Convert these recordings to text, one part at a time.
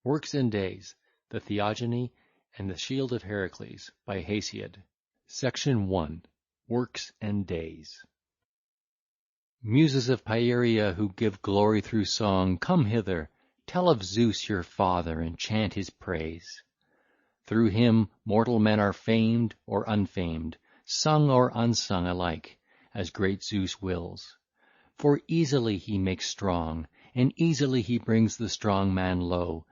Works and Days, the Theogony, and the Shield of Heracles, by Hesiod. Section 1. Works and Days. Muses of Pieria, who give glory through song, come hither, tell of Zeus your father, and chant his praise. Through him mortal men are famed or unfamed, sung or unsung alike, as great Zeus wills. For easily he makes strong, and easily he brings the strong man low.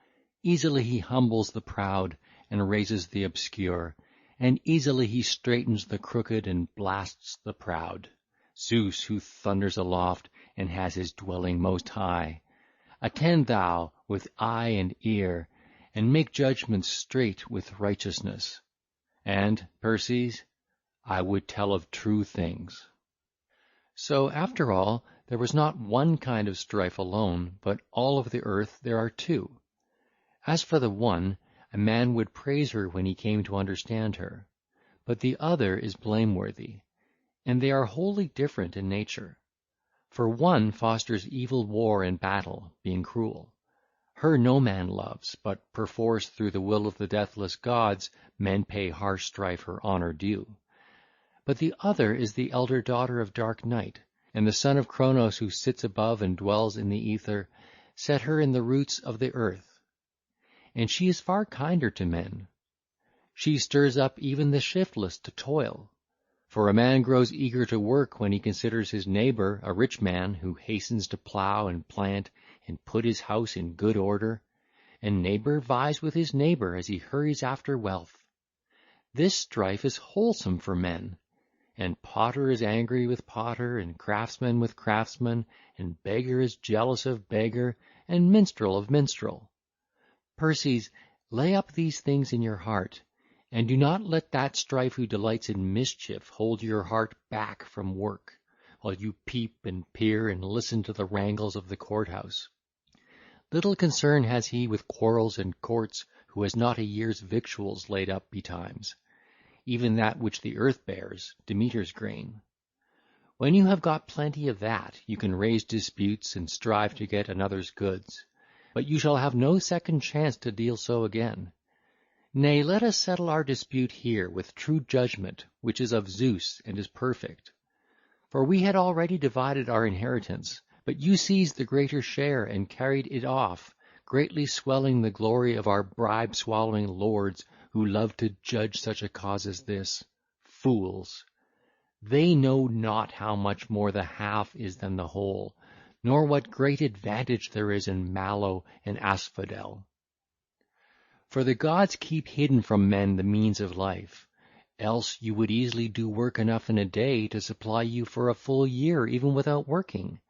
Easily he humbles the proud, and raises the obscure, and easily he straightens the crooked, and blasts the proud. Zeus, who thunders aloft, and has his dwelling most high, attend thou with eye and ear, and make judgment straight with righteousness. And, Perses, I would tell of true things. So, after all, there was not one kind of strife alone, but all of the earth there are two. As for the one, a man would praise her when he came to understand her, but the other is blameworthy, and they are wholly different in nature. For one fosters evil war and battle, being cruel. Her no man loves, but perforce through the will of the deathless gods men pay harsh strife her honour due. But the other is the elder daughter of dark night, and the son of Cronos, who sits above and dwells in the ether, set her in the roots of the earth. And she is far kinder to men. She stirs up even the shiftless to toil. For a man grows eager to work when he considers his neighbour a rich man, who hastens to plough and plant and put his house in good order, and neighbour vies with his neighbour as he hurries after wealth. This strife is wholesome for men, and potter is angry with potter, and craftsman with craftsman, and beggar is jealous of beggar, and minstrel of minstrel. Perses, lay up these things in your heart, and do not let that strife who delights in mischief hold your heart back from work, while you peep and peer and listen to the wrangles of the courthouse. Little concern has he with quarrels and courts, who has not a year's victuals laid up betimes, even that which the earth bears, Demeter's grain. When you have got plenty of that, you can raise disputes and strive to get another's goods, but you shall have no second chance to deal so again. Nay, let us settle our dispute here with true judgment, which is of Zeus and is perfect. For we had already divided our inheritance, but you seized the greater share and carried it off, greatly swelling the glory of our bribe-swallowing lords, who love to judge such a cause as this. Fools! They know not how much more the half is than the whole, nor what great advantage there is in mallow and asphodel. For the gods keep hidden from men the means of life, else you would easily do work enough in a day to supply you for a full year even without working.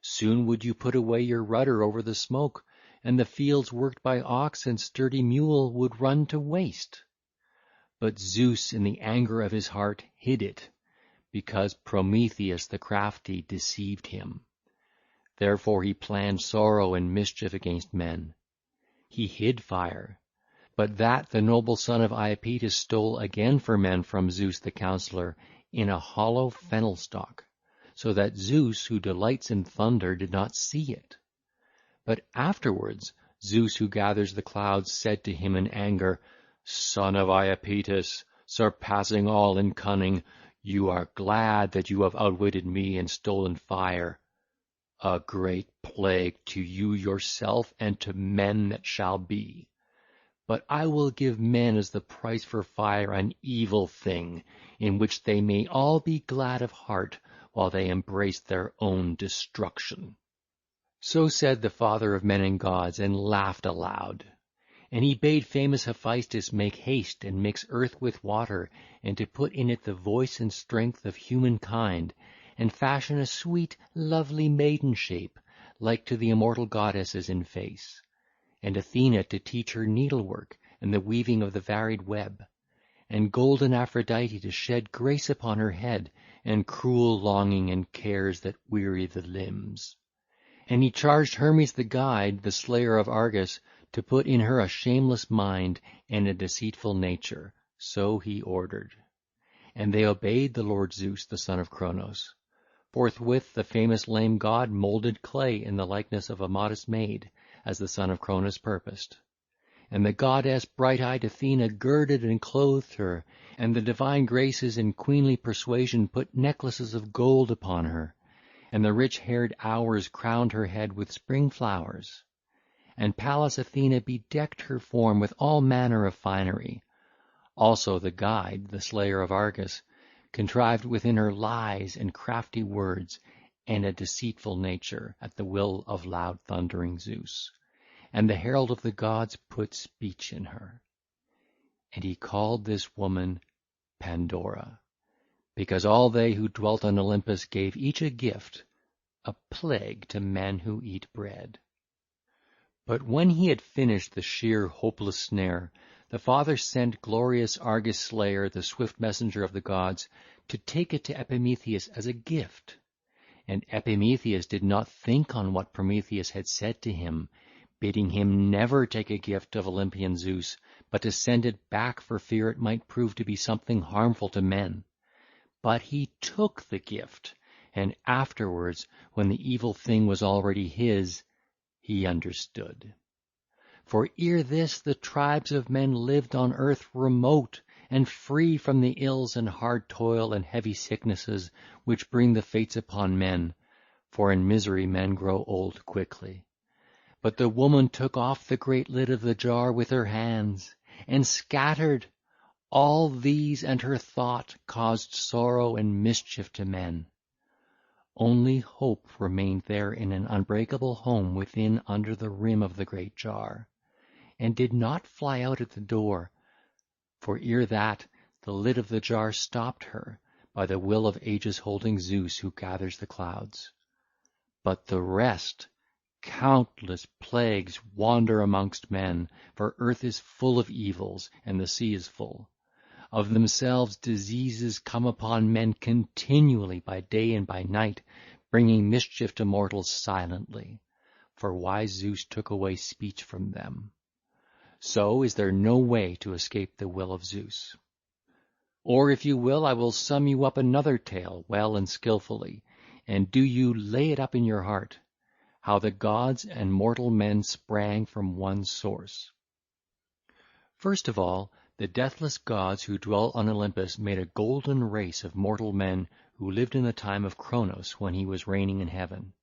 Soon would you put away your rudder over the smoke, and the fields worked by ox and sturdy mule would run to waste. But Zeus in the anger of his heart hid it, because Prometheus the crafty deceived him. Therefore he planned sorrow and mischief against men. He hid fire, but that the noble son of Iapetus stole again for men from Zeus the counsellor in a hollow fennel stalk, so that Zeus, who delights in thunder, did not see it. But afterwards Zeus, who gathers the clouds, said to him in anger, Son of Iapetus, surpassing all in cunning, you are glad that you have outwitted me and stolen fire. A great plague to you yourself and to men that shall be. But I will give men as the price for fire an evil thing, in which they may all be glad of heart, while they embrace their own destruction. So said the father of men and gods, and laughed aloud. And he bade famous Hephaestus make haste and mix earth with water, and to put in it the voice and strength of humankind, and fashion a sweet, lovely maiden shape, like to the immortal goddesses in face, and Athena to teach her needlework and the weaving of the varied web, and golden Aphrodite to shed grace upon her head, and cruel longing and cares that weary the limbs. And he charged Hermes the guide, the slayer of Argus, to put in her a shameless mind and a deceitful nature. So he ordered. And they obeyed the Lord Zeus, the son of Cronos. Forthwith the famous lame god moulded clay in the likeness of a modest maid, as the son of Cronos purposed. And the goddess bright-eyed Athena girded and clothed her, and the divine Graces in queenly persuasion put necklaces of gold upon her, and the rich-haired Hours crowned her head with spring flowers. And Pallas Athena bedecked her form with all manner of finery. Also the guide, the slayer of Argus, contrived within her lies and crafty words, and a deceitful nature, at the will of loud thundering Zeus. And the herald of the gods put speech in her. And he called this woman Pandora, because all they who dwelt on Olympus gave each a gift, a plague to men who eat bread. But when he had finished the sheer hopeless snare, the father sent glorious Argus slayer, the swift messenger of the gods, to take it to Epimetheus as a gift. And Epimetheus did not think on what Prometheus had said to him, bidding him never take a gift of Olympian Zeus, but to send it back for fear it might prove to be something harmful to men. But he took the gift, and afterwards, when the evil thing was already his, he understood. For ere this the tribes of men lived on earth remote, and free from the ills and hard toil and heavy sicknesses which bring the fates upon men, for in misery men grow old quickly. But the woman took off the great lid of the jar with her hands, and scattered. All these and her thought caused sorrow and mischief to men. Only hope remained there in an unbreakable home within under the rim of the great jar, and did not fly out at the door, for ere that the lid of the jar stopped her, by the will of aegis-holding Zeus who gathers the clouds. But the rest, countless plagues, wander amongst men, for earth is full of evils, and the sea is full. Of themselves diseases come upon men continually by day and by night, bringing mischief to mortals silently, for wise Zeus took away speech from them. So is there no way to escape the will of Zeus. Or if you will, I will sum you up another tale well and skilfully, and do you lay it up in your heart, how the gods and mortal men sprang from one source. First of all, the deathless gods who dwell on Olympus made a golden race of mortal men who lived in the time of Cronos when he was reigning in heaven.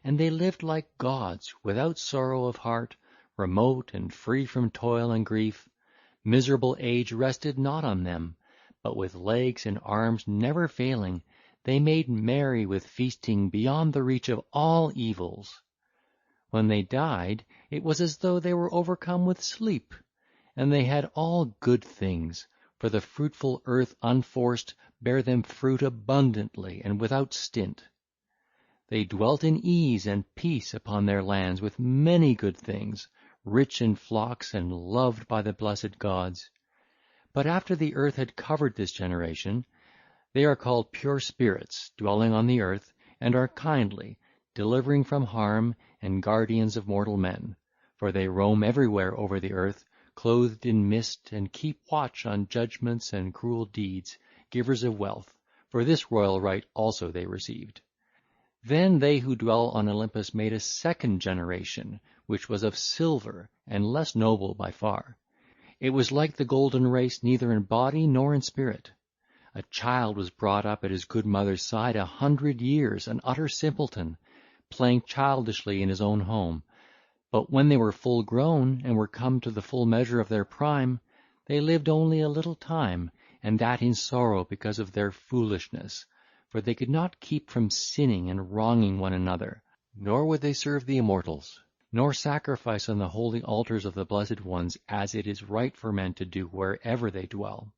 And they lived like gods, without sorrow of heart, remote and free from toil and grief. Miserable age rested not on them, but with legs and arms never failing, they made merry with feasting beyond the reach of all evils. When they died, it was as though they were overcome with sleep, and they had all good things, for the fruitful earth unforced bare them fruit abundantly and without stint. They dwelt in ease and peace upon their lands with many good things, rich in flocks and loved by the blessed gods. But after the earth had covered this generation, they are called pure spirits, dwelling on the earth, and are kindly, delivering from harm, and guardians of mortal men, for they roam everywhere over the earth, clothed in mist, and keep watch on judgments and cruel deeds, givers of wealth, for this royal right also they received. Then they who dwell on Olympus made a second generation, which was of silver, and less noble by far. It was like the golden race neither in body nor in spirit. A child was brought up at his good mother's side 100 years, an utter simpleton, playing childishly in his own home. But when they were full grown, and were come to the full measure of their prime, they lived only a little time, and that in sorrow because of their foolishness, for they could not keep from sinning and wronging one another, nor would they serve the immortals, nor sacrifice on the holy altars of the blessed ones, as it is right for men to do wherever they dwell.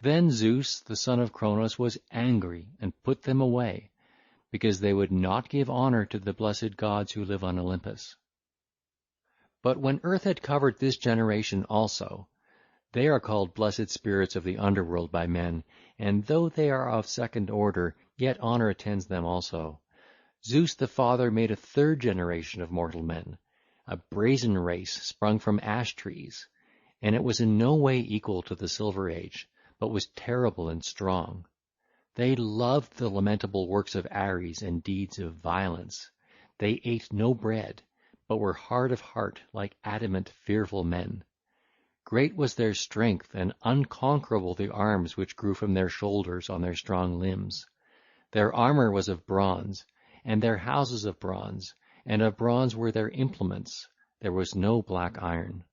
Then Zeus, the son of Cronos, was angry, and put them away, because they would not give honour to the blessed gods who live on Olympus. But when earth had covered this generation also, they are called blessed spirits of the underworld by men, and though they are of second order, yet honour attends them also. Zeus the father made a third generation of mortal men, a brazen race sprung from ash trees, and it was in no way equal to the Silver Age, but was terrible and strong. They loved the lamentable works of Ares and deeds of violence. They ate no bread, but were hard of heart, like adamant fearful men. Great was their strength, and unconquerable the arms which grew from their shoulders on their strong limbs. Their armour was of bronze, and their houses of bronze, and of bronze were their implements. There was no black iron.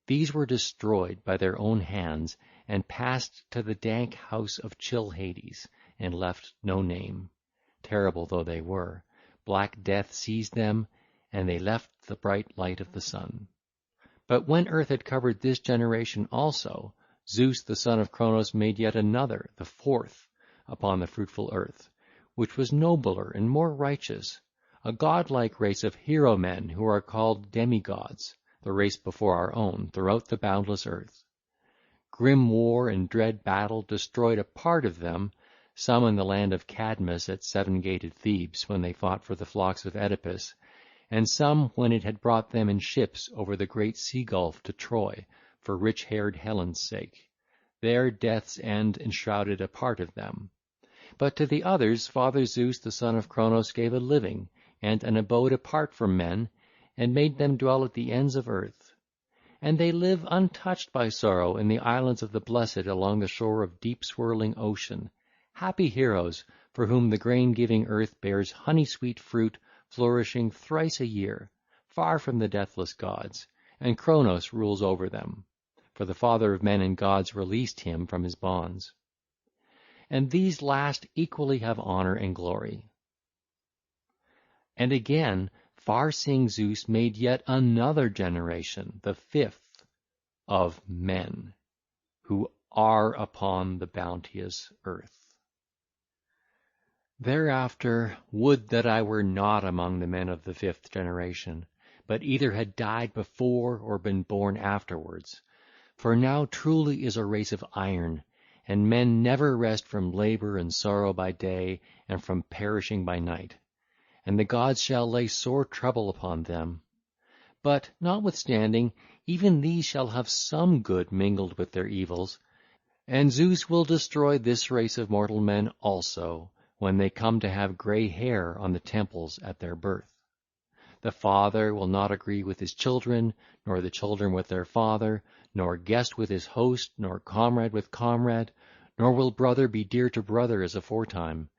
These were destroyed by their own hands, and passed to the dank house of chill Hades, and left no name. Terrible though they were, black death seized them, and they left the bright light of the sun. But when earth had covered this generation also, Zeus the son of Cronos made yet another, the fourth, upon the fruitful earth, which was nobler and more righteous, a godlike race of hero men who are called demigods, the race before our own, throughout the boundless earth. Grim war and dread battle destroyed a part of them, some in the land of Cadmus at seven-gated Thebes, when they fought for the flocks of Oedipus, and some when it had brought them in ships over the great sea-gulf to Troy, for rich-haired Helen's sake. There death's end enshrouded a part of them. But to the others Father Zeus the son of Cronos gave a living, and an abode apart from men, and made them dwell at the ends of earth. And they live untouched by sorrow in the islands of the blessed along the shore of deep-swirling ocean, happy heroes, for whom the grain-giving earth bears honey-sweet fruit, flourishing thrice a year, far from the deathless gods, and Cronos rules over them, for the Father of men and gods released him from his bonds. And these last equally have honour and glory. And again, far-seeing Zeus made yet another generation, the fifth, of men, who are upon the bounteous earth. Thereafter, would that I were not among the men of the fifth generation, but either had died before or been born afterwards. For now truly is a race of iron, and men never rest from labour and sorrow by day, and from perishing by night. And the gods shall lay sore trouble upon them. But, notwithstanding, even these shall have some good mingled with their evils, and Zeus will destroy this race of mortal men also, when they come to have grey hair on the temples at their birth. The father will not agree with his children, nor the children with their father, nor guest with his host, nor comrade with comrade, nor will brother be dear to brother as aforetime.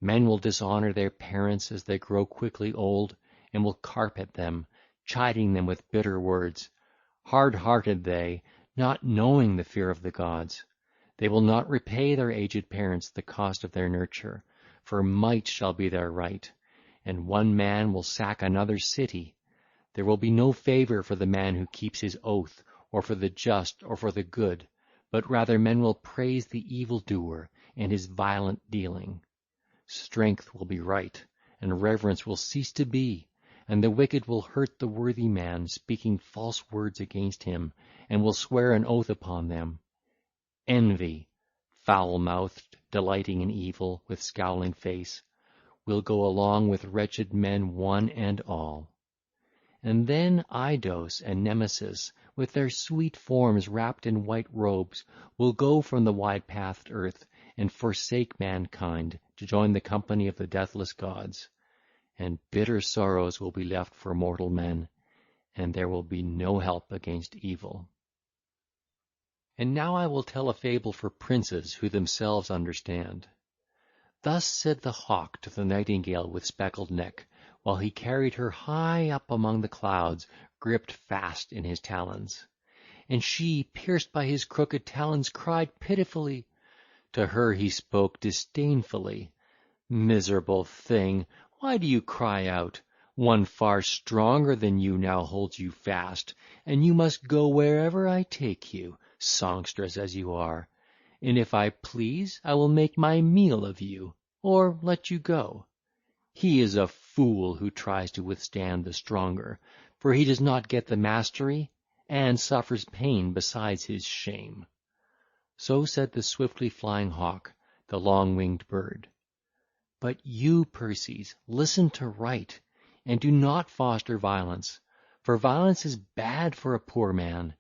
Men will dishonour their parents as they grow quickly old, and will carp at them, chiding them with bitter words. Hard-hearted they, not knowing the fear of the gods. They will not repay their aged parents the cost of their nurture, for might shall be their right, and one man will sack another's city. There will be no favour for the man who keeps his oath, or for the just, or for the good, but rather men will praise the evildoer and his violent dealing. Strength will be right, and reverence will cease to be, and the wicked will hurt the worthy man, speaking false words against him, and will swear an oath upon them. Envy, foul-mouthed, delighting in evil, with scowling face, will go along with wretched men one and all. And then Idos and Nemesis, with their sweet forms wrapped in white robes, will go from the wide-pathed earth, and forsake mankind, to join the company of the deathless gods. And bitter sorrows will be left for mortal men, and there will be no help against evil. And now I will tell a fable for princes who themselves understand. Thus said the hawk to the nightingale with speckled neck, while he carried her high up among the clouds, gripped fast in his talons. And she, pierced by his crooked talons, cried pitifully. To her he spoke disdainfully. Miserable thing, why do you cry out? One far stronger than you now holds you fast, and you must go wherever I take you, songstress as you are. And if I please, I will make my meal of you, or let you go. He is a fool who tries to withstand the stronger, for he does not get the mastery, and suffers pain besides his shame. So said the swiftly flying hawk, the long-winged bird. But you, Perses, listen to right, and do not foster violence, for violence is bad for a poor man.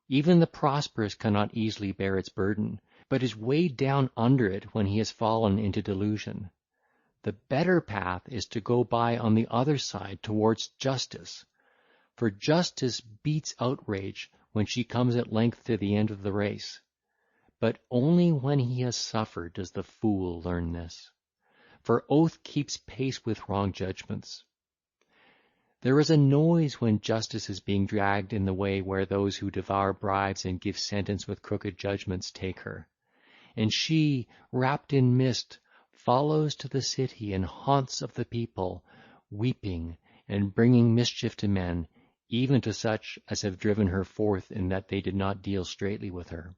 Even the prosperous cannot easily bear its burden, but is weighed down under it when he has fallen into delusion. The better path is to go by on the other side towards justice. For justice beats outrage when she comes at length to the end of the race. But only when he has suffered does the fool learn this. For oath keeps pace with wrong judgments. There is a noise when justice is being dragged in the way where those who devour bribes and give sentence with crooked judgments take her. And she, wrapped in mist, follows to the city and haunts of the people, weeping and bringing mischief to men, even to such as have driven her forth in that they did not deal straightly with her.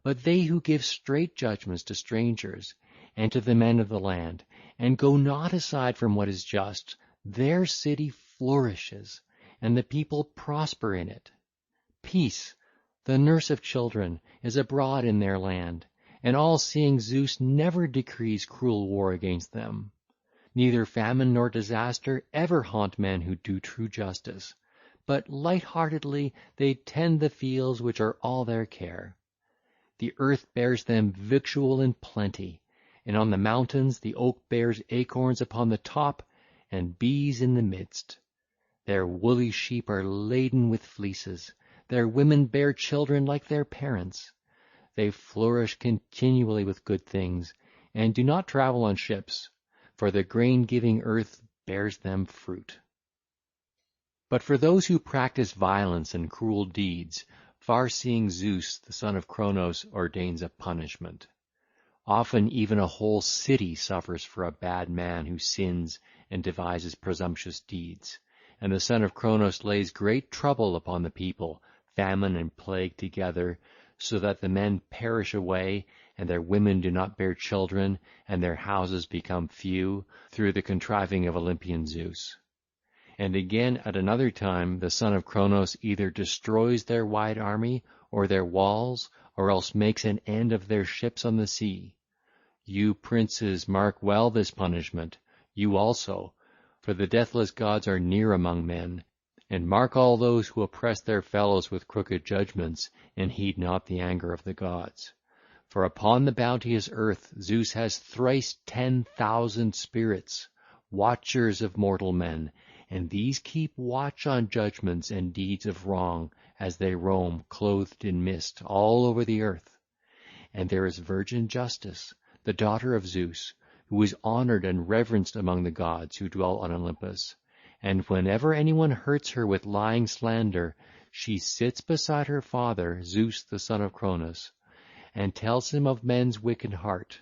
But they who give straight judgments to strangers and to the men of the land, and go not aside from what is just, their city flourishes, and the people prosper in it. Peace, the nurse of children, is abroad in their land, and all-seeing Zeus never decrees cruel war against them. Neither famine nor disaster ever haunt men who do true justice, but light-heartedly they tend the fields which are all their care. The earth bears them victual in plenty, and on the mountains the oak bears acorns upon the top, and bees in the midst. Their woolly sheep are laden with fleeces, their women bear children like their parents. They flourish continually with good things, and do not travel on ships, for the grain-giving earth bears them fruit. But for those who practice violence and cruel deeds, far-seeing Zeus, the son of Cronos, ordains a punishment. Often even a whole city suffers for a bad man who sins and devises presumptuous deeds, and the son of Cronos lays great trouble upon the people, famine and plague together, so that the men perish away, and their women do not bear children, and their houses become few, through the contriving of Olympian Zeus. And again at another time the son of Cronos either destroys their wide army, or their walls, or else makes an end of their ships on the sea. You princes mark well this punishment, you also, for the deathless gods are near among men, and mark all those who oppress their fellows with crooked judgments, and heed not the anger of the gods. For upon the bounteous earth Zeus has thrice 10,000 spirits, watchers of mortal men, and these keep watch on judgments and deeds of wrong, as they roam, clothed in mist, all over the earth. And there is virgin Justice, the daughter of Zeus, who is honoured and reverenced among the gods who dwell on Olympus, and whenever anyone hurts her with lying slander, she sits beside her father, Zeus the son of Cronos, and tells him of men's wicked heart,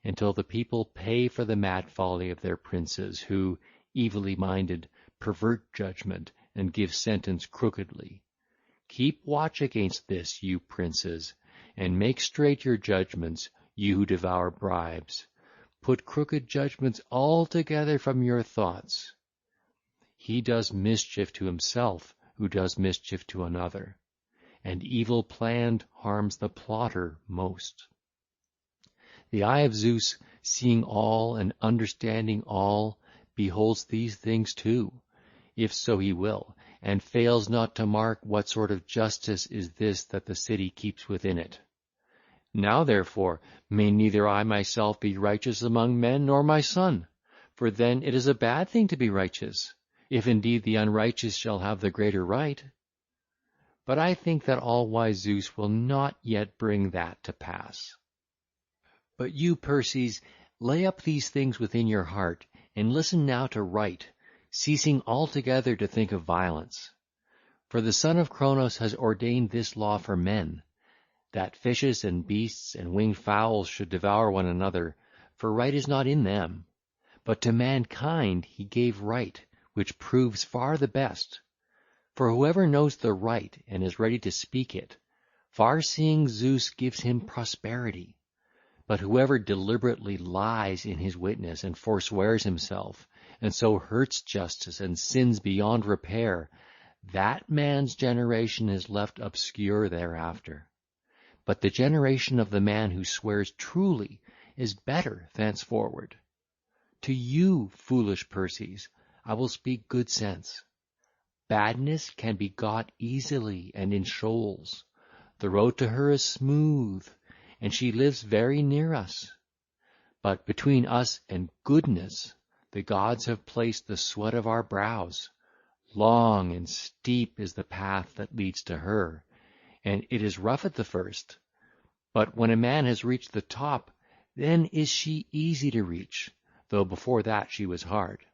until the people pay for the mad folly of their princes, who, evilly minded, pervert judgment, and give sentence crookedly. Keep watch against this, you princes, and make straight your judgments, you who devour bribes. Put crooked judgments altogether from your thoughts. He does mischief to himself who does mischief to another, and evil planned harms the plotter most. The eye of Zeus, seeing all and understanding all, beholds these things too, if so he will, and fails not to mark what sort of justice is this that the city keeps within it. Now therefore may neither I myself be righteous among men nor my son, for then it is a bad thing to be righteous, if indeed the unrighteous shall have the greater right. But I think that all-wise Zeus will not yet bring that to pass. But you, Perses, lay up these things within your heart, and listen now to right, ceasing altogether to think of violence. For the son of Cronos has ordained this law for men, that fishes and beasts and winged fowls should devour one another, for right is not in them. But to mankind he gave right, which proves far the best. For whoever knows the right and is ready to speak it, far-seeing Zeus gives him prosperity. But whoever deliberately lies in his witness and forswears himself, and so hurts justice and sins beyond repair, that man's generation is left obscure thereafter. But the generation of the man who swears truly is better thenceforward. To you, foolish Perses, I will speak good sense. Badness can be got easily and in shoals. The road to her is smooth, and she lives very near us. But between us and goodness the gods have placed the sweat of our brows. Long and steep is the path that leads to her, and it is rough at the first. But when a man has reached the top, then is she easy to reach, though before that she was hard.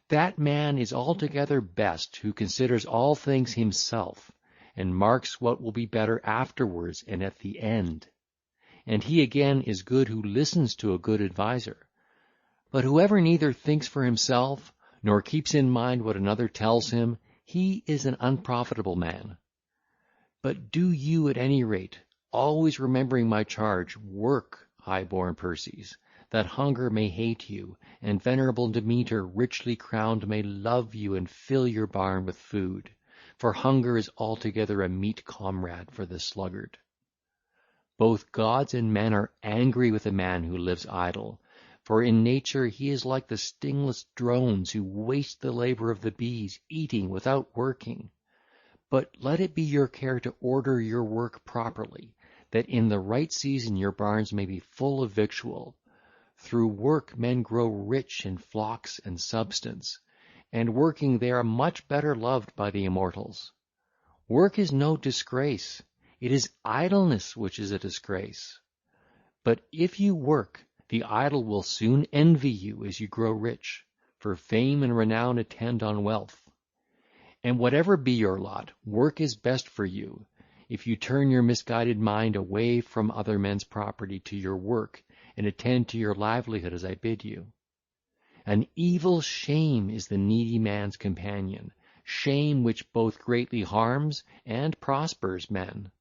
That man is altogether best who considers all things himself, and marks what will be better afterwards and at the end. And he again is good who listens to a good adviser. But whoever neither thinks for himself, nor keeps in mind what another tells him, he is an unprofitable man. But do you at any rate, always remembering my charge, work, high-born Perses, that hunger may hate you, and venerable Demeter, richly crowned, may love you and fill your barn with food, for hunger is altogether a meet comrade for the sluggard. Both gods and men are angry with a man who lives idle, for in nature he is like the stingless drones who waste the labour of the bees, eating without working. But let it be your care to order your work properly, that in the right season your barns may be full of victual. Through work men grow rich in flocks and substance, and working they are much better loved by the immortals. Work is no disgrace, it is idleness which is a disgrace. But if you work, the idle will soon envy you as you grow rich, for fame and renown attend on wealth. And whatever be your lot, work is best for you, if you turn your misguided mind away from other men's property to your work, and attend to your livelihood as I bid you. An evil shame is the needy man's companion, shame which both greatly harms and prospers men.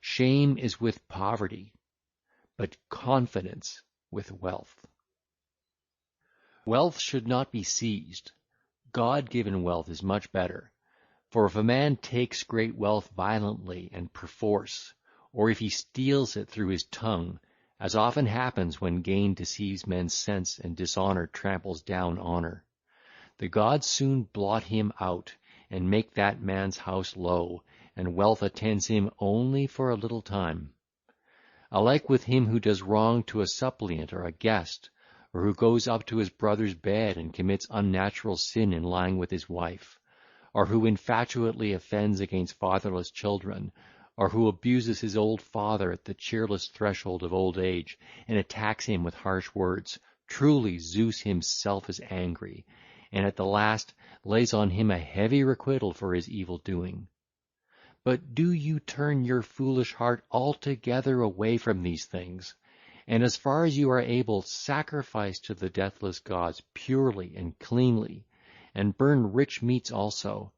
Shame is with poverty, but confidence with wealth. Wealth should not be seized. God-given wealth is much better. For if a man takes great wealth violently and perforce, or if he steals it through his tongue, as often happens when gain deceives men's sense and dishonour tramples down honour, the gods soon blot him out, and make that man's house low, and wealth attends him only for a little time. Alike with him who does wrong to a suppliant or a guest, or who goes up to his brother's bed and commits unnatural sin in lying with his wife, or who infatuately offends against fatherless children, or who abuses his old father at the cheerless threshold of old age, and attacks him with harsh words, truly Zeus himself is angry, and at the last lays on him a heavy requital for his evil doing. But do you turn your foolish heart altogether away from these things, and as far as you are able, sacrifice to the deathless gods purely and cleanly, and burn rich meats also,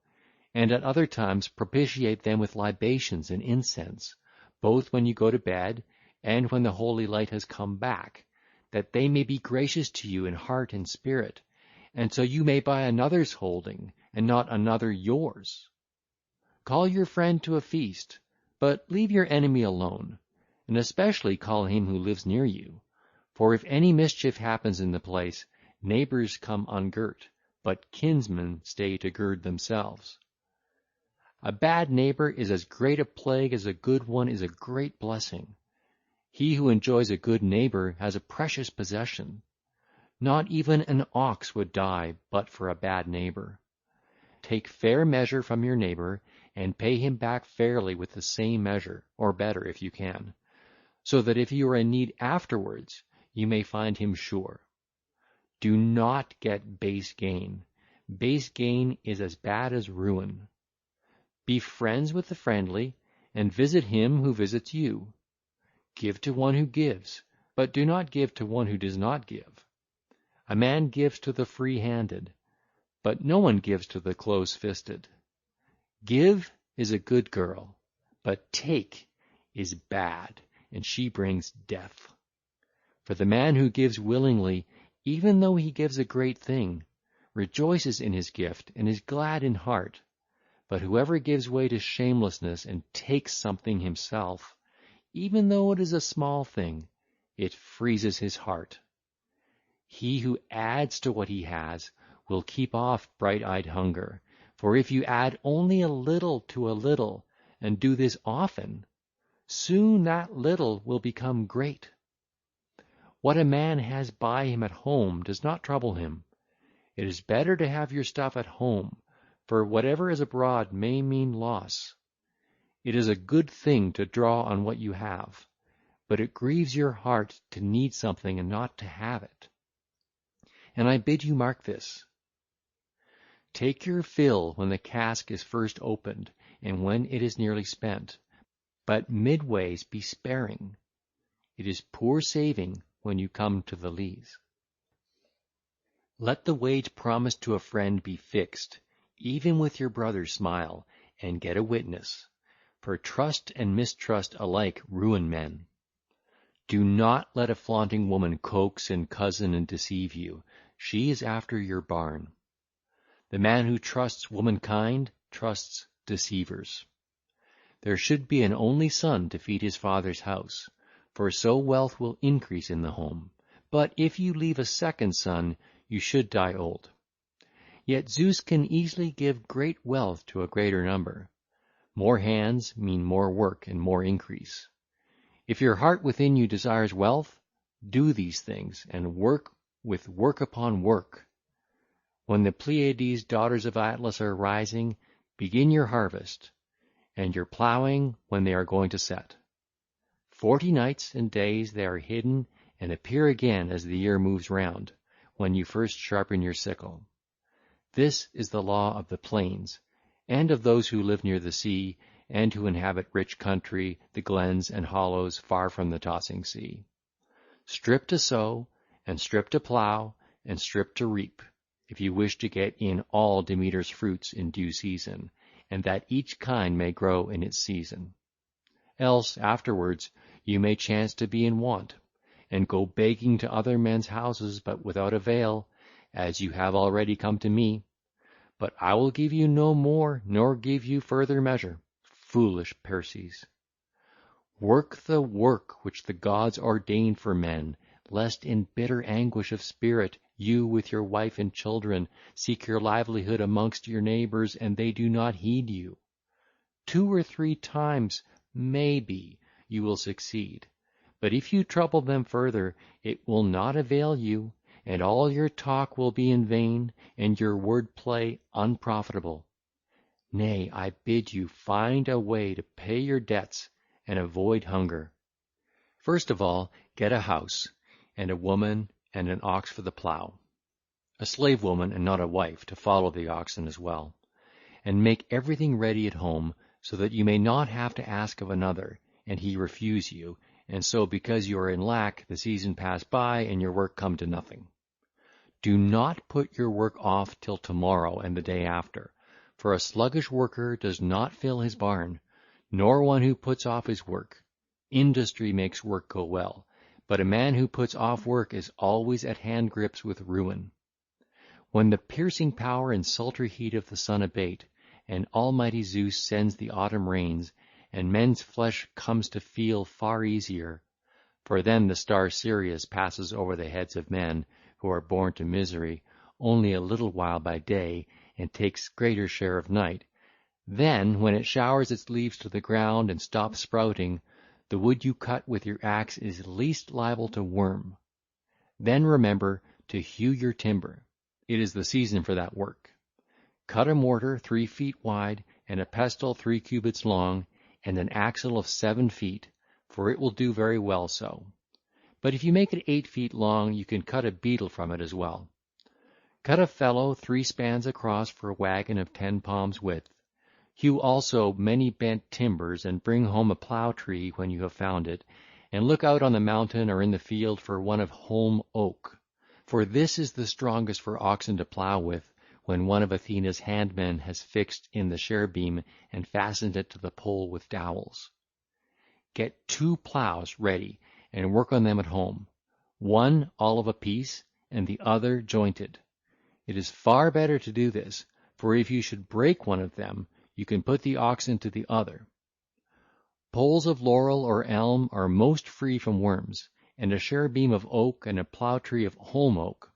and at other times propitiate them with libations and incense, both when you go to bed and when the holy light has come back, that they may be gracious to you in heart and spirit, and so you may buy another's holding, and not another yours. Call your friend to a feast, but leave your enemy alone, and especially call him who lives near you, for if any mischief happens in the place, neighbours come ungirt, but kinsmen stay to gird themselves. A bad neighbour is as great a plague as a good one is a great blessing. He who enjoys a good neighbour has a precious possession. Not even an ox would die but for a bad neighbour. Take fair measure from your neighbour, and pay him back fairly with the same measure, or better if you can, so that if you are in need afterwards, you may find him sure. Do not get base gain. Base gain is as bad as ruin. Be friends with the friendly, and visit him who visits you. Give to one who gives, but do not give to one who does not give. A man gives to the free-handed, but no one gives to the close-fisted. Give is a good girl, but take is bad, and she brings death. For the man who gives willingly, even though he gives a great thing, rejoices in his gift and is glad in heart. But whoever gives way to shamelessness and takes something himself, even though it is a small thing, it freezes his heart. He who adds to what he has will keep off bright-eyed hunger, for if you add only a little to a little, and do this often, soon that little will become great. What a man has by him at home does not trouble him. It is better to have your stuff at home, for whatever is abroad may mean loss. It is a good thing to draw on what you have, but it grieves your heart to need something and not to have it. And I bid you mark this. Take your fill when the cask is first opened, and when it is nearly spent, but midways be sparing. It is poor saving when you come to the lees. Let the wage promised to a friend be fixed, even with your brother's smile, and get a witness, for trust and mistrust alike ruin men. Do not let a flaunting woman coax and cozen and deceive you. She is after your barn. The man who trusts womankind trusts deceivers. There should be an only son to feed his father's house, for so wealth will increase in the home. But if you leave a second son, you should die old. Yet Zeus can easily give great wealth to a greater number. More hands mean more work and more increase. If your heart within you desires wealth, do these things, and work with work upon work. When the Pleiades, daughters of Atlas, are rising, begin your harvest, and your plowing when they are going to set. 40 nights and days they are hidden, and appear again as the year moves round, when you first sharpen your sickle. This is the law of the plains, and of those who live near the sea, and who inhabit rich country, the glens and hollows far from the tossing sea. Strip to sow, and strip to plow, and strip to reap, if you wish to get in all Demeter's fruits in due season, and that each kind may grow in its season. Else afterwards you may chance to be in want, and go begging to other men's houses, but without avail, as you have already come to me. But I will give you no more, nor give you further measure. Foolish Perses! Work the work which the gods ordained for men, lest in bitter anguish of spirit you with your wife and children seek your livelihood amongst your neighbours, and they do not heed you. 2 or 3 times, maybe, you will succeed, but if you trouble them further, it will not avail you, and all your talk will be in vain, and your word play unprofitable. Nay, I bid you find a way to pay your debts and avoid hunger. First of all, get a house, and a woman, and an ox for the plough, a slave woman and not a wife to follow the oxen as well, and make everything ready at home, so that you may not have to ask of another, and he refuse you, and so because you are in lack the season pass by and your work come to nothing. Do not put your work off till tomorrow and the day after, for a sluggish worker does not fill his barn, nor one who puts off his work. Industry makes work go well, but a man who puts off work is always at hand grips with ruin. When the piercing power and sultry heat of the sun abate, and almighty Zeus sends the autumn rains, and men's flesh comes to feel far easier, for then the star Sirius passes over the heads of men, who are born to misery, only a little while by day, and takes greater share of night. Then, when it showers its leaves to the ground and stops sprouting, the wood you cut with your axe is least liable to worm. Then remember to hew your timber. It is the season for that work. Cut a mortar 3 feet wide, and a pestle 3 cubits long, and an axle of 7 feet, for it will do very well so. But if you make it 8 feet long, you can cut a beetle from it as well. Cut a felloe 3 spans across for a wagon of 10 palms width. Hew also many bent timbers, and bring home a plough tree when you have found it, and look out on the mountain or in the field for one of holm oak, for this is the strongest for oxen to plough with, when one of Athena's handmen has fixed in the share-beam and fastened it to the pole with dowels. Get 2 ploughs ready, and work on them at home, one all of a piece, and the other jointed. It is far better to do this, for if you should break one of them, you can put the ox into the other. Poles of laurel or elm are most free from worms, and a share-beam of oak and a plough tree of holm oak.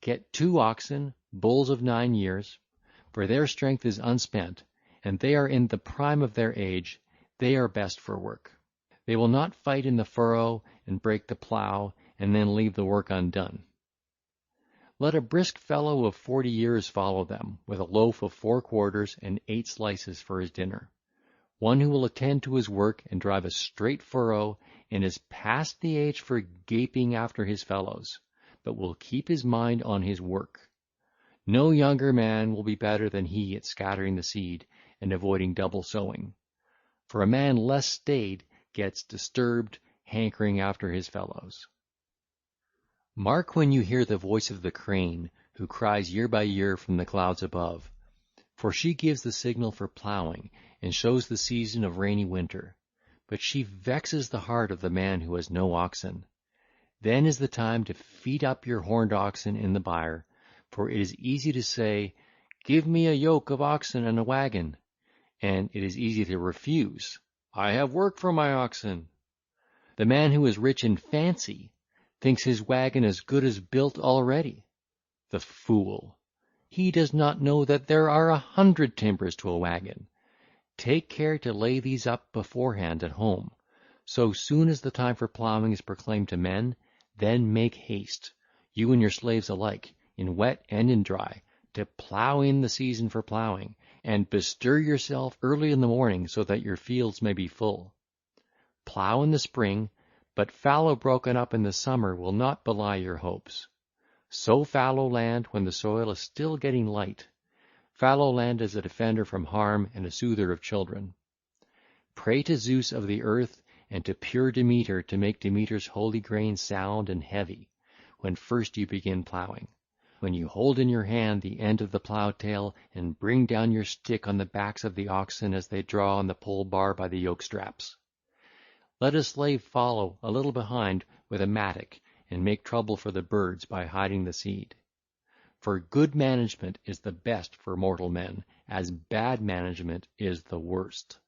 Get 2 oxen, bulls of 9 years, for their strength is unspent, and they are in the prime of their age. They are best for work. They will not fight in the furrow and break the plough, and then leave the work undone. Let a brisk fellow of 40 years follow them, with a loaf of 4 quarters and 8 slices for his dinner, one who will attend to his work and drive a straight furrow, and is past the age for gaping after his fellows, but will keep his mind on his work. No younger man will be better than he at scattering the seed and avoiding double sowing, for a man less staid gets disturbed, hankering after his fellows. Mark when you hear the voice of the crane, who cries year by year from the clouds above, for she gives the signal for plowing, and shows the season of rainy winter, but she vexes the heart of the man who has no oxen. Then is the time to feed up your horned oxen in the byre, for it is easy to say, "Give me a yoke of oxen and a wagon," and it is easy to refuse, "I have work for my oxen." The man who is rich in fancy thinks his wagon as good as built already. The fool! He does not know that there are 100 timbers to a wagon. Take care to lay these up beforehand at home. So soon as the time for plowing is proclaimed to men, then make haste, you and your slaves alike, in wet and in dry, to plow in the season for plowing, and bestir yourself early in the morning so that your fields may be full. Plow in the spring, but fallow broken up in the summer will not belie your hopes. Sow fallow land when the soil is still getting light. Fallow land is a defender from harm and a soother of children. Pray to Zeus of the earth and to pure Demeter to make Demeter's holy grain sound and heavy, when first you begin plowing, when you hold in your hand the end of the plow tail and bring down your stick on the backs of the oxen as they draw on the pole bar by the yoke straps. Let a slave follow a little behind with a mattock and make trouble for the birds by hiding the seed. For good management is the best for mortal men, as bad management is the worst.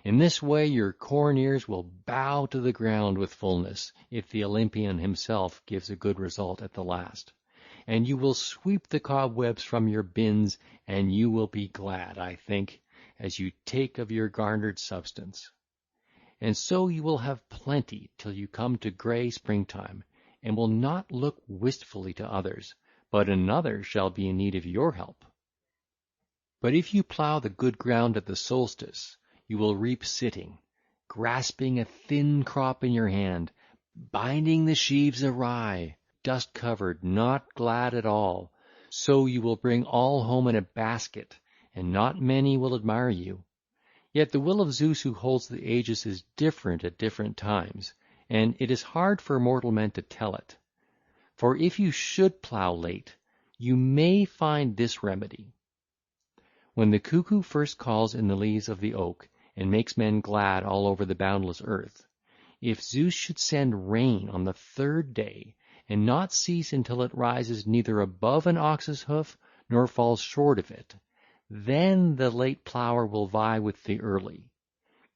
In this way your corn ears will bow to the ground with fullness, if the Olympian himself gives a good result at the last. And you will sweep the cobwebs from your bins, and you will be glad, I think, as you take of your garnered substance. And so you will have plenty till you come to grey springtime, and will not look wistfully to others, but another shall be in need of your help. But if you plough the good ground at the solstice, you will reap sitting, grasping a thin crop in your hand, binding the sheaves awry, dust-covered, not glad at all. So you will bring all home in a basket, and not many will admire you. Yet the will of Zeus who holds the aegis is different at different times, and it is hard for mortal men to tell it. For if you should plough late, you may find this remedy. When the cuckoo first calls in the leaves of the oak, and makes men glad all over the boundless earth, if Zeus should send rain on the 3rd day, and not cease until it rises neither above an ox's hoof, nor falls short of it, then the late plower will vie with the early.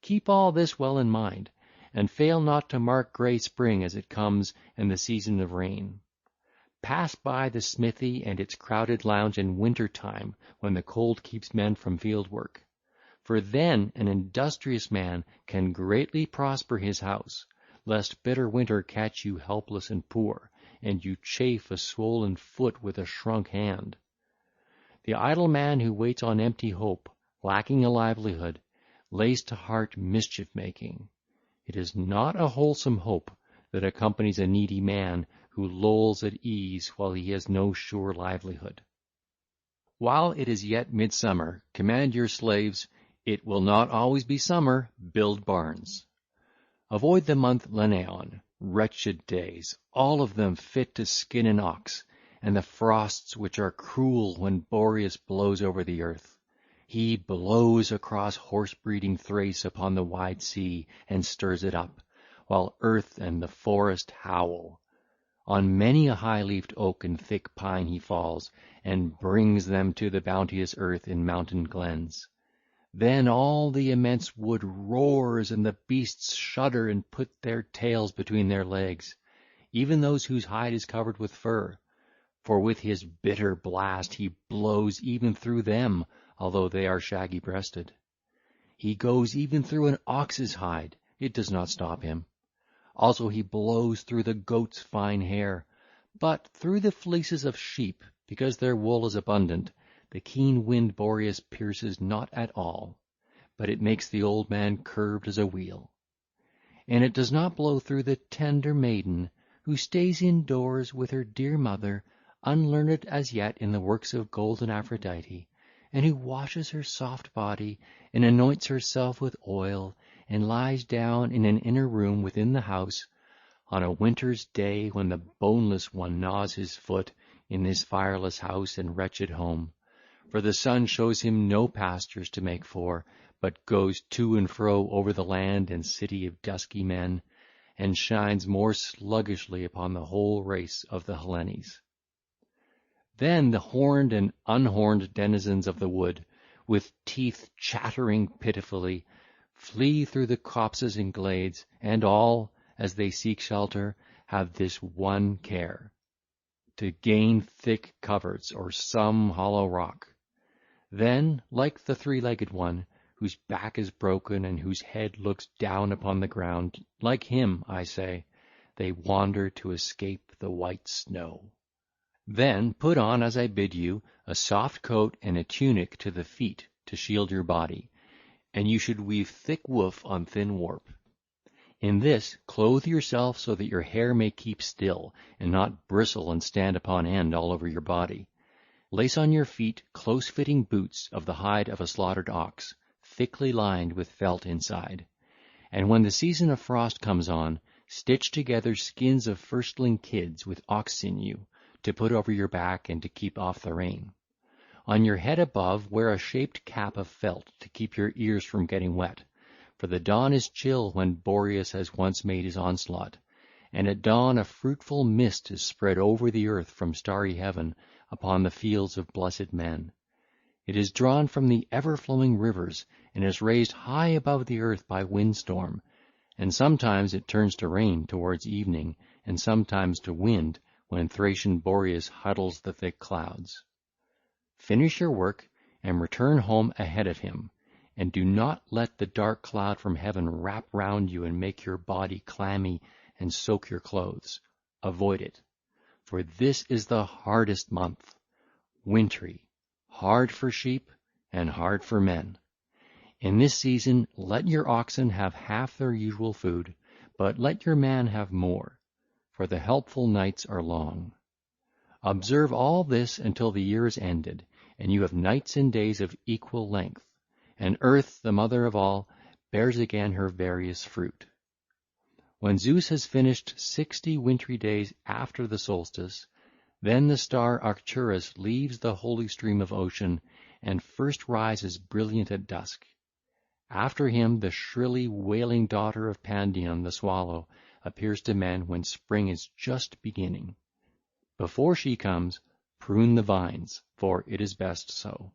Keep all this well in mind, and fail not to mark grey spring as it comes and the season of rain. Pass by the smithy and its crowded lounge in winter time, when the cold keeps men from field work. For then an industrious man can greatly prosper his house, lest bitter winter catch you helpless and poor, and you chafe a swollen foot with a shrunk hand. The idle man who waits on empty hope, lacking a livelihood, lays to heart mischief-making. It is not a wholesome hope that accompanies a needy man who lolls at ease while he has no sure livelihood. While it is yet midsummer, command your slaves, it will not always be summer, build barns. Avoid the month Lenaeon, wretched days, all of them fit to skin an ox, and the frosts which are cruel when Boreas blows over the earth. He blows across horse-breeding Thrace upon the wide sea, and stirs it up, while earth and the forest howl. On many a high-leafed oak and thick pine he falls, and brings them to the bounteous earth in mountain glens. Then all the immense wood roars, and the beasts shudder and put their tails between their legs, even those whose hide is covered with fur. For with his bitter blast he blows even through them, although they are shaggy-breasted. He goes even through an ox's hide, it does not stop him. Also he blows through the goat's fine hair. But through the fleeces of sheep, because their wool is abundant, the keen wind Boreas pierces not at all, but it makes the old man curved as a wheel. And it does not blow through the tender maiden, who stays indoors with her dear mother, unlearned as yet in the works of golden Aphrodite, and who washes her soft body, and anoints herself with oil, and lies down in an inner room within the house, on a winter's day when the boneless one gnaws his foot in his fireless house and wretched home. For the sun shows him no pastures to make for, but goes to and fro over the land and city of dusky men, and shines more sluggishly upon the whole race of the Hellenes. Then the horned and unhorned denizens of the wood, with teeth chattering pitifully, flee through the copses and glades, and all, as they seek shelter, have this one care, to gain thick coverts or some hollow rock. Then, like the three-legged one, whose back is broken and whose head looks down upon the ground, like him, I say, they wander to escape the white snow. Then put on, as I bid you, a soft coat and a tunic to the feet to shield your body, and you should weave thick woof on thin warp. In this clothe yourself so that your hair may keep still, and not bristle and stand upon end all over your body. Lace on your feet close-fitting boots of the hide of a slaughtered ox, thickly lined with felt inside. And when the season of frost comes on, stitch together skins of firstling kids with ox sinew, to put over your back and to keep off the rain. On your head above wear a shaped cap of felt to keep your ears from getting wet, for the dawn is chill when Boreas has once made his onslaught, and at dawn a fruitful mist is spread over the earth from starry heaven upon the fields of blessed men. It is drawn from the ever-flowing rivers, and is raised high above the earth by windstorm, and sometimes it turns to rain towards evening, and sometimes to wind when Thracian Boreas huddles the thick clouds. Finish your work, and return home ahead of him, and do not let the dark cloud from heaven wrap round you and make your body clammy and soak your clothes. Avoid it, for this is the hardest month, wintry, hard for sheep and hard for men. In this season let your oxen have half their usual food, but let your man have more, for the helpful nights are long. Observe all this until the year is ended, and you have nights and days of equal length, and earth, the mother of all, bears again her various fruit. When Zeus has finished 60 wintry days after the solstice, then the star Arcturus leaves the holy stream of ocean, and first rises brilliant at dusk. After him the shrilly wailing daughter of Pandion the swallow appears to men when spring is just beginning. Before she comes, prune the vines, for it is best so.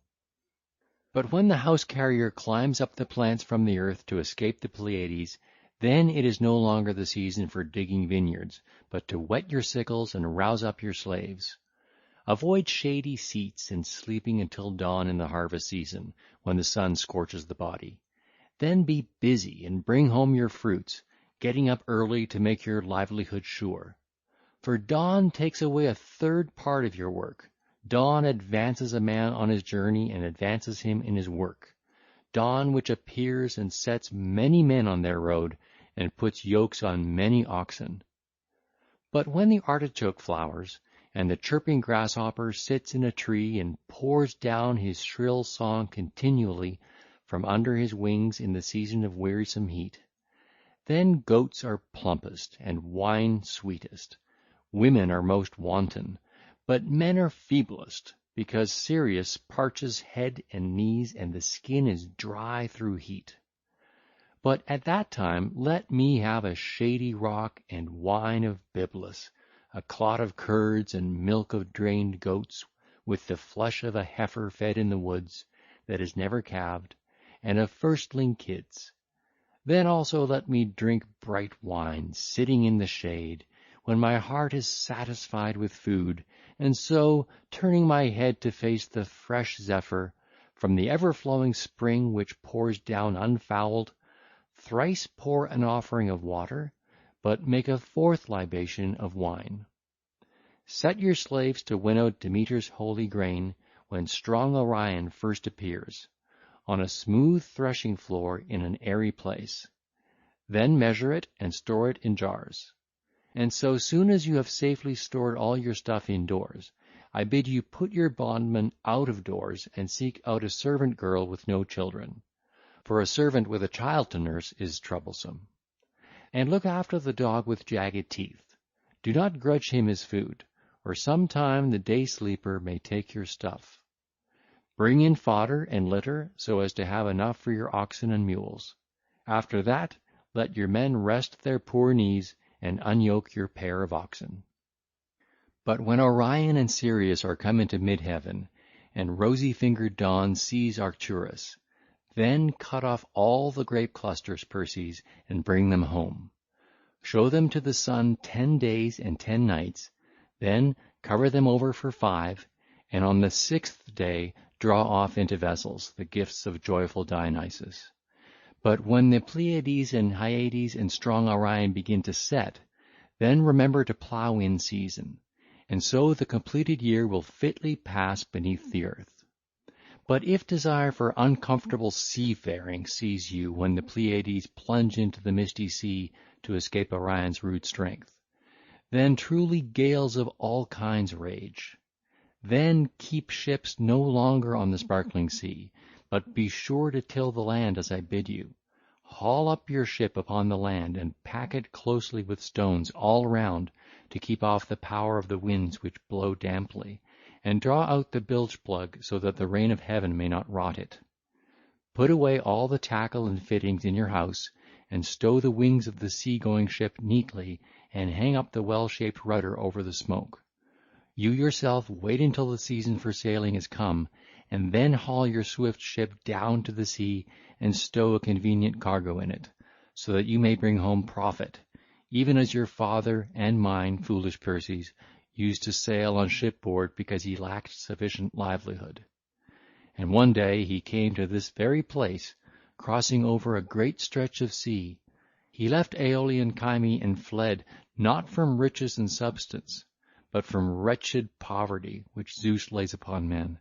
But when the house-carrier climbs up the plants from the earth to escape the Pleiades, then it is no longer the season for digging vineyards, but to whet your sickles and rouse up your slaves. Avoid shady seats and sleeping until dawn in the harvest season, when the sun scorches the body. Then be busy and bring home your fruits, getting up early to make your livelihood sure. For dawn takes away a third part of your work. Dawn advances a man on his journey and advances him in his work. Dawn which appears and sets many men on their road, and puts yokes on many oxen. But when the artichoke flowers, and the chirping grasshopper sits in a tree and pours down his shrill song continually from under his wings in the season of wearisome heat, then goats are plumpest and wine sweetest, women are most wanton, but men are feeblest, because Sirius parches head and knees, and the skin is dry through heat. But at that time let me have a shady rock and wine of Byblos, a clot of curds and milk of drained goats, with the flesh of a heifer fed in the woods, that is never calved, and of firstling kids. Then also let me drink bright wine, sitting in the shade, when my heart is satisfied with food, and so, turning my head to face the fresh zephyr, from the ever-flowing spring which pours down unfouled, thrice pour an offering of water, but make a fourth libation of wine. Set your slaves to winnow Demeter's holy grain when strong Orion first appears, on a smooth threshing floor in an airy place. Then measure it and store it in jars. And so soon as you have safely stored all your stuff indoors, I bid you put your bondman out of doors and seek out a servant girl with no children. For a servant with a child to nurse is troublesome. And look after the dog with jagged teeth. Do not grudge him his food, or sometime the day sleeper may take your stuff. Bring in fodder and litter so as to have enough for your oxen and mules. After that, let your men rest their poor knees and unyoke your pair of oxen. But when Orion and Sirius are come into mid-heaven, and rosy-fingered dawn sees Arcturus, then cut off all the grape clusters, Perses, and bring them home. Show them to the sun 10 days and 10 nights, then cover them over for 5, and on the 6th day draw off into vessels the gifts of joyful Dionysus. But when the Pleiades and Hyades and strong Orion begin to set, then remember to plough in season, and so the completed year will fitly pass beneath the earth. But if desire for uncomfortable seafaring seize you when the Pleiades plunge into the misty sea to escape Orion's rude strength, then truly gales of all kinds rage. Then keep ships no longer on the sparkling sea, but be sure to till the land as I bid you. Haul up your ship upon the land, and pack it closely with stones all round to keep off the power of the winds which blow damply, and draw out the bilge plug so that the rain of heaven may not rot it. Put away all the tackle and fittings in your house, and stow the wings of the sea-going ship neatly, and hang up the well-shaped rudder over the smoke. You yourself wait until the season for sailing is come, and then haul your swift ship down to the sea and stow a convenient cargo in it, so that you may bring home profit, even as your father and mine, foolish Perses, used to sail on shipboard because he lacked sufficient livelihood. And one day he came to this very place, crossing over a great stretch of sea. He left Aeolian Cyme and fled, not from riches and substance, but from wretched poverty which Zeus lays upon men,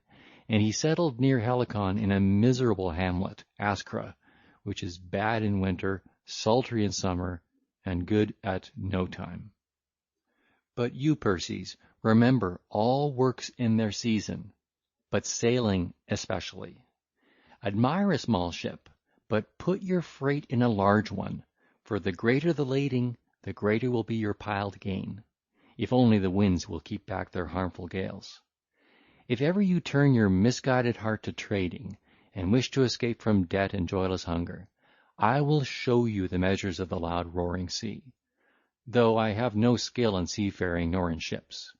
and he settled near Helicon in a miserable hamlet, Ascra, which is bad in winter, sultry in summer, and good at no time. But you, Perses, remember all works in their season, but sailing especially. Admire a small ship, but put your freight in a large one, for the greater the lading, the greater will be your piled gain, if only the winds will keep back their harmful gales. If ever you turn your misguided heart to trading, and wish to escape from debt and joyless hunger, I will show you the measures of the loud roaring sea, though I have no skill in seafaring nor in ships.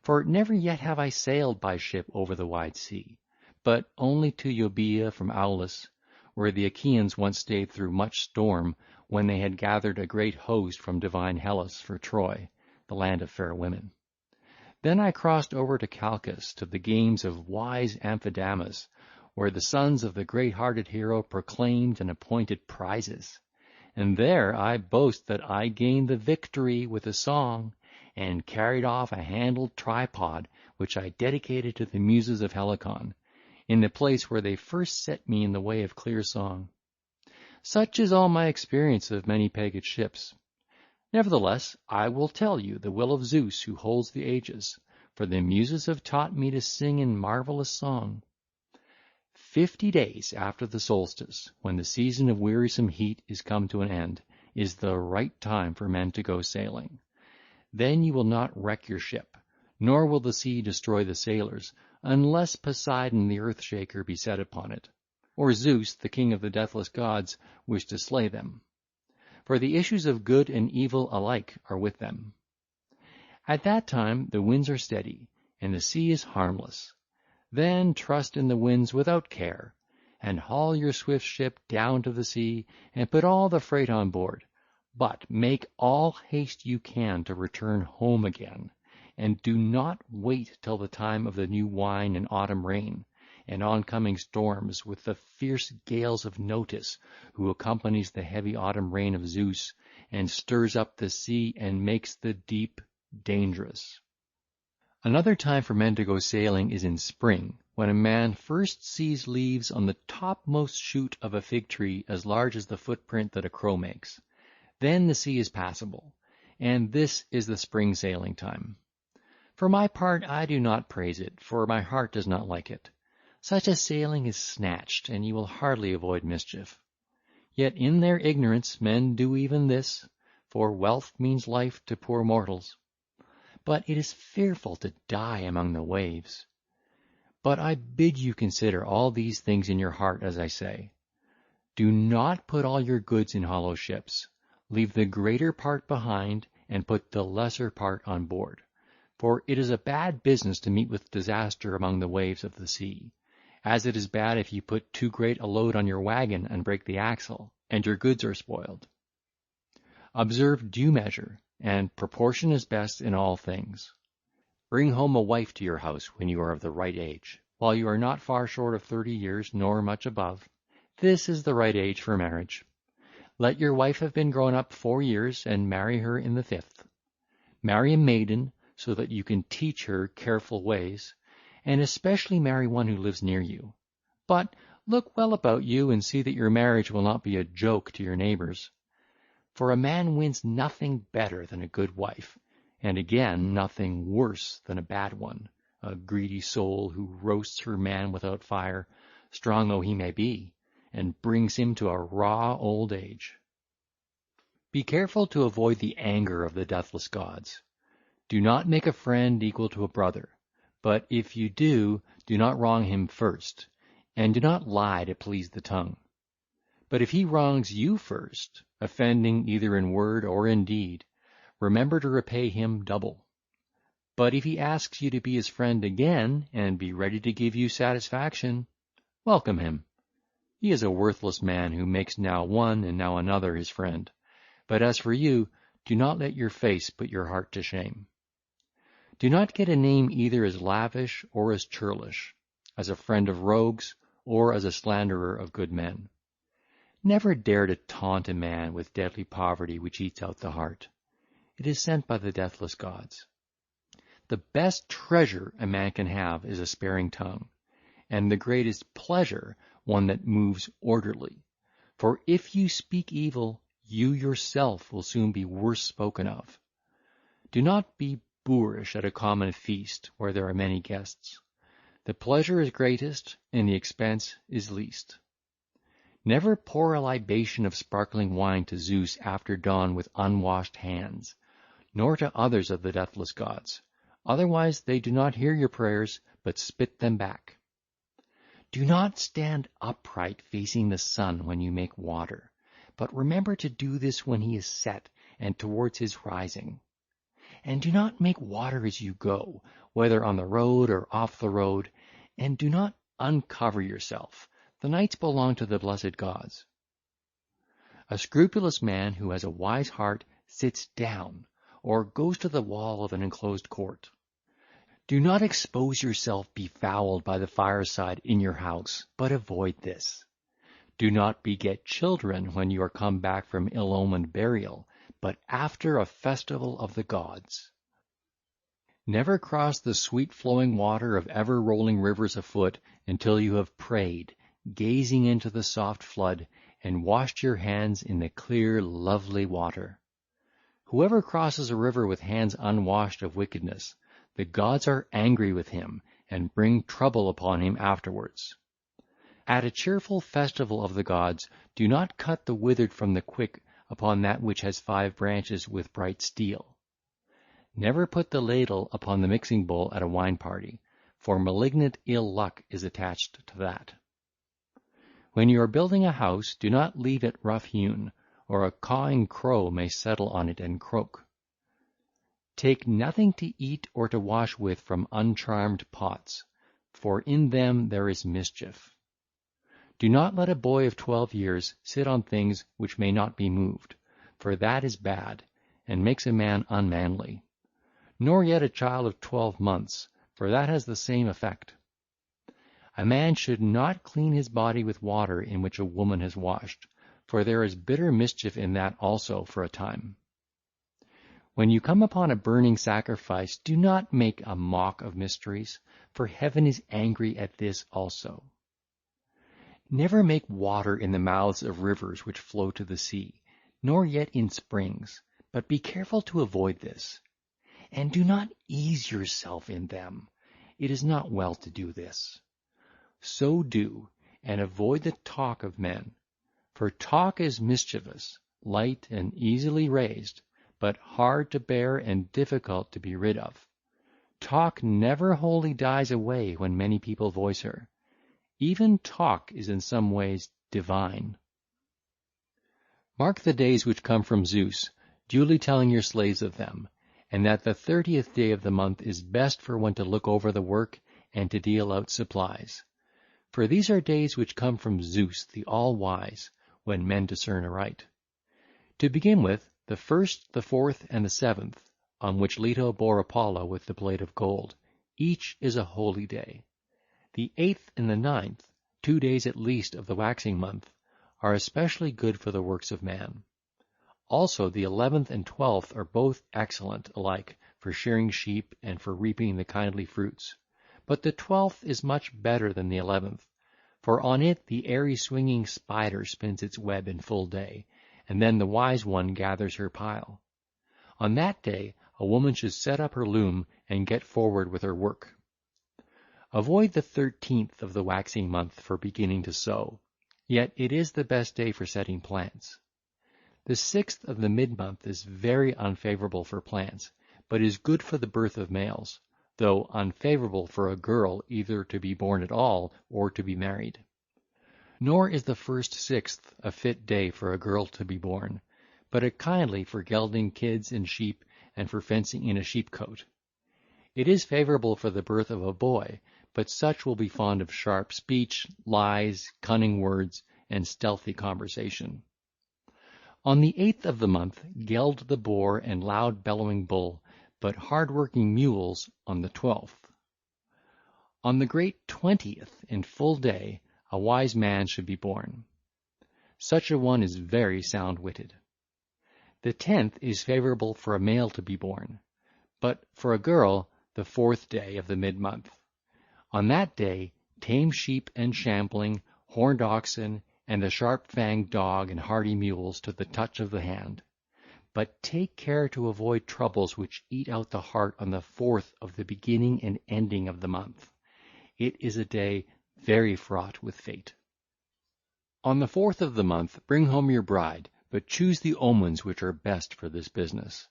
For never yet have I sailed by ship over the wide sea, but only to Euboea from Aulis, where the Achaeans once stayed through much storm, when they had gathered a great host from divine Hellas for Troy, the land of fair women. Then I crossed over to Chalcis, to the games of wise Amphidamas, where the sons of the great-hearted hero proclaimed and appointed prizes. And there I boast that I gained the victory with a song, and carried off a handled tripod, which I dedicated to the muses of Helicon, in the place where they first set me in the way of clear song. Such is all my experience of many pagan ships. Nevertheless, I will tell you the will of Zeus who holds the ages, for the muses have taught me to sing in marvellous song. 50 days after the solstice, when the season of wearisome heat is come to an end, is the right time for men to go sailing. Then you will not wreck your ship, nor will the sea destroy the sailors, unless Poseidon the earth-shaker be set upon it, or Zeus, the king of the deathless gods, wish to slay them. For the issues of good and evil alike are with them. At that time the winds are steady, and the sea is harmless. Then trust in the winds without care, and haul your swift ship down to the sea, and put all the freight on board. But make all haste you can to return home again, and do not wait till the time of the new wine and autumn rain, and oncoming storms, with the fierce gales of Notus, who accompanies the heavy autumn rain of Zeus, and stirs up the sea and makes the deep dangerous. Another time for men to go sailing is in spring, when a man first sees leaves on the topmost shoot of a fig tree as large as the footprint that a crow makes. Then the sea is passable, and this is the spring sailing time. For my part, I do not praise it, for my heart does not like it. Such a sailing is snatched, and you will hardly avoid mischief. Yet in their ignorance men do even this, for wealth means life to poor mortals. But it is fearful to die among the waves. But I bid you consider all these things in your heart, as I say. Do not put all your goods in hollow ships. Leave the greater part behind, and put the lesser part on board. For it is a bad business to meet with disaster among the waves of the sea, as it is bad if you put too great a load on your wagon and break the axle, and your goods are spoiled. Observe due measure, and proportion is best in all things. Bring home a wife to your house when you are of the right age, while you are not far short of 30 years, nor much above. This is the right age for marriage. Let your wife have been grown up 4 years, and marry her in the 5th. Marry a maiden, so that you can teach her careful ways, and especially marry one who lives near you. But look well about you, and see that your marriage will not be a joke to your neighbors. For a man wins nothing better than a good wife, and again nothing worse than a bad one, a greedy soul who roasts her man without fire, strong though he may be, and brings him to a raw old age. Be careful to avoid the anger of the deathless gods. Do not make a friend equal to a brother, but if you do, do not wrong him first, and do not lie to please the tongue. But if he wrongs you first, offending either in word or in deed, remember to repay him double. But if he asks you to be his friend again, and be ready to give you satisfaction, welcome him. He is a worthless man who makes now one and now another his friend. But as for you, do not let your face put your heart to shame. Do not get a name either as lavish or as churlish, as a friend of rogues or as a slanderer of good men. Never dare to taunt a man with deadly poverty which eats out the heart. It is sent by the deathless gods. The best treasure a man can have is a sparing tongue, and the greatest pleasure one that moves orderly. For if you speak evil, you yourself will soon be worse spoken of. Do not be boorish at a common feast where there are many guests. The pleasure is greatest, and the expense is least. Never pour a libation of sparkling wine to Zeus after dawn with unwashed hands, nor to others of the deathless gods. Otherwise they do not hear your prayers, but spit them back. Do not stand upright facing the sun when you make water, but remember to do this when he is set and towards his rising. And do not make water as you go, whether on the road or off the road, and do not uncover yourself. The nights belong to the blessed gods. A scrupulous man who has a wise heart sits down, or goes to the wall of an enclosed court. Do not expose yourself befouled by the fireside in your house, but avoid this. Do not beget children when you are come back from ill-omened burial, but after a festival of the gods. Never cross the sweet-flowing water of ever-rolling rivers afoot until you have prayed, gazing into the soft flood, and washed your hands in the clear, lovely water. Whoever crosses a river with hands unwashed of wickedness, the gods are angry with him, and bring trouble upon him afterwards. At a cheerful festival of the gods, do not cut the withered from the quick upon that which has 5 branches with bright steel. Never put the ladle upon the mixing bowl at a wine party, for malignant ill luck is attached to that. When you are building a house, do not leave it rough-hewn, or a cawing crow may settle on it and croak. Take nothing to eat or to wash with from uncharmed pots, for in them there is mischief. Do not let a boy of 12 years sit on things which may not be moved, for that is bad, and makes a man unmanly. Nor yet a child of 12 months, for that has the same effect. A man should not clean his body with water in which a woman has washed, for there is bitter mischief in that also for a time. When you come upon a burning sacrifice, do not make a mock of mysteries, for heaven is angry at this also. Never make water in the mouths of rivers which flow to the sea, nor yet in springs, but be careful to avoid this. And do not ease yourself in them. It is not well to do this. So do, and avoid the talk of men. For talk is mischievous, light and easily raised, but hard to bear and difficult to be rid of. Talk never wholly dies away when many people voice her. Even talk is in some ways divine. Mark the days which come from Zeus, duly telling your slaves of them, and that the 30th day of the month is best for one to look over the work and to deal out supplies. For these are days which come from Zeus, the all-wise, when men discern aright. To begin with, the 1st, the 4th, and the 7th, on which Leto bore Apollo with the plate of gold, each is a holy day. The 8th and the 9th, 2 days at least of the waxing month, are especially good for the works of man. Also the 11th and 12th are both excellent alike for shearing sheep and for reaping the kindly fruits. But the 12th is much better than the 11th, for on it the airy swinging spider spins its web in full day, and then the wise one gathers her pile. On that day a woman should set up her loom and get forward with her work. Avoid the 13th of the waxing month for beginning to sow, yet it is the best day for setting plants. The 6th of the mid-month is very unfavorable for plants, but is good for the birth of males, though unfavorable for a girl either to be born at all or to be married. Nor is the 1st/6th a fit day for a girl to be born, but a kindly for gelding kids and sheep and for fencing in a sheepcote. It is favorable for the birth of a boy, but such will be fond of sharp speech, lies, cunning words, and stealthy conversation. On the 8th of the month geld the boar and loud bellowing bull, but hard-working mules on the 12th. On the great 20th, in full day, a wise man should be born. Such a one is very sound-witted. The 10th is favorable for a male to be born, but for a girl the 4th day of the mid-month. On that day tame sheep and shambling, horned oxen, and the sharp-fanged dog and hardy mules to the touch of the hand. But take care to avoid troubles which eat out the heart on the 4th of the beginning and ending of the month. It is a day very fraught with fate. On the 4th of the month bring home your bride, but choose the omens which are best for this business.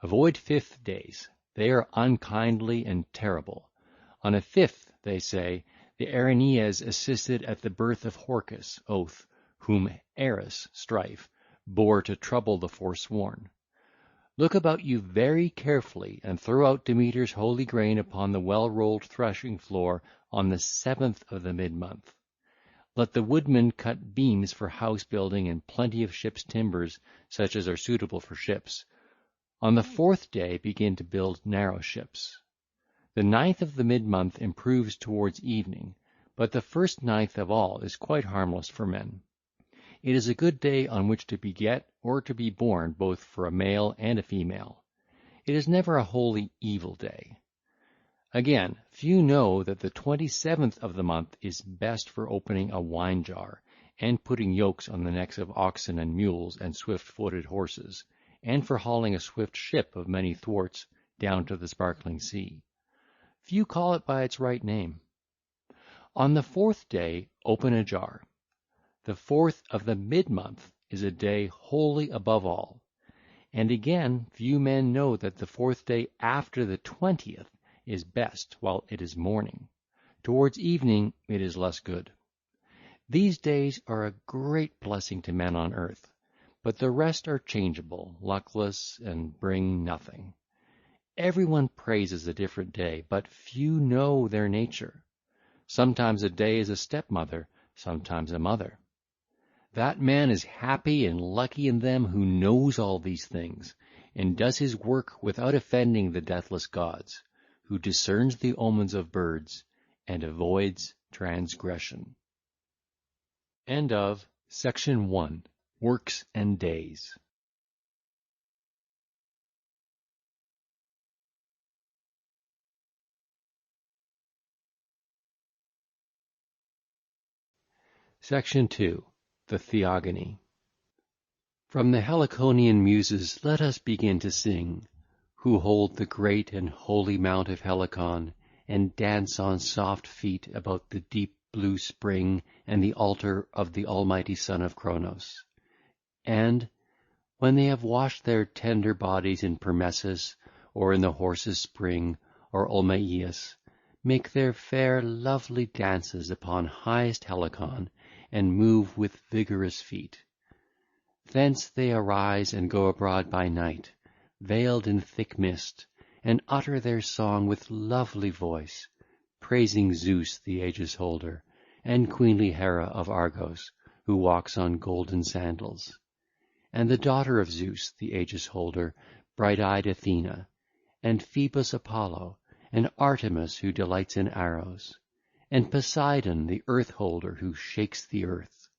Avoid 5th days. They are unkindly and terrible. On a 5th, they say, the Erinyes assisted at the birth of Horcus, oath, whom Eris, strife, bore to trouble the forsworn. Look about you very carefully, and throw out Demeter's holy grain upon the well-rolled threshing floor on the 7th of the mid-month. Let the woodman cut beams for house-building and plenty of ship's timbers, such as are suitable for ships. On the 4th day begin to build narrow ships. The 9th of the mid-month improves towards evening, but the 1st 9th of all is quite harmless for men. It is a good day on which to beget or to be born both for a male and a female. It is never a wholly evil day. Again, few know that the 27th of the month is best for opening a wine jar, and putting yokes on the necks of oxen and mules and swift-footed horses, and for hauling a swift ship of many thwarts down to the sparkling sea. Few call it by its right name. On the 4th day open a jar. The 4th of the mid-month is a day wholly above all. And again, few men know that the 4th day after the 20th is best while it is morning. Towards evening it is less good. These days are a great blessing to men on earth, but the rest are changeable, luckless, and bring nothing. Everyone praises a different day, but few know their nature. Sometimes a day is a stepmother, sometimes a mother. That man is happy and lucky in them who knows all these things, and does his work without offending the deathless gods, who discerns the omens of birds, and avoids transgression. End of Section 1. Works and Days. Section 2. The Theogony. From the Heliconian muses let us begin to sing, who hold the great and holy mount of Helicon, and dance on soft feet about the deep blue spring and the altar of the almighty son of Cronos. And, when they have washed their tender bodies in Permessus, or in the horse's spring, or Olmeius, make their fair lovely dances upon highest Helicon, and move with vigorous feet. Thence they arise and go abroad by night, veiled in thick mist, and utter their song with lovely voice, praising Zeus the aegis holder, and queenly Hera of Argos, who walks on golden sandals, and the daughter of Zeus the aegis holder, bright-eyed Athena, and Phoebus Apollo, and Artemis who delights in arrows, and Poseidon the earth-holder who shakes the earth,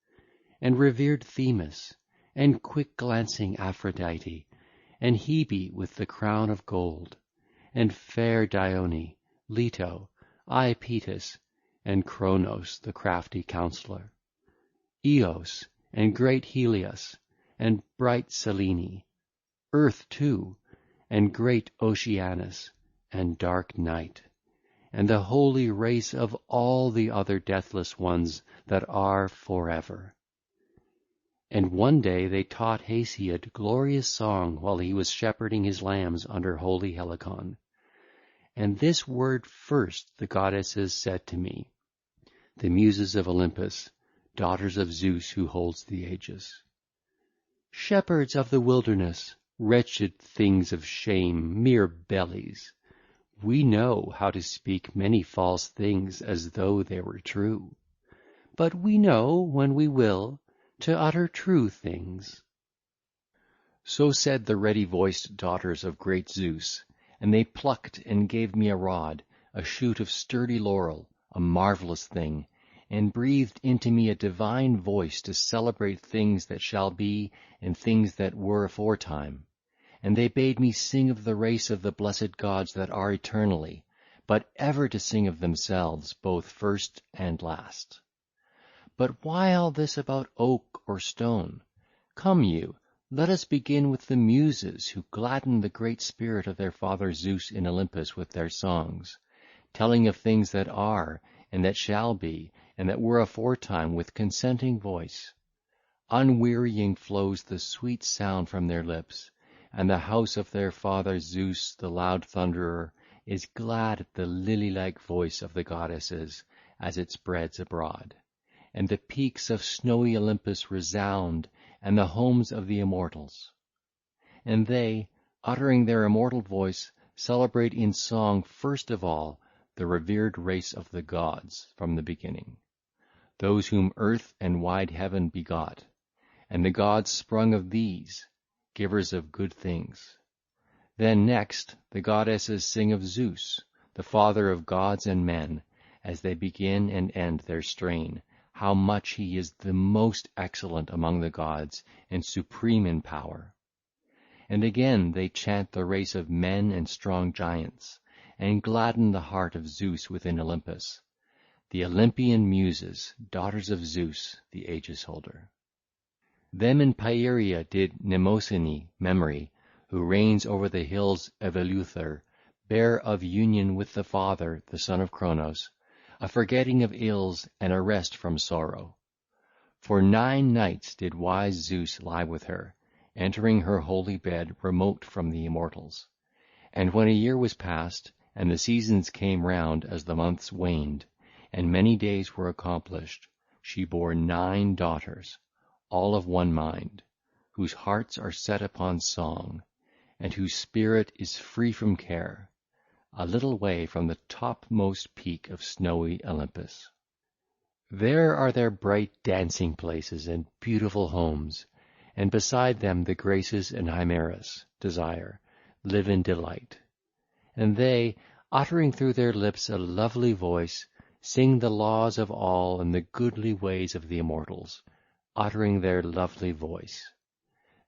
and revered Themis, and quick-glancing Aphrodite, and Hebe with the crown of gold, and fair Dione, Leto, Iapetus, and Cronos the crafty counsellor, Eos, and great Helios, and bright Selene, Earth too, and great Oceanus, and dark Night, and the holy race of all the other deathless ones that are for ever. And one day they taught Hesiod glorious song while he was shepherding his lambs under holy Helicon. And this word first the goddesses said to me, the muses of Olympus, daughters of Zeus who holds the aegis. Shepherds of the wilderness, wretched things of shame, mere bellies, we know how to speak many false things as though they were true, but we know, when we will, to utter true things. So said the ready-voiced daughters of great Zeus, and they plucked and gave me a rod, a shoot of sturdy laurel, a marvellous thing, and breathed into me a divine voice to celebrate things that shall be and things that were aforetime. And they bade me sing of the race of the blessed gods that are eternally, but ever to sing of themselves both first and last. But why all this about oak or stone? Come you, let us begin with the muses, who gladden the great spirit of their father Zeus in Olympus with their songs, telling of things that are, and that shall be, and that were aforetime with consenting voice. Unwearying flows the sweet sound from their lips, and the house of their father Zeus, the loud thunderer, is glad at the lily-like voice of the goddesses as it spreads abroad. And the peaks of snowy Olympus resound, and the homes of the immortals. And they, uttering their immortal voice, celebrate in song first of all the revered race of the gods from the beginning, those whom earth and wide heaven begot, and the gods sprung of these, givers of good things. Then next the goddesses sing of Zeus, the father of gods and men, as they begin and end their strain, how much he is the most excellent among the gods and supreme in power. And again they chant the race of men and strong giants, and gladden the heart of Zeus within Olympus, the Olympian muses, daughters of Zeus the aegis holder. Them in Pieria did Mnemosyne memory, who reigns over the hills of Eleuther, bear of union with the father, the son of Cronos, a forgetting of ills and a rest from sorrow. For 9 nights did wise Zeus lie with her, entering her holy bed remote from the immortals. And when a year was past, and the seasons came round as the months waned, and many days were accomplished, she bore 9 daughters, all of one mind, whose hearts are set upon song, and whose spirit is free from care, a little way from the topmost peak of snowy Olympus. There are their bright dancing places and beautiful homes, and beside them the Graces and Chimeras, desire, live in delight. And they, uttering through their lips a lovely voice, sing the laws of all and the goodly ways of the immortals, uttering their lovely voice.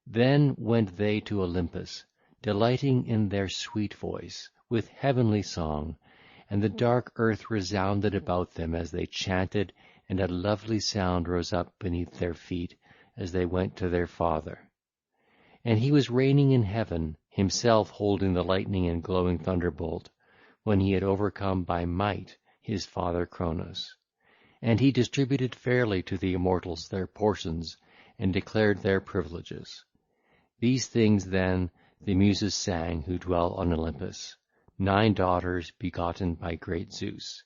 Then went they to Olympus, delighting in their sweet voice, with heavenly song, and the dark earth resounded about them as they chanted, and a lovely sound rose up beneath their feet as they went to their father. And he was reigning in heaven, himself holding the lightning and glowing thunderbolt, when he had overcome by might his father Cronos. And he distributed fairly to the immortals their portions, and declared their privileges. These things then the Muses sang who dwell on Olympus, 9 daughters begotten by great Zeus,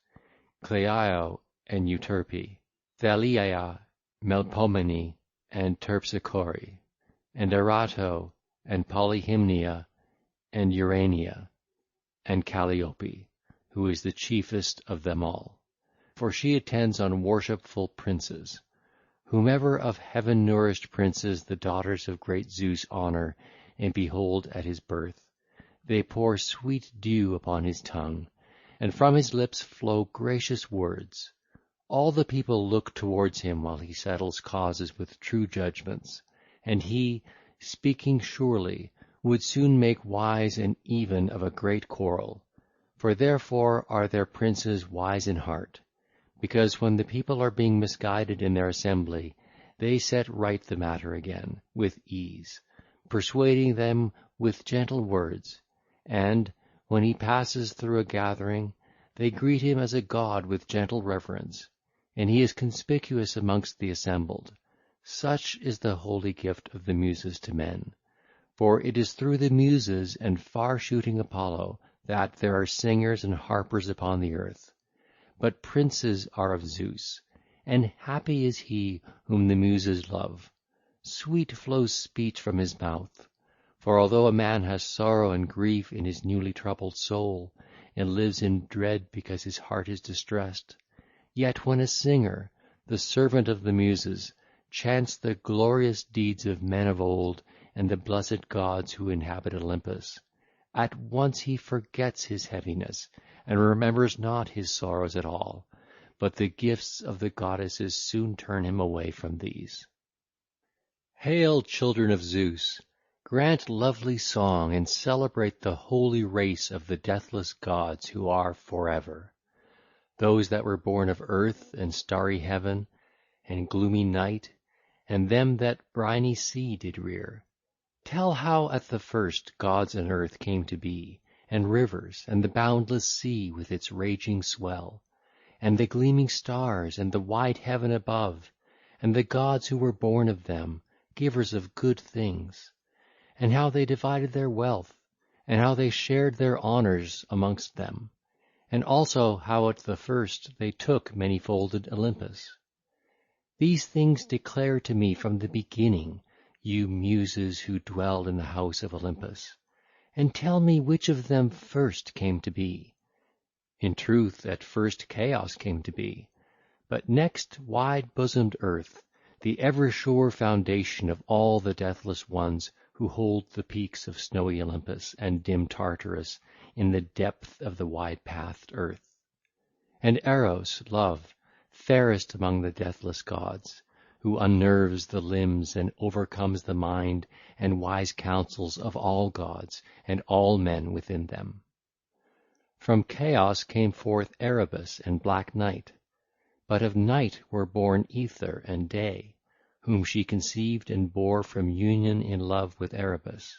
Cleio and Euterpe, Thalia, Melpomene, and Terpsichore, and Erato, and Polyhymnia, and Urania, and Calliope, who is the chiefest of them all. For she attends on worshipful princes. Whomever of heaven-nourished princes the daughters of great Zeus honour and behold at his birth, they pour sweet dew upon his tongue, and from his lips flow gracious words. All the people look towards him while he settles causes with true judgments, and he, speaking surely, would soon make wise and even of a great quarrel. For therefore are their princes wise in heart, because when the people are being misguided in their assembly, they set right the matter again with ease, persuading them with gentle words, and, when he passes through a gathering, they greet him as a god with gentle reverence, and he is conspicuous amongst the assembled. Such is the holy gift of the Muses to men, for it is through the Muses and far-shooting Apollo that there are singers and harpers upon the earth. But princes are of Zeus, and happy is he whom the Muses love. Sweet flows speech from his mouth, for although a man has sorrow and grief in his newly troubled soul, and lives in dread because his heart is distressed, yet when a singer, the servant of the Muses, chants the glorious deeds of men of old and the blessed gods who inhabit Olympus, at once he forgets his heaviness, and remembers not his sorrows at all, but the gifts of the goddesses soon turn him away from these. Hail, children of Zeus! Grant lovely song, and celebrate the holy race of the deathless gods who are forever. Those that were born of earth and starry heaven, and gloomy night, and them that briny sea did rear. Tell how at the first gods and earth came to be, and rivers, and the boundless sea with its raging swell, and the gleaming stars, and the wide heaven above, and the gods who were born of them, givers of good things, and how they divided their wealth, and how they shared their honours amongst them, and also how at the first they took many-folded Olympus. These things declare to me from the beginning, you Muses who dwell in the house of Olympus, and tell me which of them first came to be. In truth, at first chaos came to be, but next wide-bosomed earth, the ever-sure foundation of all the deathless ones who hold the peaks of snowy Olympus and dim Tartarus in the depth of the wide-pathed earth. And Eros, love, fairest among the deathless gods, who unnerves the limbs and overcomes the mind and wise counsels of all gods and all men within them. From Chaos came forth Erebus and Black Night, but of Night were born Ether and Day, whom she conceived and bore from union in love with Erebus.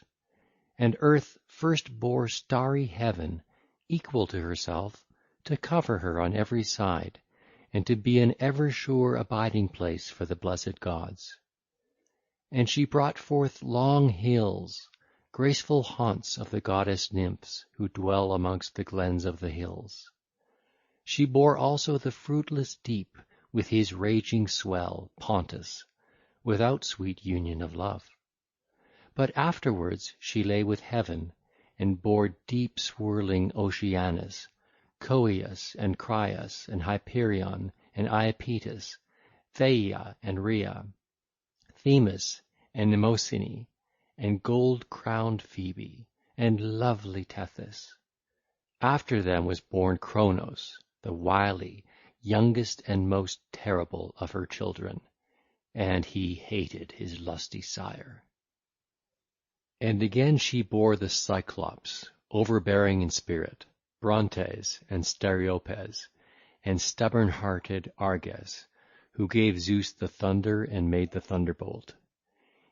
And Earth first bore starry Heaven, equal to herself, to cover her on every side, and to be an ever-sure abiding place for the blessed gods. And she brought forth long hills, graceful haunts of the goddess nymphs who dwell amongst the glens of the hills. She bore also the fruitless deep with his raging swell, Pontus, without sweet union of love. But afterwards she lay with heaven, and bore deep swirling Oceanus, Coeus and Crius and Hyperion and Iapetus, Theia and Rhea, Themis and Mnemosyne, and gold-crowned Phoebe, and lovely Tethys. After them was born Cronos, the wily, youngest and most terrible of her children, and he hated his lusty sire. And again she bore the Cyclops, overbearing in spirit, Brontes and Stereopes, and stubborn-hearted Arges, who gave Zeus the thunder and made the thunderbolt.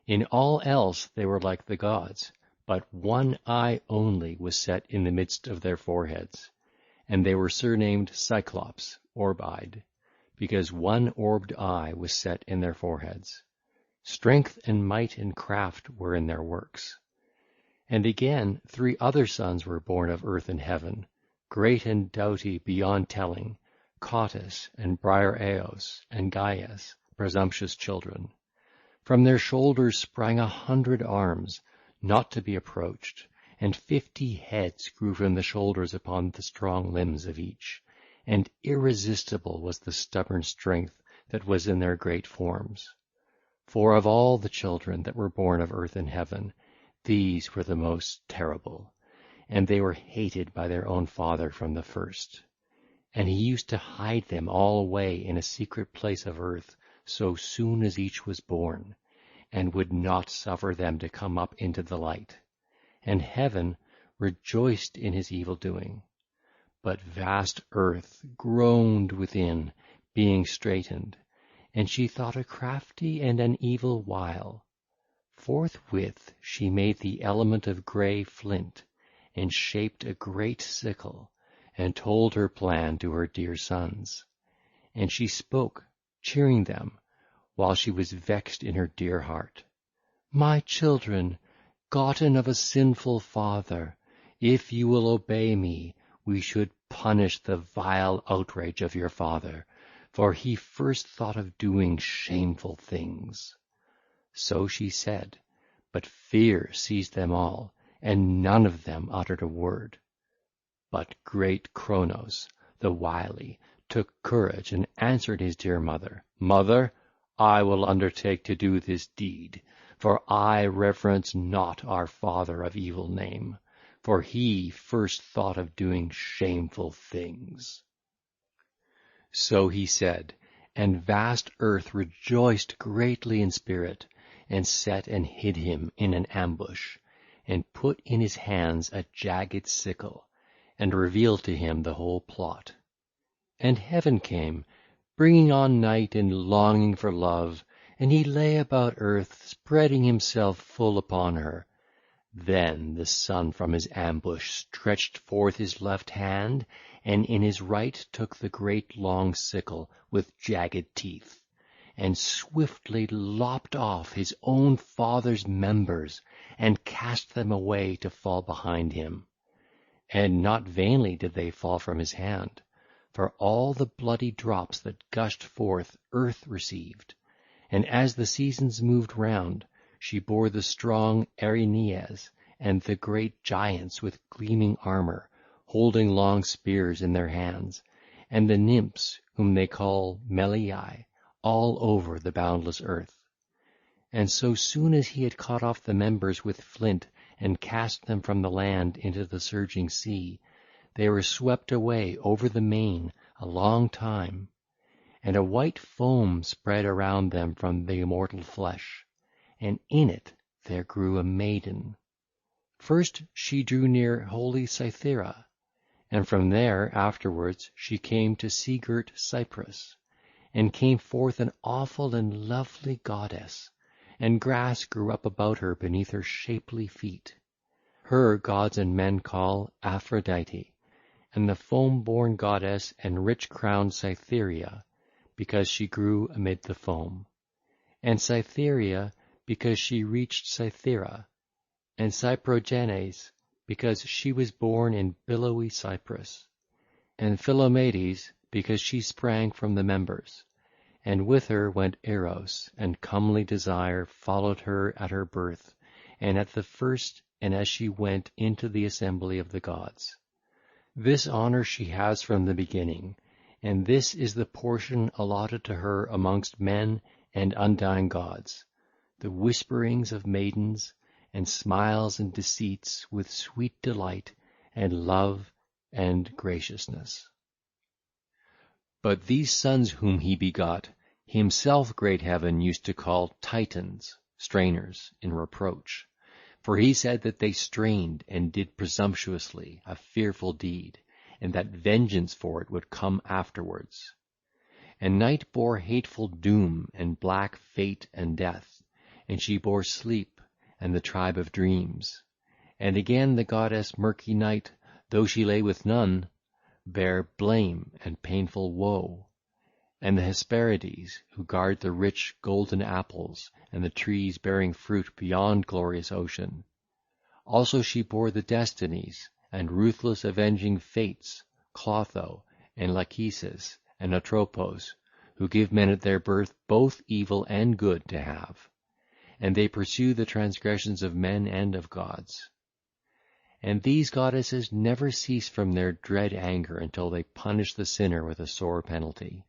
In all else they were like the gods, but one eye only was set in the midst of their foreheads, and they were surnamed Cyclops, orb-eyed, because one orbed eye was set in their foreheads. Strength and might and craft were in their works. And again 3 other sons were born of earth and heaven, great and doughty beyond telling, Cottus and Briareos and Gyes, presumptuous children. From their shoulders sprang 100 arms, not to be approached, and 50 heads grew from the shoulders upon the strong limbs of each, and irresistible was the stubborn strength that was in their great forms. For of all the children that were born of earth and heaven, these were the most terrible, and they were hated by their own father from the first. And he used to hide them all away in a secret place of earth so soon as each was born, and would not suffer them to come up into the light. And heaven rejoiced in his evil doing. But vast earth groaned within, being straitened, and she thought a crafty and an evil wile. Forthwith she made the element of grey flint, and shaped a great sickle, and told her plan to her dear sons. And she spoke, cheering them, while she was vexed in her dear heart. My children, gotten of a sinful father, if you will obey me, we should punish the vile outrage of your father, for he first thought of doing shameful things. So she said, but fear seized them all, and none of them uttered a word. But great Cronos, the wily, took courage and answered his dear mother, Mother, I will undertake to do this deed, for I reverence not our father of evil name, for he first thought of doing shameful things. So he said, and vast earth rejoiced greatly in spirit, and set and hid him in an ambush, and put in his hands a jagged sickle, and revealed to him the whole plot. And heaven came, bringing on night and longing for love, and he lay about earth, spreading himself full upon her. Then the sun from his ambush stretched forth his left hand, and in his right took the great long sickle with jagged teeth, and swiftly lopped off his own father's members, and cast them away to fall behind him. And not vainly did they fall from his hand, for all the bloody drops that gushed forth earth received. And as the seasons moved round, she bore the strong Erinyes and the great giants with gleaming armour, holding long spears in their hands, and the nymphs whom they call Meliae, all over the boundless earth. And so soon as he had cut off the members with flint and cast them from the land into the surging sea, they were swept away over the main a long time, and a white foam spread around them from the immortal flesh, and in it there grew a maiden. First she drew near holy Cythera, and from there afterwards she came to sea-girt Cyprus, and came forth an awful and lovely goddess, and grass grew up about her beneath her shapely feet. Her gods and men call Aphrodite, and the foam-born goddess and rich-crowned Cytherea, because she grew amid the foam, and Cytherea because she reached Cythera, and Cyprogenes because she was born in billowy Cyprus, and Philommedes because she sprang from the members, and with her went Eros, and comely Desire followed her at her birth, and at the first, and as she went into the assembly of the gods. This honour she has from the beginning, and this is the portion allotted to her amongst men and undying gods, the whisperings of maidens, and smiles and deceits with sweet delight, and love and graciousness. But these sons whom he begot, himself great Heaven used to call Titans, strainers, in reproach. For he said that they strained and did presumptuously a fearful deed, and that vengeance for it would come afterwards. And Night bore hateful doom and black fate and death, and she bore sleep and the tribe of dreams. And again the goddess murky Night, though she lay with none, bare blame and painful woe. And the Hesperides, who guard the rich golden apples and the trees bearing fruit beyond glorious ocean. Also she bore the destinies and ruthless avenging fates, Clotho and Lachesis and Atropos, who give men at their birth both evil and good to have, and they pursue the transgressions of men and of gods. And these goddesses never cease from their dread anger until they punish the sinner with a sore penalty.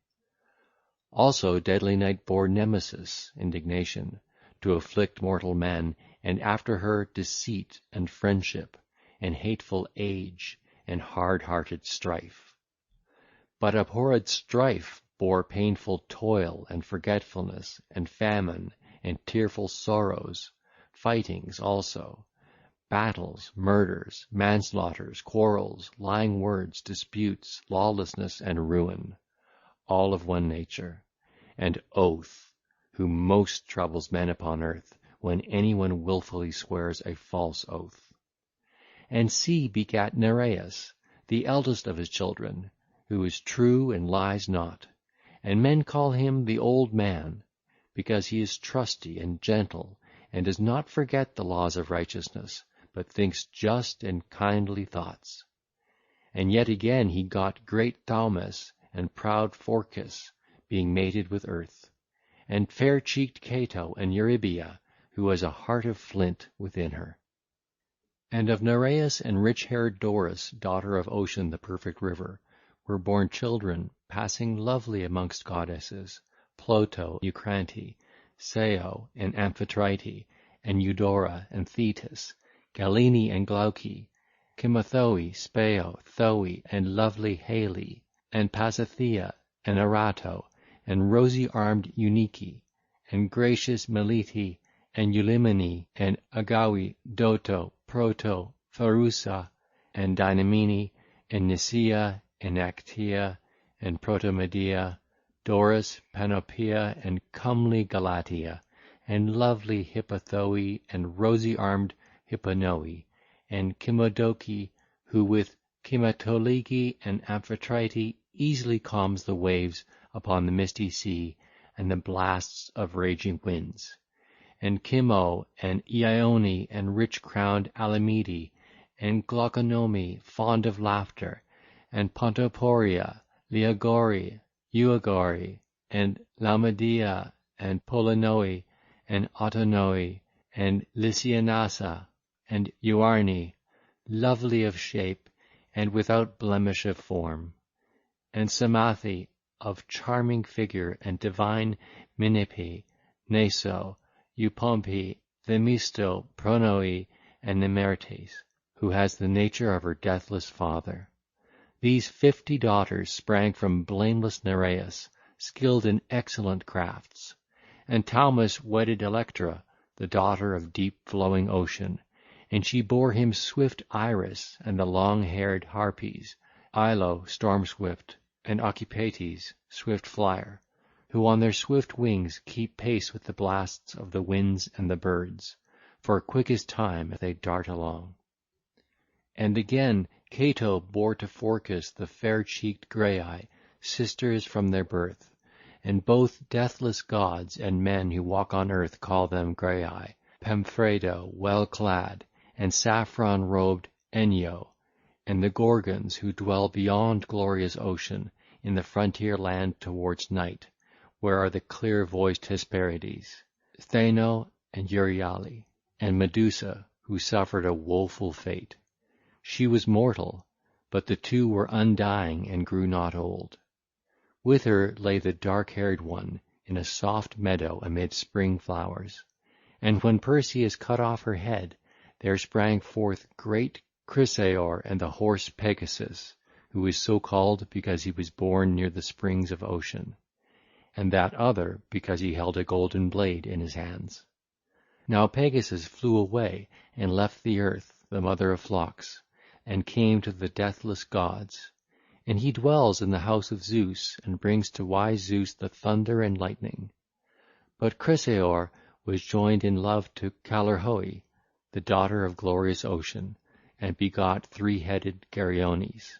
Also deadly Night bore Nemesis, indignation, to afflict mortal men, and after her deceit and friendship, and hateful age, and hard-hearted strife. But abhorred strife bore painful toil and forgetfulness, and famine, and tearful sorrows, fightings also, battles, murders, manslaughters, quarrels, lying words, disputes, lawlessness, and ruin, all of one nature, and oath, who most troubles men upon earth, when any one wilfully swears a false oath. And Sea begat Nereus, the eldest of his children, who is true and lies not, and men call him the Old Man, because he is trusty and gentle, and does not forget the laws of righteousness, but thinks just and kindly thoughts. And yet again he got great Thaumas and proud Phorcys, being mated with earth, and fair-cheeked Cato and Eurybia, who has a heart of flint within her. And of Nereus and rich-haired Doris, daughter of Ocean the perfect river, were born children passing lovely amongst goddesses, Ploto, Eucrante, Sao, and Amphitrite, and Eudora, and Thetis, Galene and Glauce, Cymothoe, Speo, Thoe, and lovely Hale, and Pasithea, and Arato, and rosy-armed Eunike, and gracious Melite, and Eulymene, and Agawi, Doto, Proto, Pharusa, and Dynamene, and Nicaea, and Actea, and Protomedea, Doris, Panopea, and comely Galatea, and lovely Hippothoe, and rosy-armed Hipponoe, and Cymodoce, who with Cymatolege and Amphitrite easily calms the waves upon the misty sea and the blasts of raging winds, and Cymo, and Ione, and rich-crowned Alamede, and Glauconome, fond of laughter, and Pontoporia, Leagori, Euagori, and Laomedea, and Polinoe, and Autonoe, and Lysianassa, and Euarne, lovely of shape, and without blemish of form, and Samathe, of charming figure, and divine Minippe, Neso, Eupompe, Themisto, Pronoe, and Nemertes, who has the nature of her deathless father. These 50 daughters sprang from blameless Nereus, skilled in excellent crafts. And Thaumas wedded Electra, the daughter of deep-flowing Ocean, and she bore him swift Iris and the long-haired Harpies, Ilo, storm-swift, and Ocypetes, swift-flyer, who on their swift wings keep pace with the blasts of the winds and the birds, for quickest time they dart along. And again Cato bore to Phorcys the fair-cheeked Graeae, sisters from their birth, and both deathless gods and men who walk on earth call them Graeae, Pamphredo, well-clad, and saffron-robed Enyo, and the Gorgons who dwell beyond glorious Ocean, in the frontier land towards night, where are the clear-voiced Hesperides, Stheno and Euryale, and Medusa, who suffered a woeful fate. She was mortal, but the two were undying and grew not old. With her lay the dark-haired one in a soft meadow amid spring flowers, and when Perseus cut off her head, there sprang forth great Chrysaor and the horse Pegasus, who is so called because he was born near the springs of Ocean, and that other because he held a golden blade in his hands. Now Pegasus flew away and left the earth, the mother of flocks, and came to the deathless gods. And he dwells in the house of Zeus, and brings to wise Zeus the thunder and lightning. But Chrysaor was joined in love to Callirrhoe, the daughter of glorious Ocean, and begot 3-headed Geryones.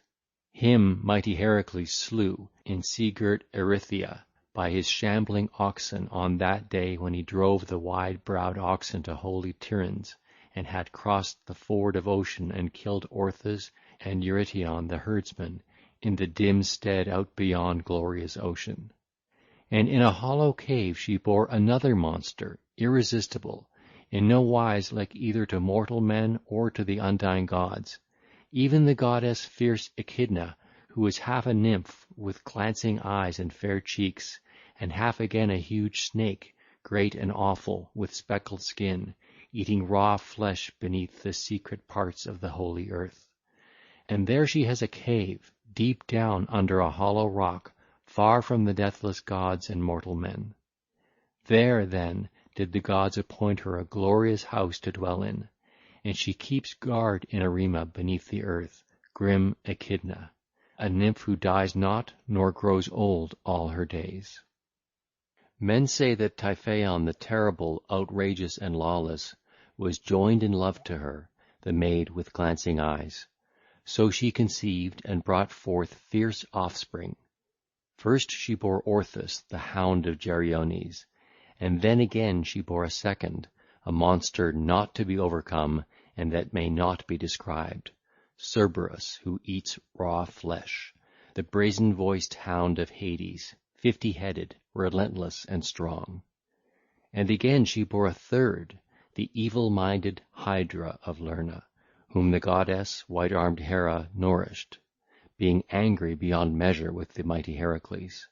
Him mighty Heracles slew in sea-girt Erythea by his shambling oxen on that day when he drove the wide-browed oxen to holy Tiryns, and had crossed the ford of Ocean and killed Orthus and Eurytion the herdsman in the dim stead out beyond glorious Ocean. And in a hollow cave she bore another monster, irresistible, in no wise like either to mortal men or to the undying gods, even the goddess fierce Echidna, who was half a nymph with glancing eyes and fair cheeks, and half again a huge snake, great and awful, with speckled skin, eating raw flesh beneath the secret parts of the holy earth. And there she has a cave, deep down under a hollow rock, far from the deathless gods and mortal men. There, then, did the gods appoint her a glorious house to dwell in, and she keeps guard in Arima beneath the earth, grim Echidna, a nymph who dies not nor grows old all her days. Men say that Typhaon the terrible, outrageous, and lawless, was joined in love to her, the maid with glancing eyes. So she conceived and brought forth fierce offspring. First she bore Orthus, the hound of Geryones, and then again she bore a second, a monster not to be overcome, and that may not be described, Cerberus, who eats raw flesh, the brazen-voiced hound of Hades, 50-headed, relentless, and strong. And again she bore a third, the evil-minded Hydra of Lerna, whom the goddess white-armed Hera nourished, being angry beyond measure with the mighty Heracles.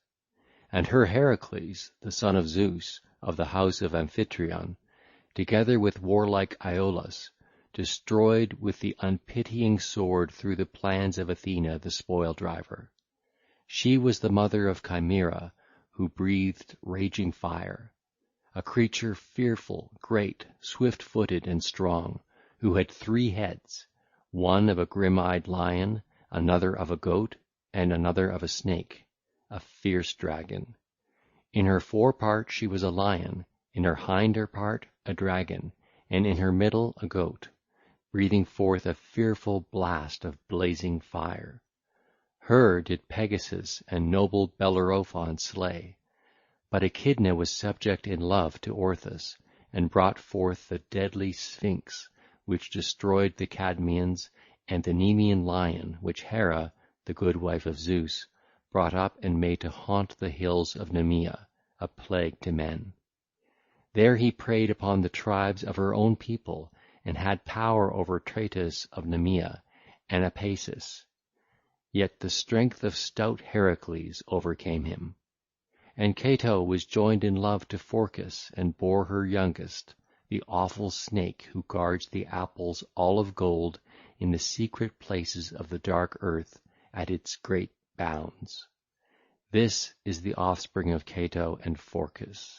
And her Heracles, the son of Zeus, of the house of Amphitryon, together with warlike Iolaus, destroyed with the unpitying sword through the plans of Athena the spoil-driver. She was the mother of Chimera, who breathed raging fire, a creature fearful, great, swift-footed, and strong, who had 3 heads, one of a grim-eyed lion, another of a goat, and another of a snake, a fierce dragon. In her forepart she was a lion, in her hinder part a dragon, and in her middle a goat, breathing forth a fearful blast of blazing fire. Her did Pegasus and noble Bellerophon slay, but Echidna was subject in love to Orthus, and brought forth the deadly Sphinx, which destroyed the Cadmeans, and the Nemean lion, which Hera, the good wife of Zeus, brought up and made to haunt the hills of Nemea, a plague to men. There he preyed upon the tribes of her own people, and had power over Tratus of Nemea, and Apasis. Yet the strength of stout Heracles overcame him. And Cato was joined in love to Phorcys, and bore her youngest, the awful snake who guards the apples all of gold in the secret places of the dark earth at its great bounds. This is the offspring of Cato and Phorcys.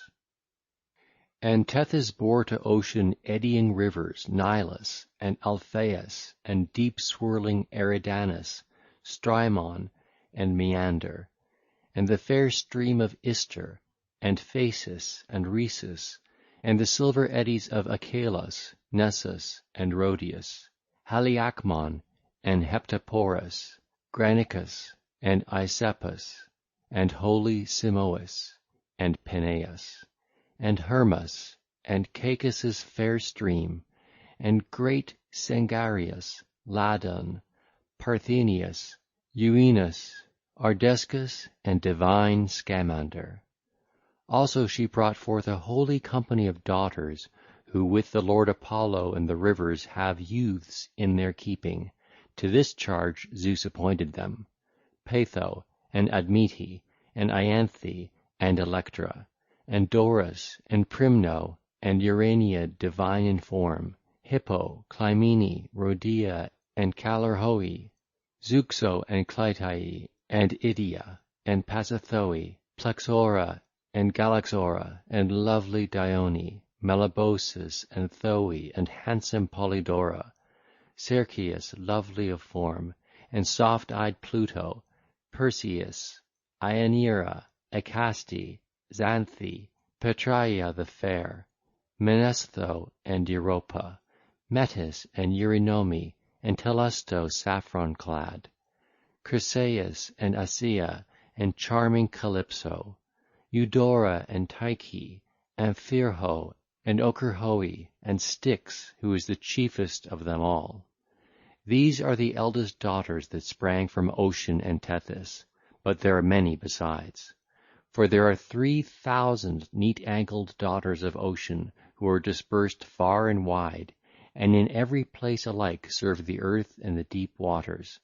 And Tethys bore to Ocean eddying rivers, Nilus, and Alpheus, and deep-swirling Eridanus, Strymon, and Meander, and the fair stream of Ister, and Phasis, and Rhesus, and the silver eddies of Achelous, Nessus, and Rhodius, Haliacmon, and Heptaporus, Granicus, and Aesepus, and holy Simois, and Peneus, and Hermas, and Cacus's fair stream, and great Sangarius, Ladon, Parthenius, Euenus, Ardescus, and divine Scamander. Also she brought forth a holy company of daughters, who with the lord Apollo and the rivers have youths in their keeping. To this charge Zeus appointed them, Peitho, and Admete, and Ianthe, and Electra, and Doris, and Primno, and Urania divine in form, Hippo, Clymene, Rhodia, and Callirrhoe, Zeuxo and Clytie, and Idia, and Pasithoe, Plexora, and Galaxora, and lovely Dione, Meliboses, and Thoe, and handsome Polydora, Cercius, lovely of form, and soft-eyed Pluto, Perseus, Ioneira, Acaste, Xanthe, Petraea the fair, Menestho and Europa, Metis and Eurynome, and Telusto saffron-clad, Chryseis and Asia, and charming Calypso, Eudora and Tyche, Amphirho, and Ocherhoe, and Styx, who is the chiefest of them all. These are the eldest daughters that sprang from Ocean and Tethys, but there are many besides. For there are 3,000 neat-ankled daughters of Ocean, who are dispersed far and wide, and in every place alike serve the earth and the deep waters,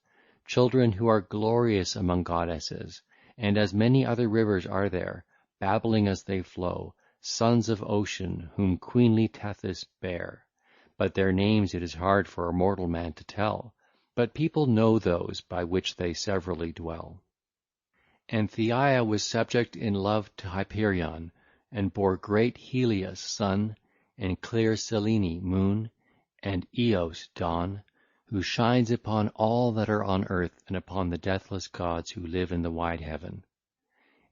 children who are glorious among goddesses, and as many other rivers are there, babbling as they flow, sons of Ocean, whom queenly Tethys bare. But their names it is hard for a mortal man to tell, but people know those by which they severally dwell. And Theia was subject in love to Hyperion, and bore great Helios sun, and clear Selene moon, and Eos dawn, who shines upon all that are on earth and upon the deathless gods who live in the wide heaven.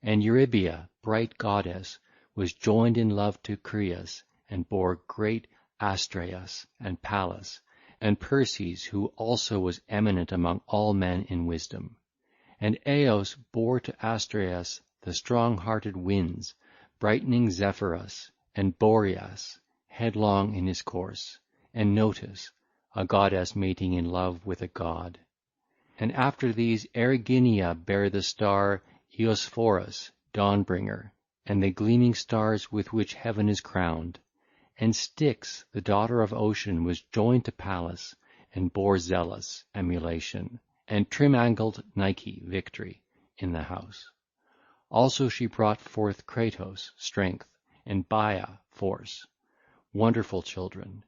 And Eurybia, bright goddess, was joined in love to Creus, and bore great Astraeus and Pallas, and Perses, who also was eminent among all men in wisdom. And Eos bore to Astraeus the strong-hearted winds, brightening Zephyrus, and Boreas, headlong in his course, and Notus, a goddess mating in love with a god. And after these Erigenia bare the star Eosphorus, dawn-bringer, and the gleaming stars with which heaven is crowned. And Styx, the daughter of Ocean, was joined to Pallas, and bore Zealous, emulation, and trim-ankled Nike, victory, in the house. Also she brought forth Kratos, strength, and Baia, force, wonderful children.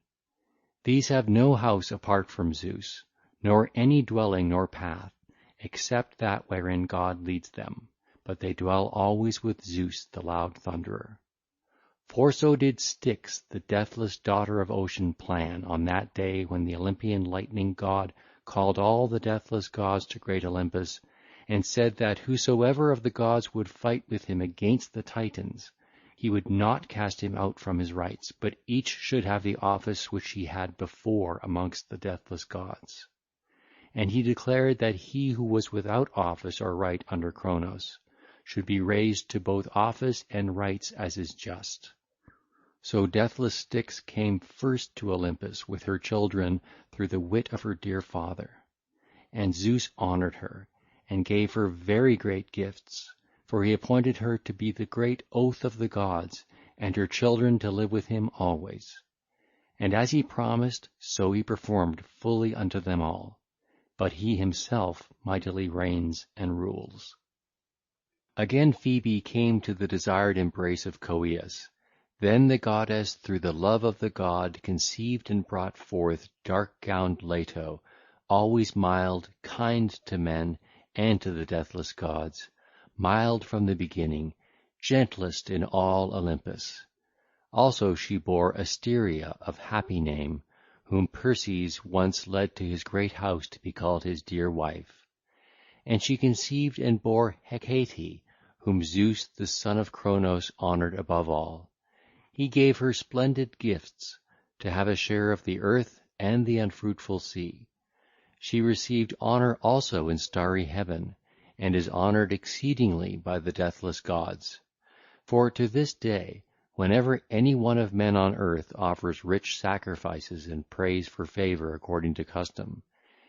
These have no house apart from Zeus, nor any dwelling nor path, except that wherein God leads them, but they dwell always with Zeus the loud thunderer. For so did Styx, the deathless daughter of Ocean, plan on that day when the Olympian lightning god called all the deathless gods to great Olympus, and said that whosoever of the gods would fight with him against the Titans, he would not cast him out from his rights, but each should have the office which he had before amongst the deathless gods. And he declared that he who was without office or right under Cronos should be raised to both office and rights as is just. So deathless Styx came first to Olympus with her children through the wit of her dear father. And Zeus honoured her, and gave her very great gifts, for he appointed her to be the great oath of the gods, and her children to live with him always. And as he promised, so he performed fully unto them all, but he himself mightily reigns and rules. Again Phoebe came to the desired embrace of Coeus. Then the goddess, through the love of the god, conceived and brought forth dark-gowned Leto, always mild, kind to men and to the deathless gods, mild from the beginning, gentlest in all Olympus. Also she bore Asteria of happy name, whom Perses once led to his great house to be called his dear wife. And she conceived and bore Hecate, whom Zeus the son of Cronos honoured above all. He gave her splendid gifts, to have a share of the earth and the unfruitful sea. She received honour also in starry heaven, and is honoured exceedingly by the deathless gods. For to this day, whenever any one of men on earth offers rich sacrifices and prays for favour according to custom,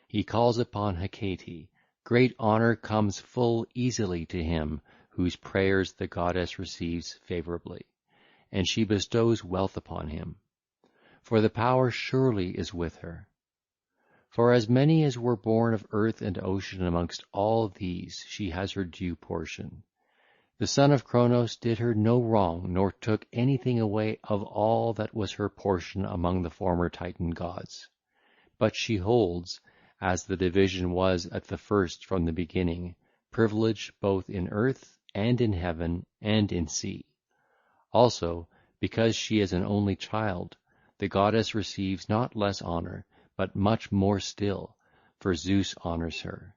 he calls upon Hecate, great honour comes full easily to him whose prayers the goddess receives favourably, and she bestows wealth upon him. For the power surely is with her. For as many as were born of earth and ocean, amongst all these she has her due portion. The son of Cronos did her no wrong, nor took anything away of all that was her portion among the former Titan gods. But she holds, as the division was at the first from the beginning, privilege both in earth and in heaven and in sea. Also, because she is an only child, the goddess receives not less honour, but much more still, for Zeus honours her.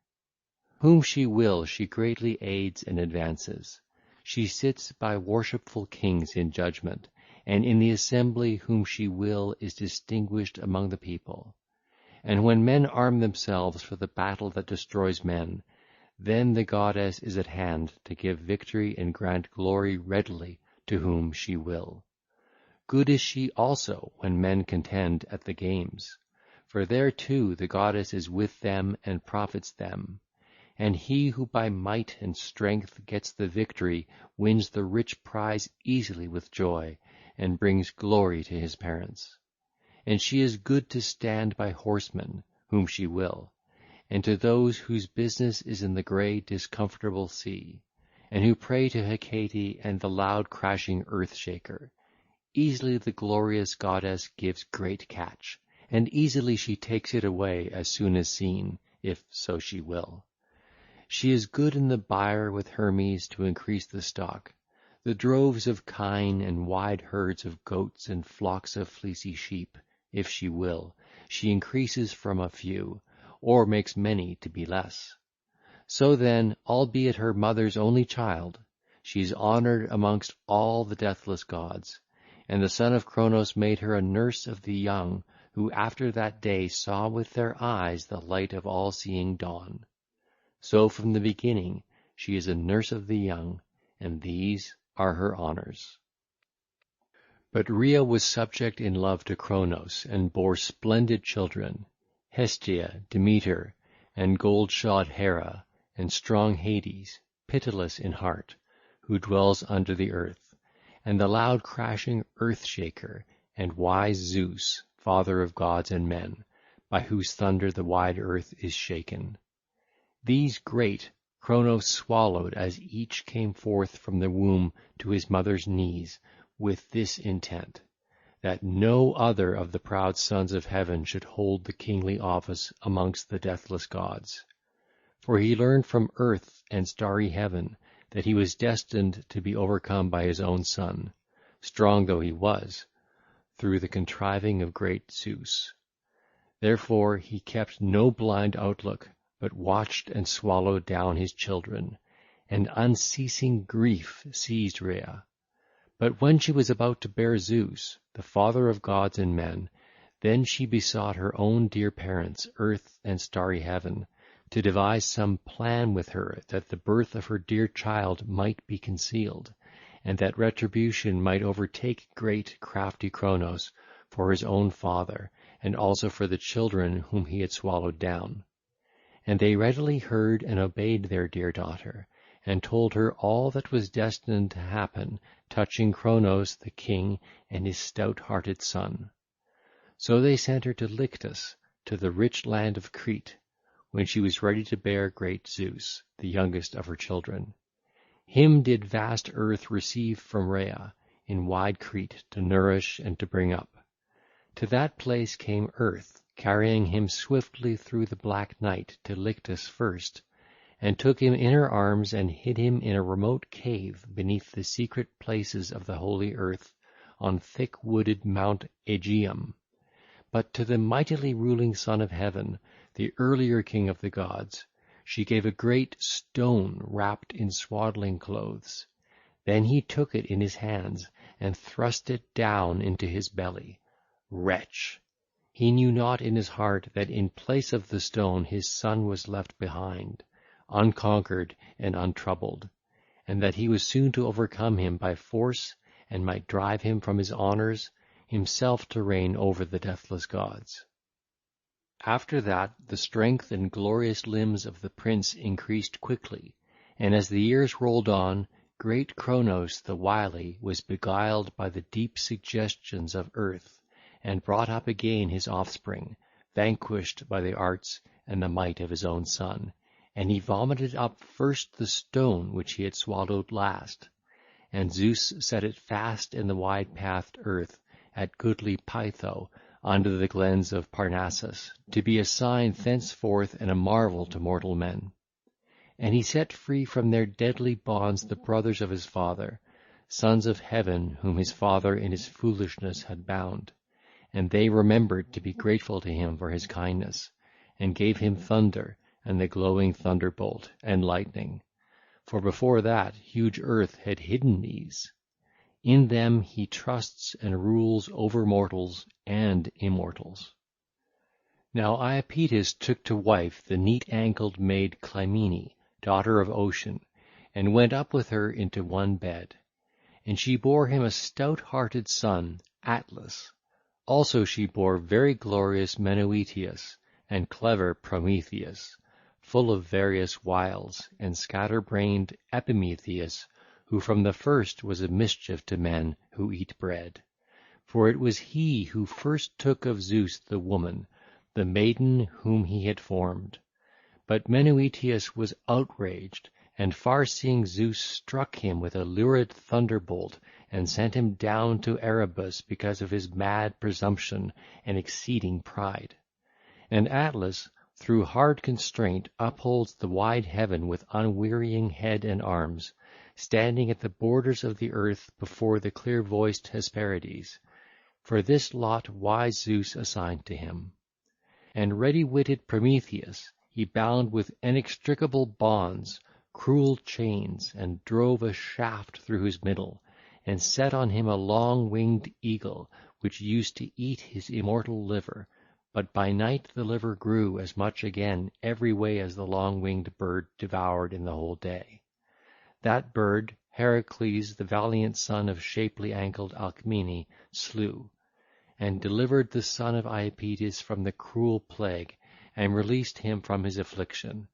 Whom she will, she greatly aids and advances. She sits by worshipful kings in judgment, and in the assembly whom she will is distinguished among the people. And when men arm themselves for the battle that destroys men, then the goddess is at hand to give victory and grant glory readily to whom she will. Good is she also when men contend at the games, for there too the goddess is with them and profits them. And he who by might and strength gets the victory wins the rich prize easily with joy, and brings glory to his parents. And she is good to stand by horsemen, whom she will, and to those whose business is in the grey discomfortable sea, and who pray to Hecate and the loud crashing earth-shaker. Easily the glorious goddess gives great catch, and easily she takes it away as soon as seen, if so she will. She is good in the byre with Hermes to increase the stock, the droves of kine and wide herds of goats and flocks of fleecy sheep, if she will, she increases from a few, or makes many to be less. So then, albeit her mother's only child, she is honoured amongst all the deathless gods, and the son of Cronos made her a nurse of the young, who after that day saw with their eyes the light of all-seeing dawn. So from the beginning she is a nurse of the young, and these are her honours. But Rhea was subject in love to Cronos, and bore splendid children, Hestia, Demeter, and gold-shod Hera, and strong Hades, pitiless in heart, who dwells under the earth, and the loud crashing earth-shaker, and wise Zeus, father of gods and men, by whose thunder the wide earth is shaken. These great Cronos swallowed as each came forth from the womb to his mother's knees, with this intent, that no other of the proud sons of heaven should hold the kingly office amongst the deathless gods. For he learned from earth and starry heaven that he was destined to be overcome by his own son, strong though he was, through the contriving of great Zeus. Therefore he kept no blind outlook, but watched and swallowed down his children, and unceasing grief seized Rhea. But when she was about to bear Zeus, the father of gods and men, then she besought her own dear parents, earth and starry heaven, to devise some plan with her that the birth of her dear child might be concealed, and that retribution might overtake great crafty Cronos for his own father, and also for the children whom he had swallowed down. And they readily heard and obeyed their dear daughter, and told her all that was destined to happen touching Cronos the king and his stout-hearted son. So they sent her to Lyctus, to the rich land of Crete, when she was ready to bear great Zeus, the youngest of her children. Him did vast earth receive from Rhea, in wide Crete, to nourish and to bring up. To that place came earth, carrying him swiftly through the black night to Lyctus first, and took him in her arms and hid him in a remote cave beneath the secret places of the holy earth on thick-wooded Mount Aegeum. But to the mightily ruling Son of Heaven, the earlier king of the gods, she gave a great stone wrapped in swaddling clothes. Then he took it in his hands and thrust it down into his belly. Wretch! He knew not in his heart that in place of the stone his son was left behind, unconquered and untroubled, and that he was soon to overcome him by force and might drive him from his honours, himself to reign over the deathless gods. After that the strength and glorious limbs of the prince increased quickly, and as the years rolled on, great Cronos the wily was beguiled by the deep suggestions of earth, and brought up again his offspring, vanquished by the arts and the might of his own son, and he vomited up first the stone which he had swallowed last, and Zeus set it fast in the wide-pathed earth at goodly Pytho under the glens of Parnassus, to be a sign thenceforth and a marvel to mortal men. And he set free from their deadly bonds the brothers of his father, sons of heaven, whom his father in his foolishness had bound. And they remembered to be grateful to him for his kindness, and gave him thunder, and the glowing thunderbolt, and lightning. For before that huge earth had hidden these. In them he trusts and rules over mortals and immortals. Now Iapetus took to wife the neat-ankled maid Clymene, daughter of Ocean, and went up with her into one bed. And she bore him a stout-hearted son, Atlas. Also she bore very glorious Menœtius, and clever Prometheus, full of various wiles, and scatter-brained Epimetheus, who from the first was a mischief to men who eat bread. For it was he who first took of Zeus the woman, the maiden whom he had formed. But Menœtius was outraged, and far-seeing Zeus struck him with a lurid thunderbolt, and sent him down to Erebus because of his mad presumption and exceeding pride. And Atlas, through hard constraint, upholds the wide heaven with unwearying head and arms, standing at the borders of the earth before the clear-voiced Hesperides, for this lot wise Zeus assigned to him. And ready-witted Prometheus he bound with inextricable bonds, cruel chains, and drove a shaft through his middle, and set on him a long-winged eagle, which used to eat his immortal liver, but by night the liver grew as much again every way as the long-winged bird devoured in the whole day. That bird Heracles, the valiant son of shapely-ankled Alcmene, slew, and delivered the son of Iapetus from the cruel plague, and released him from his affliction,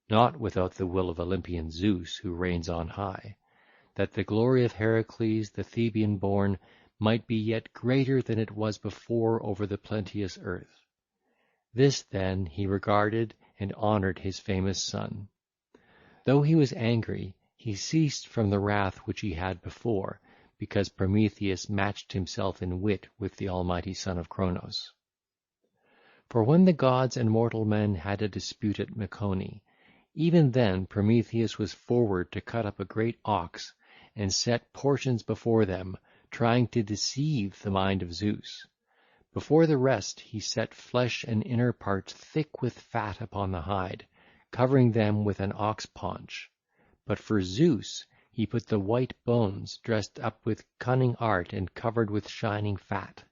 not without the will of Olympian Zeus, who reigns on high, that the glory of Heracles the Theban-born might be yet greater than it was before over the plenteous earth. This then he regarded and honoured his famous son. Though he was angry, he ceased from the wrath which he had before, because Prometheus matched himself in wit with the almighty son of Cronos. For when the gods and mortal men had a dispute at Mecone, even then Prometheus was forward to cut up a great ox, and set portions before them, trying to deceive the mind of Zeus. Before the rest he set flesh and inner parts thick with fat upon the hide, covering them with an ox paunch. But for Zeus he put the white bones dressed up with cunning art and covered with shining fat.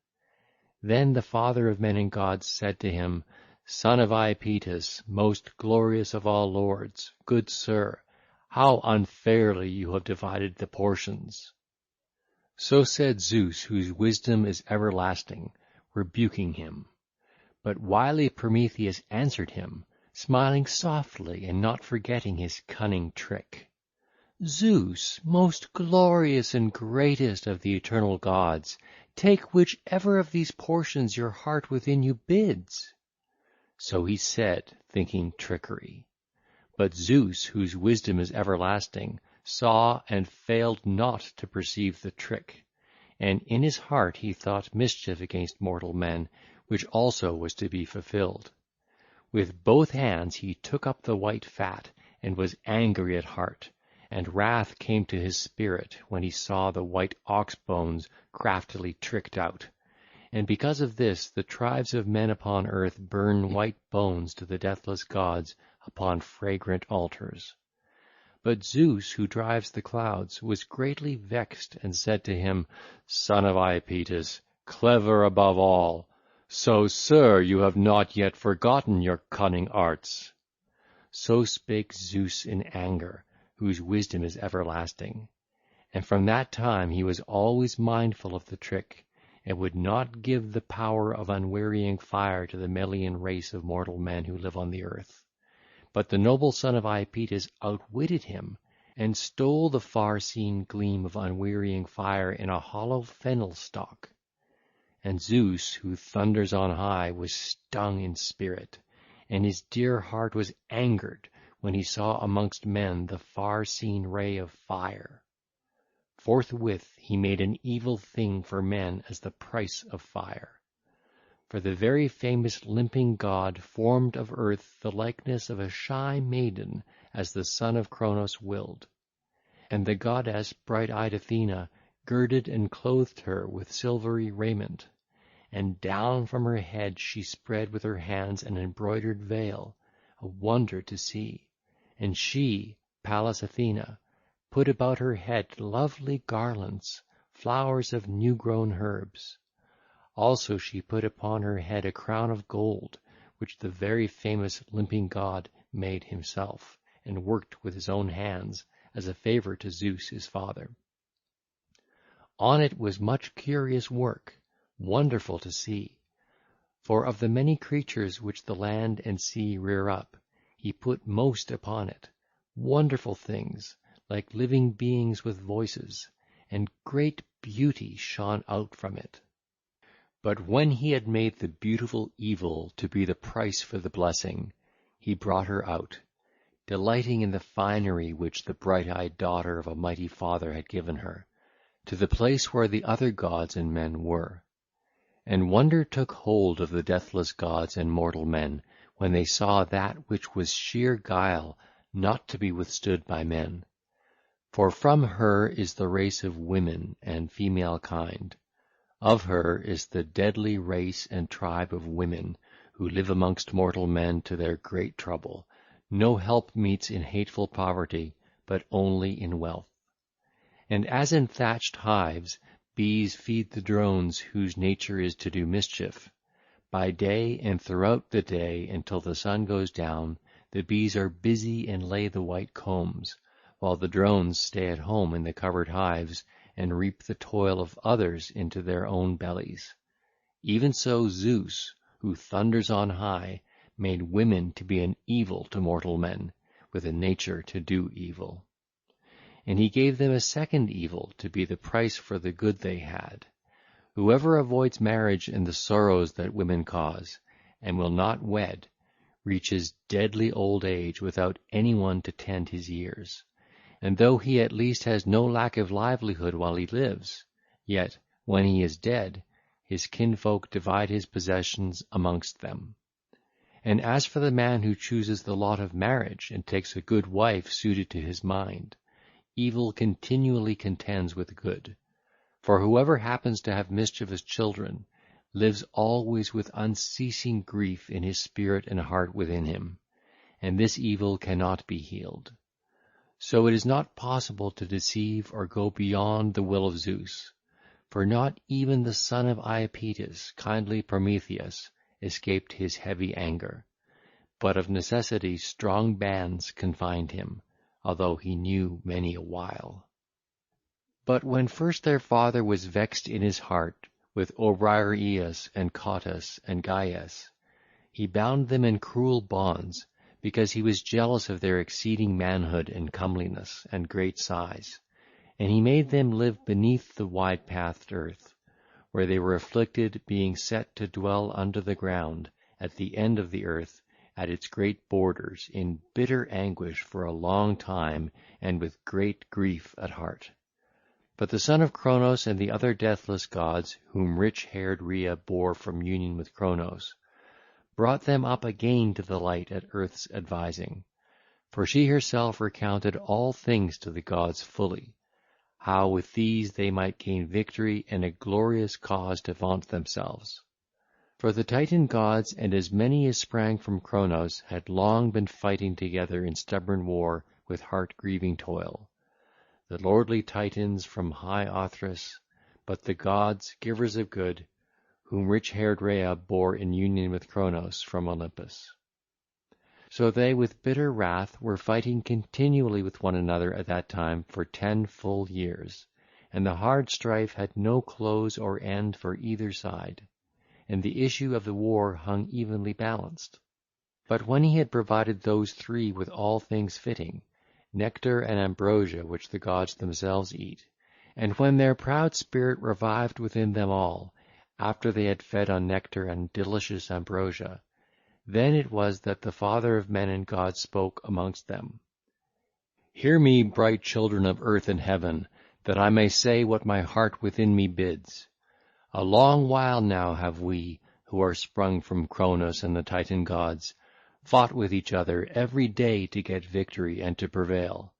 Then the father of men and gods said to him, Son of Iapetus, most glorious of all lords, good sir, how unfairly you have divided the portions. So said Zeus, whose wisdom is everlasting, rebuking him. But wily Prometheus answered him, smiling softly and not forgetting his cunning trick. Zeus, most glorious and greatest of the eternal gods, take whichever of these portions your heart within you bids. So he said, thinking trickery. But Zeus, whose wisdom is everlasting, saw and failed not to perceive the trick, and in his heart he thought mischief against mortal men, which also was to be fulfilled. With both hands he took up the white fat, and was angry at heart, and wrath came to his spirit when he saw the white ox bones craftily tricked out. And because of this the tribes of men upon earth burn white bones to the deathless gods upon fragrant altars. But Zeus, who drives the clouds, was greatly vexed, and said to him, Son of Iapetus, clever above all, so, sir, you have not yet forgotten your cunning arts. So spake Zeus in anger, whose wisdom is everlasting. And from that time he was always mindful of the trick, and would not give the power of unwearying fire to the Melian race of mortal men who live on the earth. But the noble son of Iapetus outwitted him, and stole the far-seen gleam of unwearying fire in a hollow fennel stalk. And Zeus, who thunders on high, was stung in spirit, and his dear heart was angered when he saw amongst men the far-seen ray of fire. Forthwith he made an evil thing for men as the price of fire. For the very famous limping god formed of earth the likeness of a shy maiden, as the son of Cronos willed. And the goddess bright-eyed Athena girded and clothed her with silvery raiment, and down from her head she spread with her hands an embroidered veil, a wonder to see. And she, Pallas Athena, put about her head lovely garlands, flowers of new-grown herbs. Also she put upon her head a crown of gold, which the very famous limping god made himself, and worked with his own hands, as a favour to Zeus his father. On it was much curious work, wonderful to see. For of the many creatures which the land and sea rear up, he put most upon it, wonderful things, like living beings with voices, and great beauty shone out from it. But when he had made the beautiful evil to be the price for the blessing, he brought her out, delighting in the finery which the bright-eyed daughter of a mighty father had given her, to the place where the other gods and men were. And wonder took hold of the deathless gods and mortal men, when they saw that which was sheer guile, not to be withstood by men. For from her is the race of women and female kind. Of her is the deadly race and tribe of women, who live amongst mortal men to their great trouble. No help meets in hateful poverty, but only in wealth. And as in thatched hives, bees feed the drones whose nature is to do mischief. By day and throughout the day until the sun goes down, the bees are busy and lay the white combs, while the drones stay at home in the covered hives, and reap the toil of others into their own bellies. Even so Zeus, who thunders on high, made women to be an evil to mortal men, with a nature to do evil. And he gave them a second evil to be the price for the good they had. Whoever avoids marriage and the sorrows that women cause, and will not wed, reaches deadly old age without anyone to tend his years. And though he at least has no lack of livelihood while he lives, yet, when he is dead, his kinfolk divide his possessions amongst them. And as for the man who chooses the lot of marriage and takes a good wife suited to his mind, evil continually contends with good. For whoever happens to have mischievous children lives always with unceasing grief in his spirit and heart within him, and this evil cannot be healed. So it is not possible to deceive or go beyond the will of Zeus, for not even the son of Iapetus, kindly Prometheus, escaped his heavy anger, but of necessity strong bands confined him, although he knew many a wile. But when first their father was vexed in his heart with Obriareus and Cottus and Gyes, he bound them in cruel bonds, because he was jealous of their exceeding manhood and comeliness and great size, and he made them live beneath the wide-pathed earth, where they were afflicted, being set to dwell under the ground, at the end of the earth, at its great borders, in bitter anguish for a long time, and with great grief at heart. But the son of Cronos and the other deathless gods, whom rich-haired Rhea bore from union with Cronos, brought them up again to the light at earth's advising. For she herself recounted all things to the gods fully, how with these they might gain victory and a glorious cause to vaunt themselves. For the Titan gods and as many as sprang from Cronos had long been fighting together in stubborn war with heart-grieving toil. The lordly Titans from high Othrys, but the gods, givers of good, whom rich-haired Rhea bore in union with Cronos from Olympus. So they with bitter wrath were fighting continually with one another at that time for 10 full years, and the hard strife had no close or end for either side, and the issue of the war hung evenly balanced. But when he had provided those three with all things fitting, nectar and ambrosia which the gods themselves eat, and when their proud spirit revived within them all, after they had fed on nectar and delicious ambrosia, then it was that the Father of men and gods spoke amongst them. Hear me, bright children of earth and heaven, that I may say what my heart within me bids. A long while now have we, who are sprung from Cronos and the Titan gods, fought with each other every day to get victory and to prevail.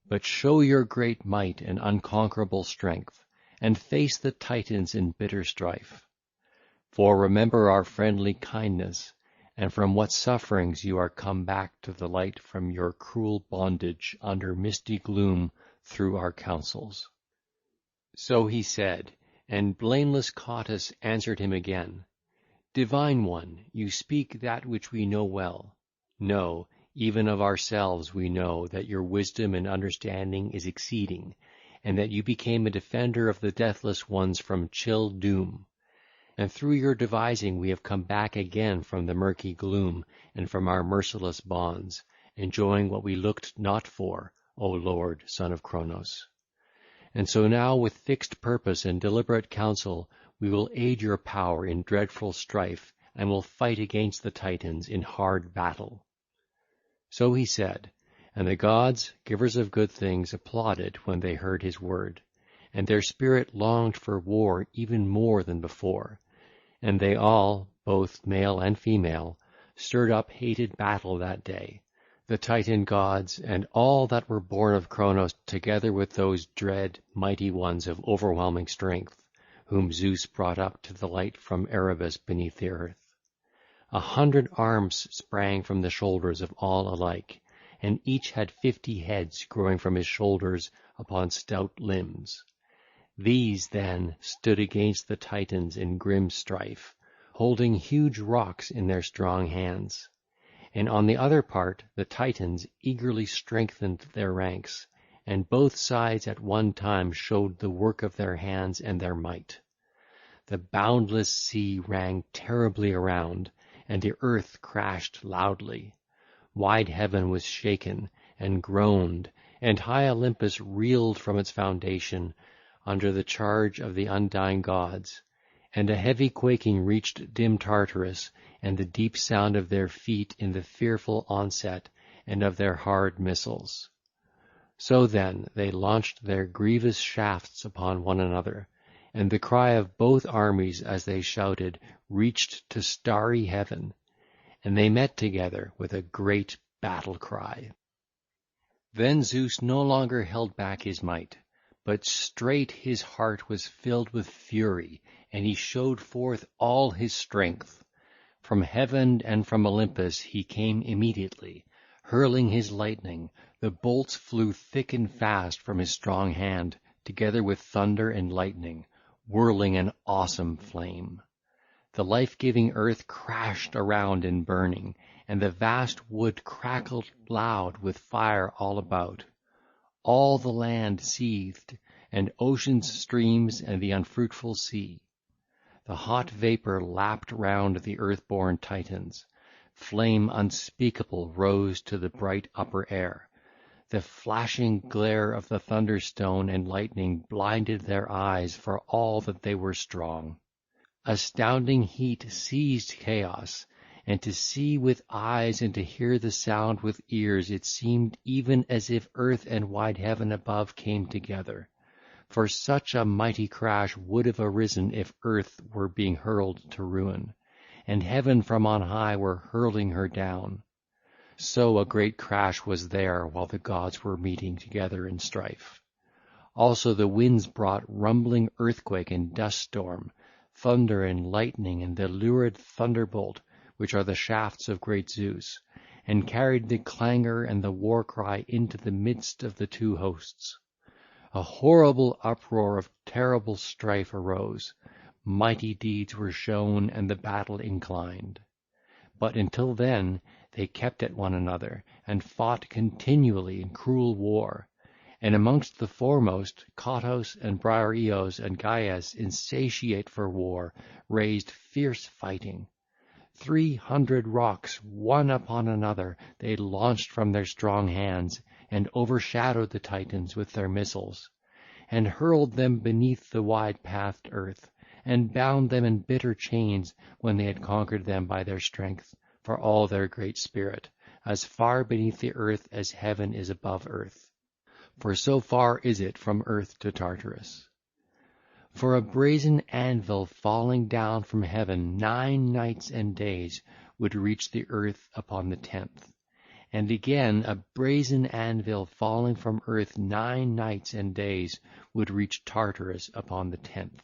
But show your great might and unconquerable strength, and face the Titans in bitter strife. For remember our friendly kindness, and from what sufferings you are come back to the light from your cruel bondage under misty gloom through our counsels. So he said, and blameless Cottus answered him again, Divine One, you speak that which we know well. No, even of ourselves we know that your wisdom and understanding is exceeding, and that you became a defender of the deathless ones from chill doom. And through your devising we have come back again from the murky gloom and from our merciless bonds, enjoying what we looked not for, O Lord, son of Cronos. And so now with fixed purpose and deliberate counsel we will aid your power in dreadful strife, and will fight against the Titans in hard battle. So he said, and the gods, givers of good things, applauded when they heard his word, and their spirit longed for war even more than before. And they all, both male and female, stirred up hated battle that day, the Titan gods and all that were born of Cronos, together with those dread, mighty ones of overwhelming strength, whom Zeus brought up to the light from Erebus beneath the earth. 100 arms sprang from the shoulders of all alike, and each had 50 heads growing from his shoulders upon stout limbs. These, then, stood against the Titans in grim strife, holding huge rocks in their strong hands. And on the other part the Titans eagerly strengthened their ranks, and both sides at one time showed the work of their hands and their might. The boundless sea rang terribly around, and the earth crashed loudly. Wide heaven was shaken and groaned, and high Olympus reeled from its foundation under the charge of the undying gods, and a heavy quaking reached dim Tartarus, and the deep sound of their feet in the fearful onset and of their hard missiles. So then they launched their grievous shafts upon one another, and the cry of both armies as they shouted reached to starry heaven, and they met together with a great battle cry. Then Zeus no longer held back his might, but straight his heart was filled with fury, and he showed forth all his strength. From heaven and from Olympus he came immediately, hurling his lightning. The bolts flew thick and fast from his strong hand, together with thunder and lightning, whirling an awesome flame. The life-giving earth crashed around in burning, and the vast wood crackled loud with fire all about. All the land seethed, and ocean's streams and the unfruitful sea. The hot vapour lapped round the earth-born Titans. Flame unspeakable rose to the bright upper air. The flashing glare of the thunderstone and lightning blinded their eyes for all that they were strong. Astounding heat seized chaos, and to see with eyes and to hear the sound with ears it seemed even as if earth and wide heaven above came together. For such a mighty crash would have arisen if earth were being hurled to ruin, and heaven from on high were hurling her down. So a great crash was there while the gods were meeting together in strife. Also the winds brought rumbling earthquake and dust storm, thunder and lightning and the lurid thunderbolt, which are the shafts of great Zeus, and carried the clangour and the war cry into the midst of the two hosts. A horrible uproar of terrible strife arose, mighty deeds were shown, and the battle inclined. But until then they kept at one another, and fought continually in cruel war. And amongst the foremost, Cottus and Briareos and Gyas, insatiate for war, raised fierce fighting. 300 rocks, one upon another, they launched from their strong hands, and overshadowed the Titans with their missiles, and hurled them beneath the wide-pathed earth, and bound them in bitter chains when they had conquered them by their strength, for all their great spirit, as far beneath the earth as heaven is above earth. For so far is it from earth to Tartarus. For a brazen anvil falling down from heaven 9 nights and days would reach the earth upon the 10th. And again a brazen anvil falling from earth 9 nights and days would reach Tartarus upon the 10th.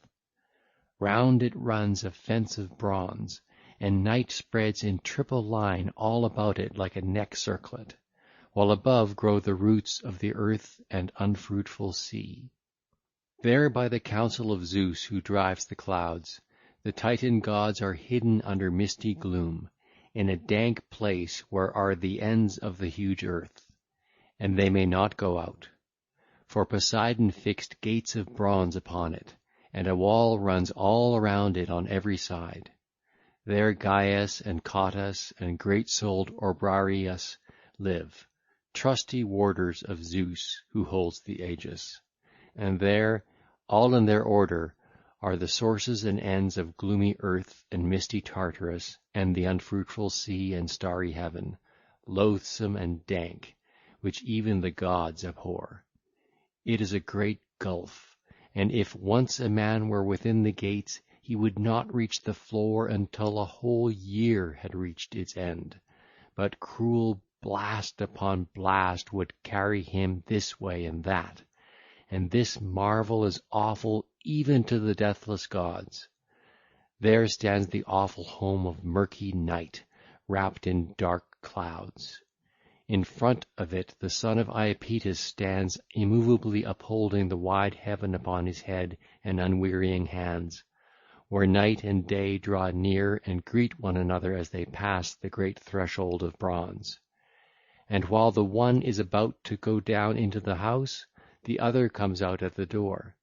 Round it runs a fence of bronze, and night spreads in triple line all about it like a neck circlet, while above grow the roots of the earth and unfruitful sea. There by the counsel of Zeus who drives the clouds, the Titan gods are hidden under misty gloom, in a dank place where are the ends of the huge earth, and they may not go out. For Poseidon fixed gates of bronze upon it, and a wall runs all around it on every side. There Gyas and Cottus and great-souled Obriareus live, trusty warders of Zeus who holds the aegis. And there, all in their order, are the sources and ends of gloomy earth and misty Tartarus and the unfruitful sea and starry heaven, loathsome and dank, which even the gods abhor. It is a great gulf, and if once a man were within the gates, he would not reach the floor until a whole year had reached its end, but cruel blast upon blast would carry him this way and that, and this marvel is awful even to the deathless gods. There stands the awful home of murky night, wrapped in dark clouds. In front of it the son of Iapetus stands immovably upholding the wide heaven upon his head and unwearying hands, where night and day draw near and greet one another as they pass the great threshold of bronze. And while the one is about to go down into the house, the other comes out at the door,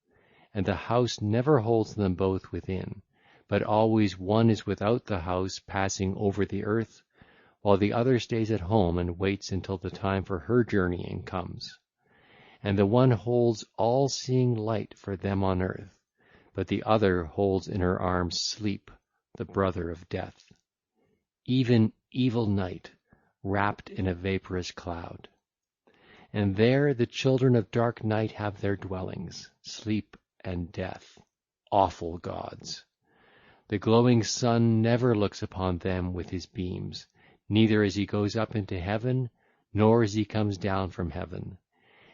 and the house never holds them both within, but always one is without the house passing over the earth, while the other stays at home and waits until the time for her journeying comes. And the one holds all-seeing light for them on earth, but the other holds in her arms Sleep, the brother of death, even evil night, wrapped in a vaporous cloud. And there the children of dark night have their dwellings, Sleep and Death, awful gods. The glowing sun never looks upon them with his beams, neither as he goes up into heaven, nor as he comes down from heaven.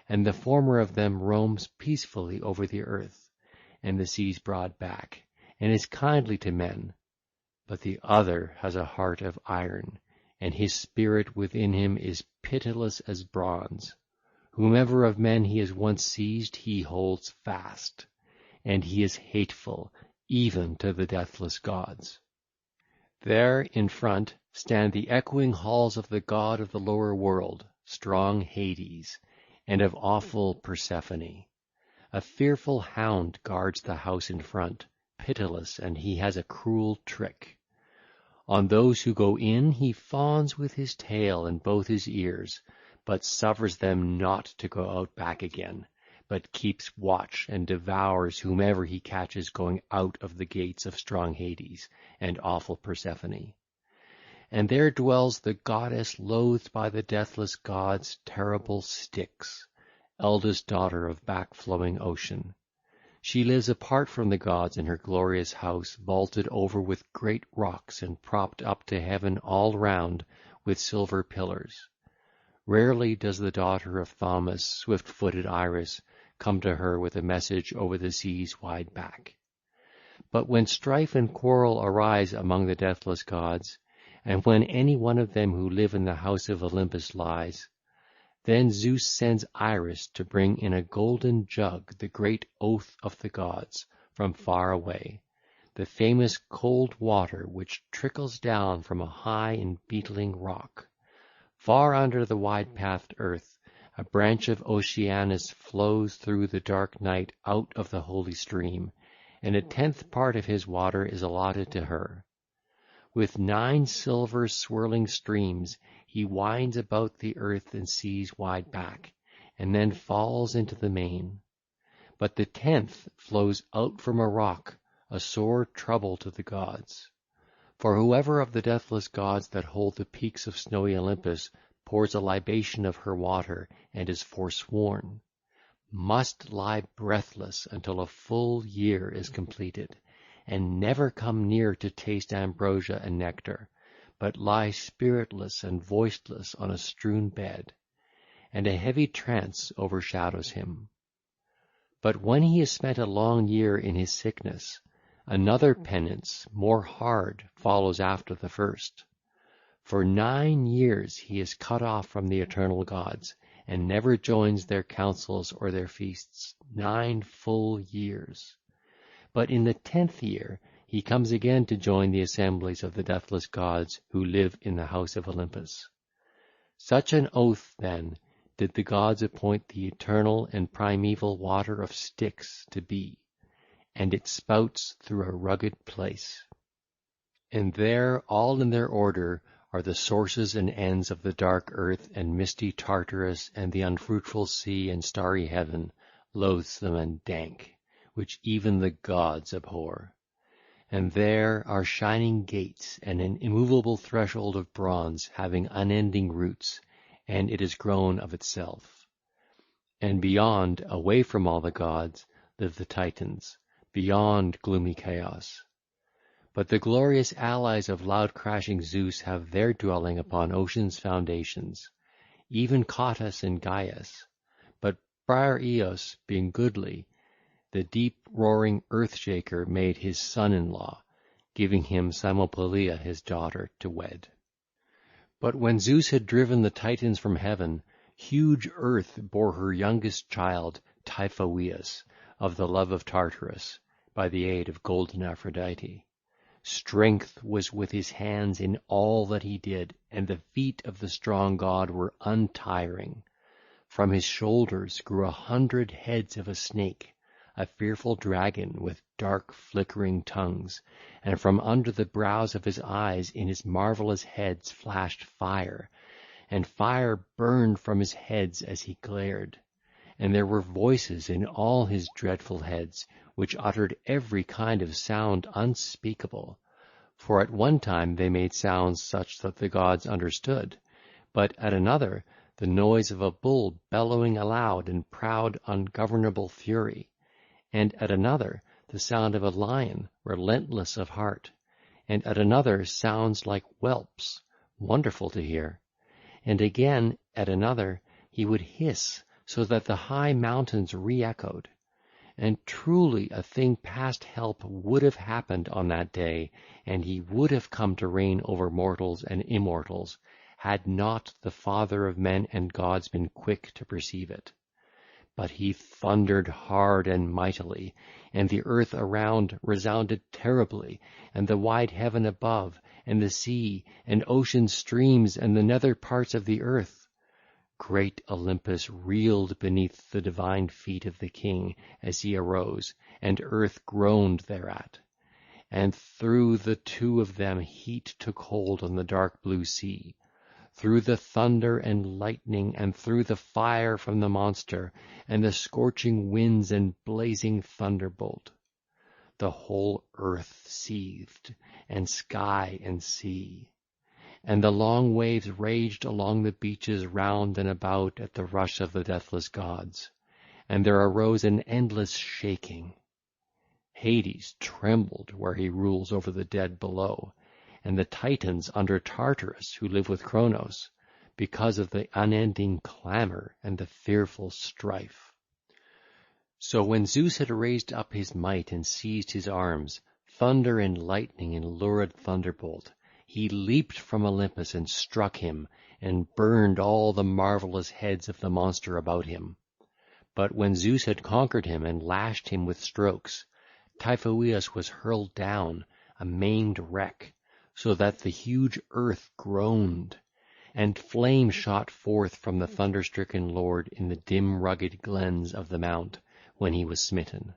And the former of them roams peacefully over the earth, and the sea's broad back, and is kindly to men. But the other has a heart of iron, and his spirit within him is pitiless as bronze. Whomever of men he has once seized he holds fast, and he is hateful even to the deathless gods. There in front stand the echoing halls of the god of the lower world, strong Hades, and of awful Persephone. A fearful hound guards the house in front, pitiless, and he has a cruel trick. On those who go in he fawns with his tail and both his ears, but suffers them not to go out back again, but keeps watch and devours whomever he catches going out of the gates of strong Hades and awful Persephone. And there dwells the goddess loathed by the deathless gods, terrible Styx, eldest daughter of back-flowing ocean. She lives apart from the gods in her glorious house, vaulted over with great rocks and propped up to heaven all round with silver pillars. Rarely does the daughter of Thaumas, swift-footed Iris, come to her with a message over the sea's wide back. But when strife and quarrel arise among the deathless gods, and when any one of them who live in the house of Olympus lies, then Zeus sends Iris to bring in a golden jug the great oath of the gods from far away, the famous cold water which trickles down from a high and beetling rock. Far under the wide-pathed earth, a branch of Oceanus flows through the dark night out of the holy stream, and 1/10 part of his water is allotted to her. With 9 silver swirling streams he winds about the earth and sea's wide back, and then falls into the main. But the 10th flows out from a rock, a sore trouble to the gods. For whoever of the deathless gods that hold the peaks of snowy Olympus pours a libation of her water and is forsworn. must lie breathless until a full year is completed, and never come near to taste ambrosia and nectar, but lie spiritless and voiceless on a strewn bed, and a heavy trance overshadows him. But when he has spent a long year in his sickness, another penance more hard follows after the first. For 9 years he is cut off from the eternal gods, and never joins their councils or their feasts, 9 full years. But in the 10th year he comes again to join the assemblies of the deathless gods who live in the house of Olympus. Such an oath, then, did the gods appoint the eternal and primeval water of Styx to be, and it spouts through a rugged place. And there, all in their order, are the sources and ends of the dark earth and misty Tartarus and the unfruitful sea and starry heaven, loathsome and dank, which even the gods abhor. And there are shining gates and an immovable threshold of bronze having unending roots, and it is grown of itself. And beyond, away from all the gods, live the Titans, beyond gloomy chaos. But the glorious allies of loud-crashing Zeus have their dwelling upon ocean's foundations, even Cottus and Gyas. But Briareos, being goodly, the deep-roaring earth-shaker made his son-in-law, giving him Cymopolea his daughter to wed. But when Zeus had driven the Titans from heaven, huge Earth bore her youngest child, Typhoeus, of the love of Tartarus, by the aid of golden Aphrodite. Strength was with his hands in all that he did, and the feet of the strong god were untiring. From his shoulders grew 100 heads of a snake, a fearful dragon with dark flickering tongues, and from under the brows of his eyes in his marvellous heads flashed fire, and fire burned from his heads as he glared. And there were voices in all his dreadful heads, which uttered every kind of sound unspeakable. For at one time they made sounds such that the gods understood, but at another the noise of a bull bellowing aloud in proud ungovernable fury, and at another the sound of a lion relentless of heart, and at another sounds like whelps, wonderful to hear, and again at another he would hiss, so that the high mountains re-echoed. And truly a thing past help would have happened on that day, and he would have come to reign over mortals and immortals, had not the father of men and gods been quick to perceive it. But he thundered hard and mightily, and the earth around resounded terribly, and the wide heaven above, and the sea, and ocean streams, and the nether parts of the earth. Great Olympus reeled beneath the divine feet of the king as he arose, and earth groaned thereat. And through the two of them heat took hold on the dark blue sea, through the thunder and lightning, and through the fire from the monster, and the scorching winds and blazing thunderbolt. The whole earth seethed, and sky and sea. And the long waves raged along the beaches round and about at the rush of the deathless gods, and there arose an endless shaking. Hades trembled where he rules over the dead below, and the Titans under Tartarus who live with Cronos, because of the unending clamour and the fearful strife. So when Zeus had raised up his might and seized his arms, thunder and lightning and lurid thunderbolt, he leaped from Olympus and struck him, and burned all the marvellous heads of the monster about him. But when Zeus had conquered him and lashed him with strokes, Typhoeus was hurled down, a maimed wreck, so that the huge earth groaned, and flame shot forth from the thunder-stricken lord in the dim rugged glens of the mount when he was smitten.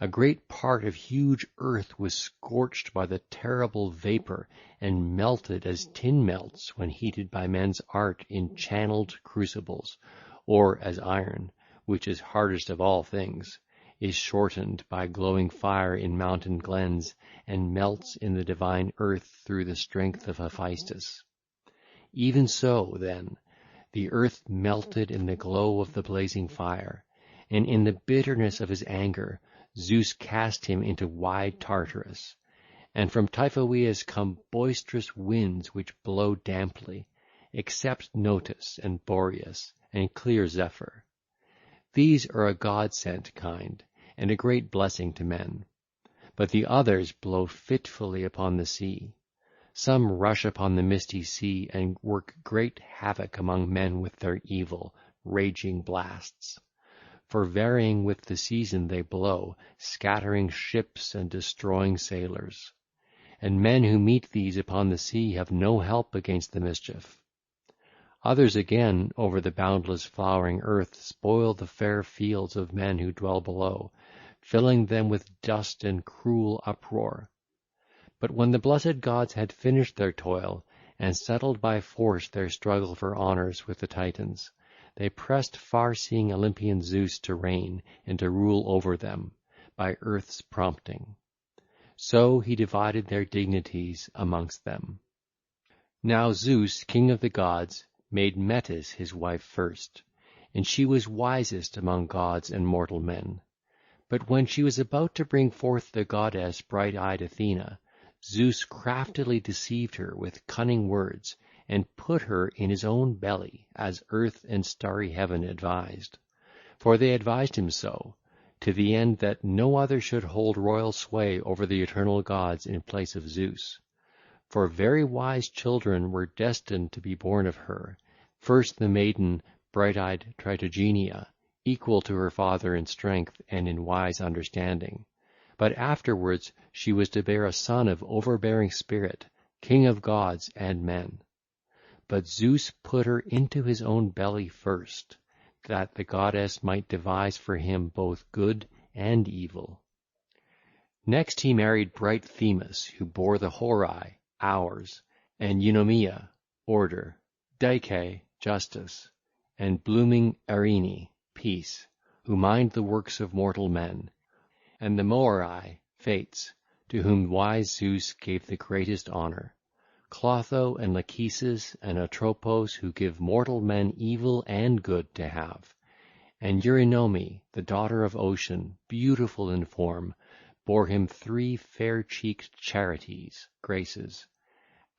A great part of huge earth was scorched by the terrible vapour, and melted as tin melts when heated by men's art in channelled crucibles, or as iron, which is hardest of all things, is shortened by glowing fire in mountain glens, and melts in the divine earth through the strength of Hephaestus. Even so, then, the earth melted in the glow of the blazing fire, and in the bitterness of his anger Zeus cast him into wide Tartarus. And from Typhoeus come boisterous winds which blow damply, except Notus and Boreas and clear Zephyr. These are a god-sent kind, and a great blessing to men. But the others blow fitfully upon the sea. Some rush upon the misty sea and work great havoc among men with their evil, raging blasts. For varying with the season they blow, scattering ships and destroying sailors. And men who meet these upon the sea have no help against the mischief. Others again over the boundless flowering earth spoil the fair fields of men who dwell below, filling them with dust and cruel uproar. But when the blessed gods had finished their toil, and settled by force their struggle for honours with the Titans, they pressed far-seeing Olympian Zeus to reign and to rule over them, by earth's prompting. So he divided their dignities amongst them. Now Zeus, king of the gods, made Metis his wife first, and she was wisest among gods and mortal men. But when she was about to bring forth the goddess bright-eyed Athena, Zeus craftily deceived her with cunning words, and put her in his own belly, as earth and starry heaven advised. For they advised him so, to the end that no other should hold royal sway over the eternal gods in place of Zeus. For very wise children were destined to be born of her, first the maiden bright-eyed Tritogenia, equal to her father in strength and in wise understanding. But afterwards she was to bear a son of overbearing spirit, king of gods and men. But Zeus put her into his own belly first, that the goddess might devise for him both good and evil. Next he married bright Themis, who bore the Horai, hours, and Eunomia, order, Dike, justice, and blooming Arene, peace, who mind the works of mortal men, and the Moirai, fates, to whom wise Zeus gave the greatest honour, Clotho and Lachesis and Atropos, who give mortal men evil and good to have, and Eurynome, the daughter of Ocean, beautiful in form, bore him 3 fair-cheeked Charities, Graces,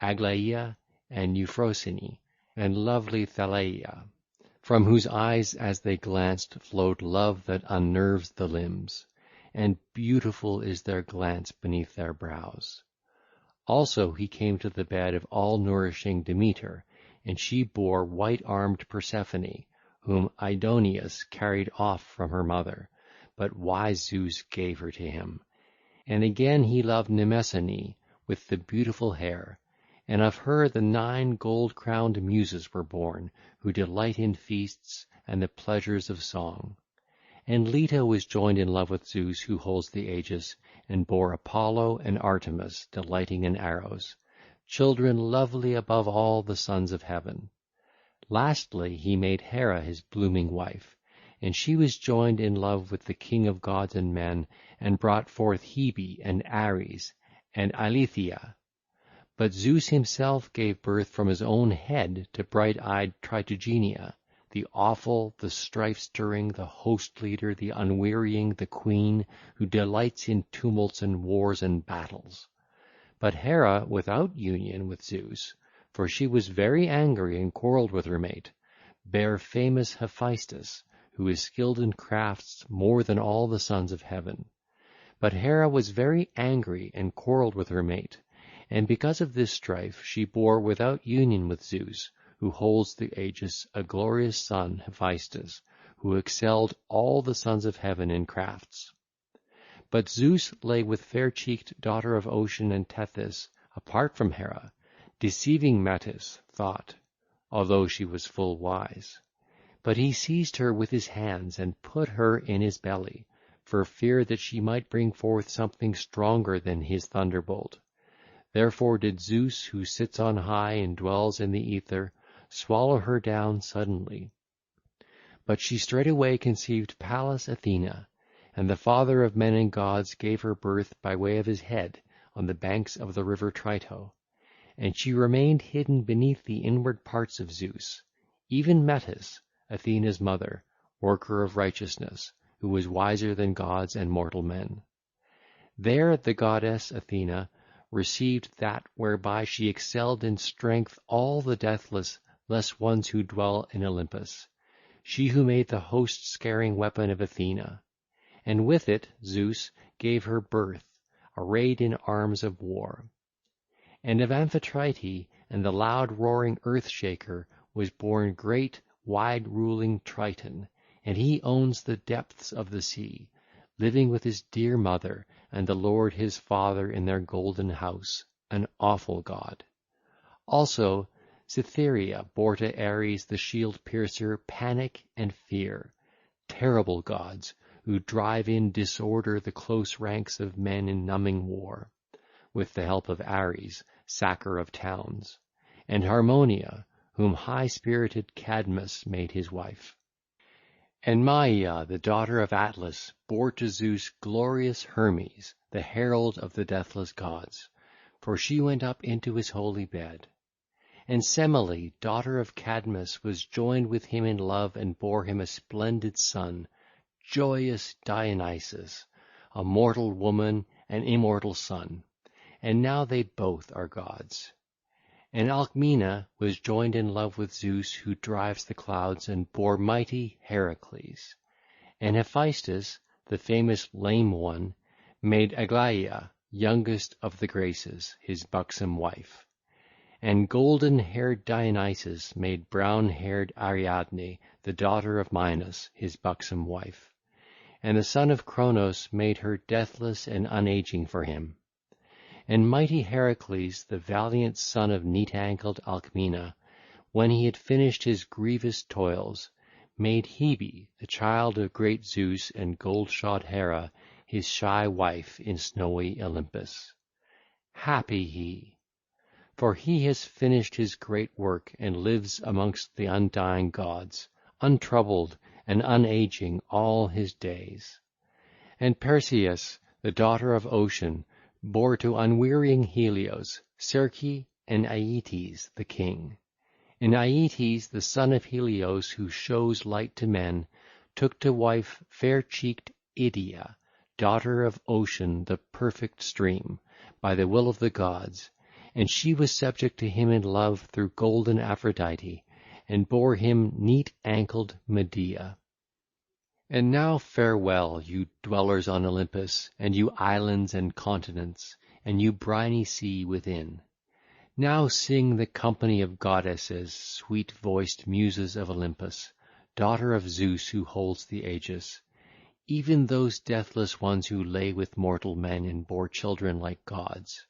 Aglaia and Euphrosyne, and lovely Thalaia, from whose eyes as they glanced flowed love that unnerves the limbs, and beautiful is their glance beneath their brows. Also he came to the bed of all-nourishing Demeter, and she bore white-armed Persephone, whom Aidoneus carried off from her mother, but wise Zeus gave her to him. And again he loved Mnemosyne with the beautiful hair, and of her the 9 gold-crowned Muses were born, who delight in feasts and the pleasures of song. And Leto was joined in love with Zeus, who holds the aegis, and bore Apollo and Artemis, delighting in arrows, children lovely above all the sons of heaven. Lastly he made Hera his blooming wife, and she was joined in love with the king of gods and men, and brought forth Hebe and Ares and Eileithyia. But Zeus himself gave birth from his own head to bright-eyed Tritogenia, the awful, the strife-stirring, the host-leader, the unwearying, the queen, who delights in tumults and wars and battles. But Hera without union with Zeus, for she was very angry and quarrelled with her mate, bare famous Hephaestus, who is skilled in crafts more than all the sons of heaven. But Hera was very angry and quarrelled with her mate, and because of this strife she bore without union with Zeus, who holds the aegis, a glorious son, Hephaestus, who excelled all the sons of heaven in crafts. But Zeus lay with fair-cheeked daughter of Ocean and Tethys, apart from Hera, deceiving Metis, thought, although she was full wise. But he seized her with his hands and put her in his belly, for fear that she might bring forth something stronger than his thunderbolt. Therefore did Zeus, who sits on high and dwells in the ether, swallow her down suddenly. But she straightway conceived Pallas Athena, and the father of men and gods gave her birth by way of his head on the banks of the river Trito. And she remained hidden beneath the inward parts of Zeus. Even Metis, Athena's mother, worker of righteousness, who was wiser than gods and mortal men. There the goddess Athena received that whereby she excelled in strength all the deathless ones who dwell in Olympus, she who made the host-scaring weapon of Athena, and with it Zeus gave her birth, arrayed in arms of war. And of Amphitrite and the loud-roaring earth-shaker was born great, wide-ruling Triton, and he owns the depths of the sea, living with his dear mother and the Lord his father in their golden house, an awful god. Also Cytherea bore to Ares the shield-piercer Panic and Fear, terrible gods who drive in disorder the close ranks of men in numbing war, with the help of Ares, sacker of towns, and Harmonia, whom high-spirited Cadmus made his wife. And Maia, the daughter of Atlas, bore to Zeus glorious Hermes, the herald of the deathless gods, for she went up into his holy bed. And Semele, daughter of Cadmus, was joined with him in love and bore him a splendid son, joyous Dionysus, a mortal woman, an immortal son, and now they both are gods. And Alcmena was joined in love with Zeus, who drives the clouds, and bore mighty Heracles. And Hephaestus, the famous lame one, made Aglaia, youngest of the Graces, his buxom wife. And golden-haired Dionysus made brown-haired Ariadne, the daughter of Minos, his buxom wife. And the son of Cronos made her deathless and unaging for him. And mighty Heracles, the valiant son of neat-ankled Alcmena, when he had finished his grievous toils, made Hebe, the child of great Zeus and gold-shod Hera, his shy wife in snowy Olympus. Happy he! For he has finished his great work and lives amongst the undying gods, untroubled and unaging all his days. And Perseus, the daughter of Ocean, bore to unwearying Helios, Circe, and Aeetes the king. And Aeetes, the son of Helios, who shows light to men, took to wife fair-cheeked Idia, daughter of Ocean, the perfect stream, by the will of the gods, and she was subject to him in love through golden Aphrodite, and bore him neat-ankled Medea. And now farewell, you dwellers on Olympus, and you islands and continents, and you briny sea within. Now sing the company of goddesses, sweet-voiced muses of Olympus, daughter of Zeus who holds the aegis, even those deathless ones who lay with mortal men and bore children like gods.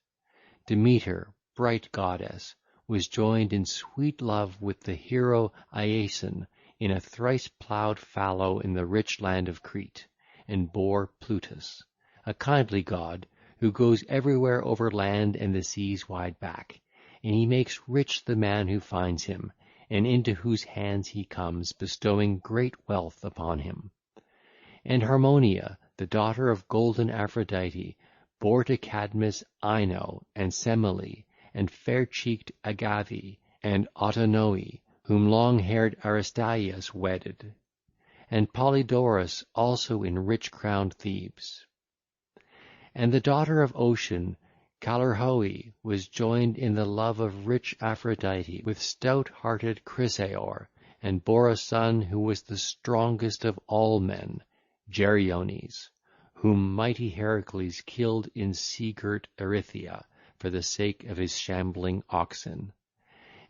Demeter, bright goddess, was joined in sweet love with the hero Iason in a thrice-ploughed fallow in the rich land of Crete, and bore Plutus, a kindly god, who goes everywhere over land and the sea's wide back, and he makes rich the man who finds him, and into whose hands he comes, bestowing great wealth upon him. And Harmonia, the daughter of golden Aphrodite, bore to Cadmus Ino and Semele, and fair-cheeked Agave, and Autonoe, whom long-haired Aristaeus wedded, and Polydorus also in rich-crowned Thebes. And the daughter of Ocean, Callirrhoe, was joined in the love of rich Aphrodite with stout-hearted Chrysaor, and bore a son who was the strongest of all men, Geryones, whom mighty Heracles killed in sea-girt Erythea for the sake of his shambling oxen.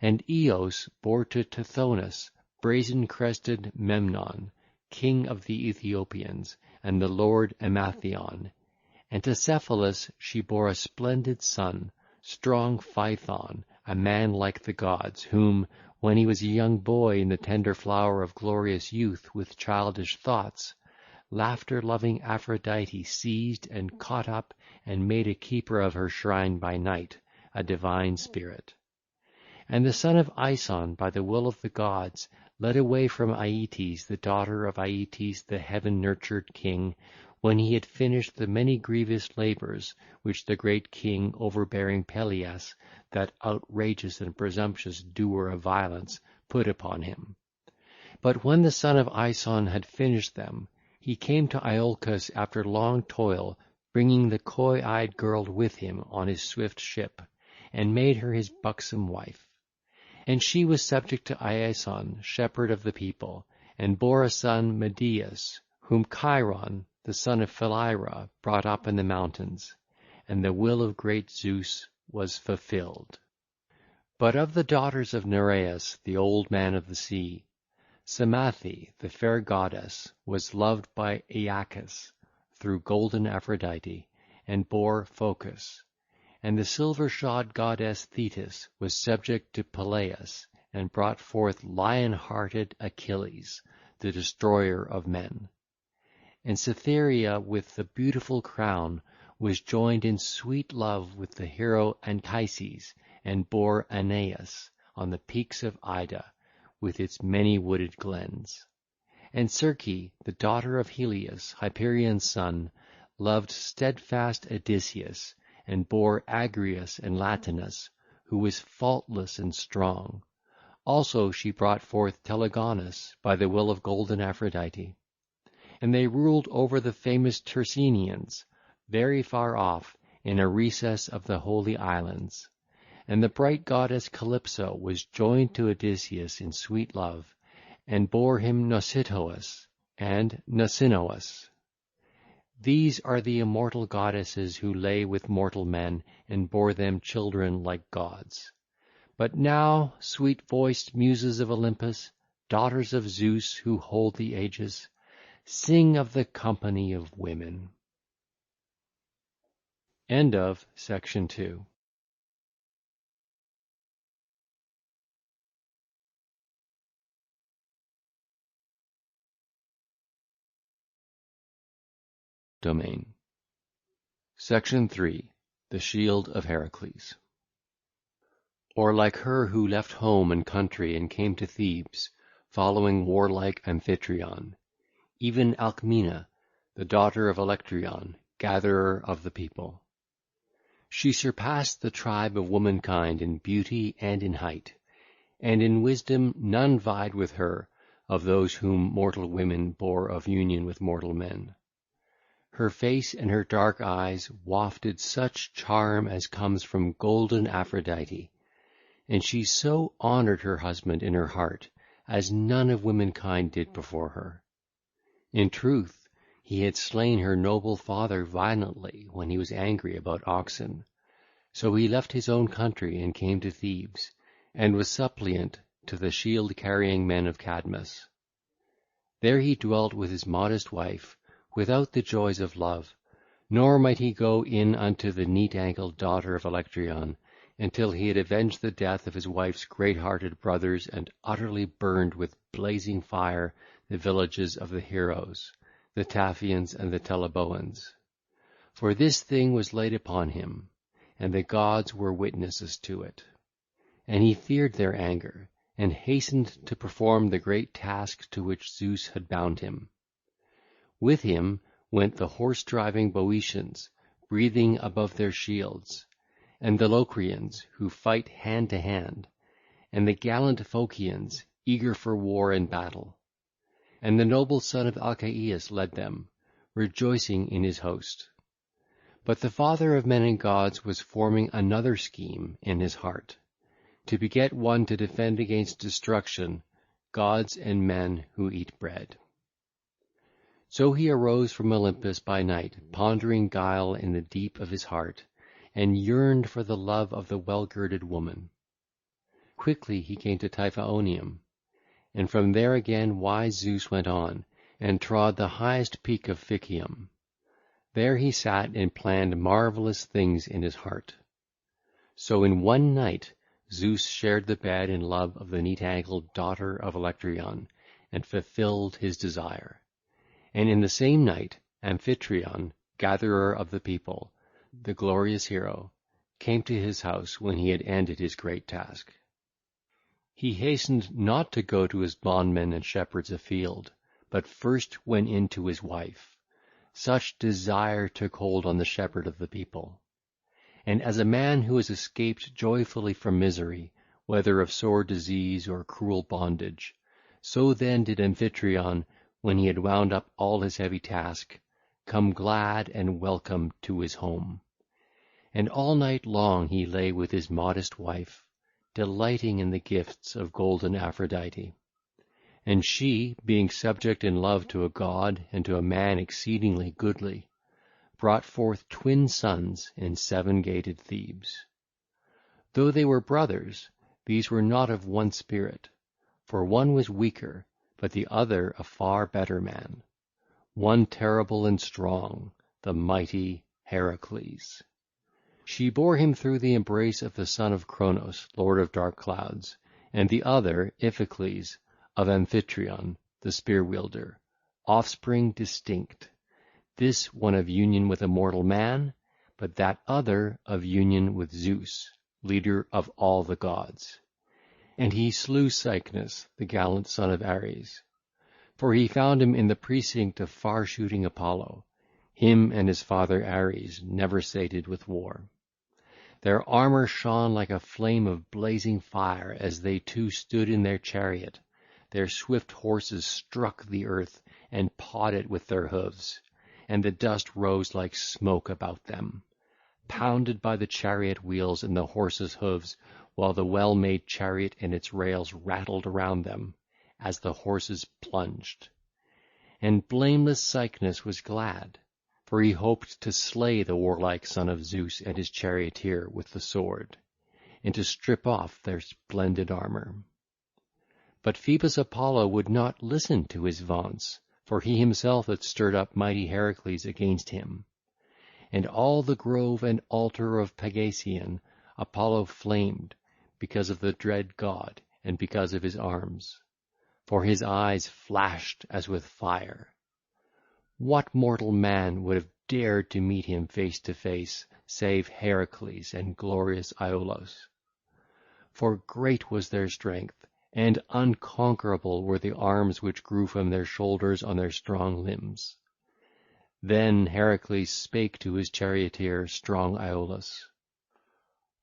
And Eos bore to Tithonus brazen-crested Memnon, king of the Ethiopians, and the lord Emathion. And to Cephalus she bore a splendid son, strong Phaethon, a man like the gods, whom, when he was a young boy in the tender flower of glorious youth with childish thoughts, laughter-loving Aphrodite seized and caught up and made a keeper of her shrine by night, a divine spirit. And the son of Aeson, by the will of the gods, led away from Aeetes, the daughter of Aeetes, the heaven-nurtured king, when he had finished the many grievous labours which the great king, overbearing Pelias, that outrageous and presumptuous doer of violence, put upon him. But when the son of Aeson had finished them, he came to Iolcus after long toil, bringing the coy-eyed girl with him on his swift ship, and made her his buxom wife. And she was subject to Aeson, shepherd of the people, and bore a son Medeus, whom Chiron, the son of Philyra, brought up in the mountains, and the will of great Zeus was fulfilled. But of the daughters of Nereus, the old man of the sea, Psamathe, the fair goddess, was loved by Aeacus through golden Aphrodite, and bore Phocus. And the silver-shod goddess Thetis was subject to Peleus, and brought forth lion-hearted Achilles, the destroyer of men. And Cytherea with the beautiful crown was joined in sweet love with the hero Anchises, and bore Aeneas on the peaks of Ida, with its many wooded glens. And Circe, the daughter of Helios, Hyperion's son, loved steadfast Odysseus, and bore Agrius and Latinus, who was faultless and strong. Also she brought forth Telegonus by the will of golden Aphrodite. And they ruled over the famous Tersenians, very far off, in a recess of the holy islands. And the bright goddess Calypso was joined to Odysseus in sweet love, and bore him Nausithous and Nausinous. These are the immortal goddesses who lay with mortal men, and bore them children like gods. But now, sweet-voiced muses of Olympus, daughters of Zeus who hold the aegis, sing of the company of women. End of section 2. Domain. Section 3. The Shield of Heracles. Or like her who left home and country and came to Thebes, following warlike Amphitryon, even Alcmena, the daughter of Electryon, gatherer of the people. She surpassed the tribe of womankind in beauty and in height, and in wisdom none vied with her of those whom mortal women bore of union with mortal men. Her face and her dark eyes wafted such charm as comes from golden Aphrodite, and she so honoured her husband in her heart as none of womankind did before her. In truth, he had slain her noble father violently when he was angry about oxen. So he left his own country and came to Thebes, and was suppliant to the shield-carrying men of Cadmus. There he dwelt with his modest wife, without the joys of love, nor might he go in unto the neat-ankled daughter of Electryon, until he had avenged the death of his wife's great-hearted brothers, and utterly burned with blazing fire the villages of the heroes, the Taphians and the Teleboans. For this thing was laid upon him, and the gods were witnesses to it. And he feared their anger, and hastened to perform the great task to which Zeus had bound him. With him went the horse-driving Boeotians, breathing above their shields, and the Locrians, who fight hand to hand, and the gallant Phocians, eager for war and battle. And the noble son of Alcaeus led them, rejoicing in his host. But the father of men and gods was forming another scheme in his heart, to beget one to defend against destruction gods and men who eat bread. So he arose from Olympus by night, pondering guile in the deep of his heart, and yearned for the love of the well-girded woman. Quickly he came to Typhaonium, and from there again wise Zeus went on, and trod the highest peak of Phicium. There he sat and planned marvellous things in his heart. So in one night Zeus shared the bed in love of the neat-ankled daughter of Electryon, and fulfilled his desire. And in the same night Amphitryon, gatherer of the people, the glorious hero, came to his house when he had ended his great task. He hastened not to go to his bondmen and shepherds afield, but first went in to his wife. Such desire took hold on the shepherd of the people. And as a man who has escaped joyfully from misery, whether of sore disease or cruel bondage, So then did Amphitryon, when he had wound up all his heavy task, come glad and welcome to his home. And all night long he lay with his modest wife, delighting in the gifts of golden Aphrodite. And she, being subject in love to a god and to a man exceedingly goodly, brought forth twin sons in 7-gated Thebes. Though they were brothers, these were not of one spirit, for one was weaker, but the other a far better man, one terrible and strong, the mighty Heracles. She bore him through the embrace of the son of Cronos, lord of dark clouds, and the other, Iphicles, of Amphitryon, the spear-wielder, offspring distinct, this one of union with a mortal man, but that other of union with Zeus, leader of all the gods. And he slew Cycnus, the gallant son of Ares, for he found him in the precinct of far-shooting Apollo, him and his father Ares, never sated with war. Their armour shone like a flame of blazing fire as they two stood in their chariot. Their swift horses struck the earth and pawed it with their hoofs, and the dust rose like smoke about them, pounded by the chariot wheels and the horses' hoofs, while the well-made chariot and its rails rattled around them, as the horses plunged. And blameless Cycnus was glad, for he hoped to slay the warlike son of Zeus and his charioteer with the sword, and to strip off their splendid armour. But Phoebus Apollo would not listen to his vaunts, for he himself had stirred up mighty Heracles against him. And all the grove and altar of Pegasion Apollo flamed, because of the dread god and because of his arms, for his eyes flashed as with fire. What mortal man would have dared to meet him face to face, save Heracles and glorious Iolaus? For great was their strength, and unconquerable were the arms which grew from their shoulders on their strong limbs. Then Heracles spake to his charioteer, strong Iolaus.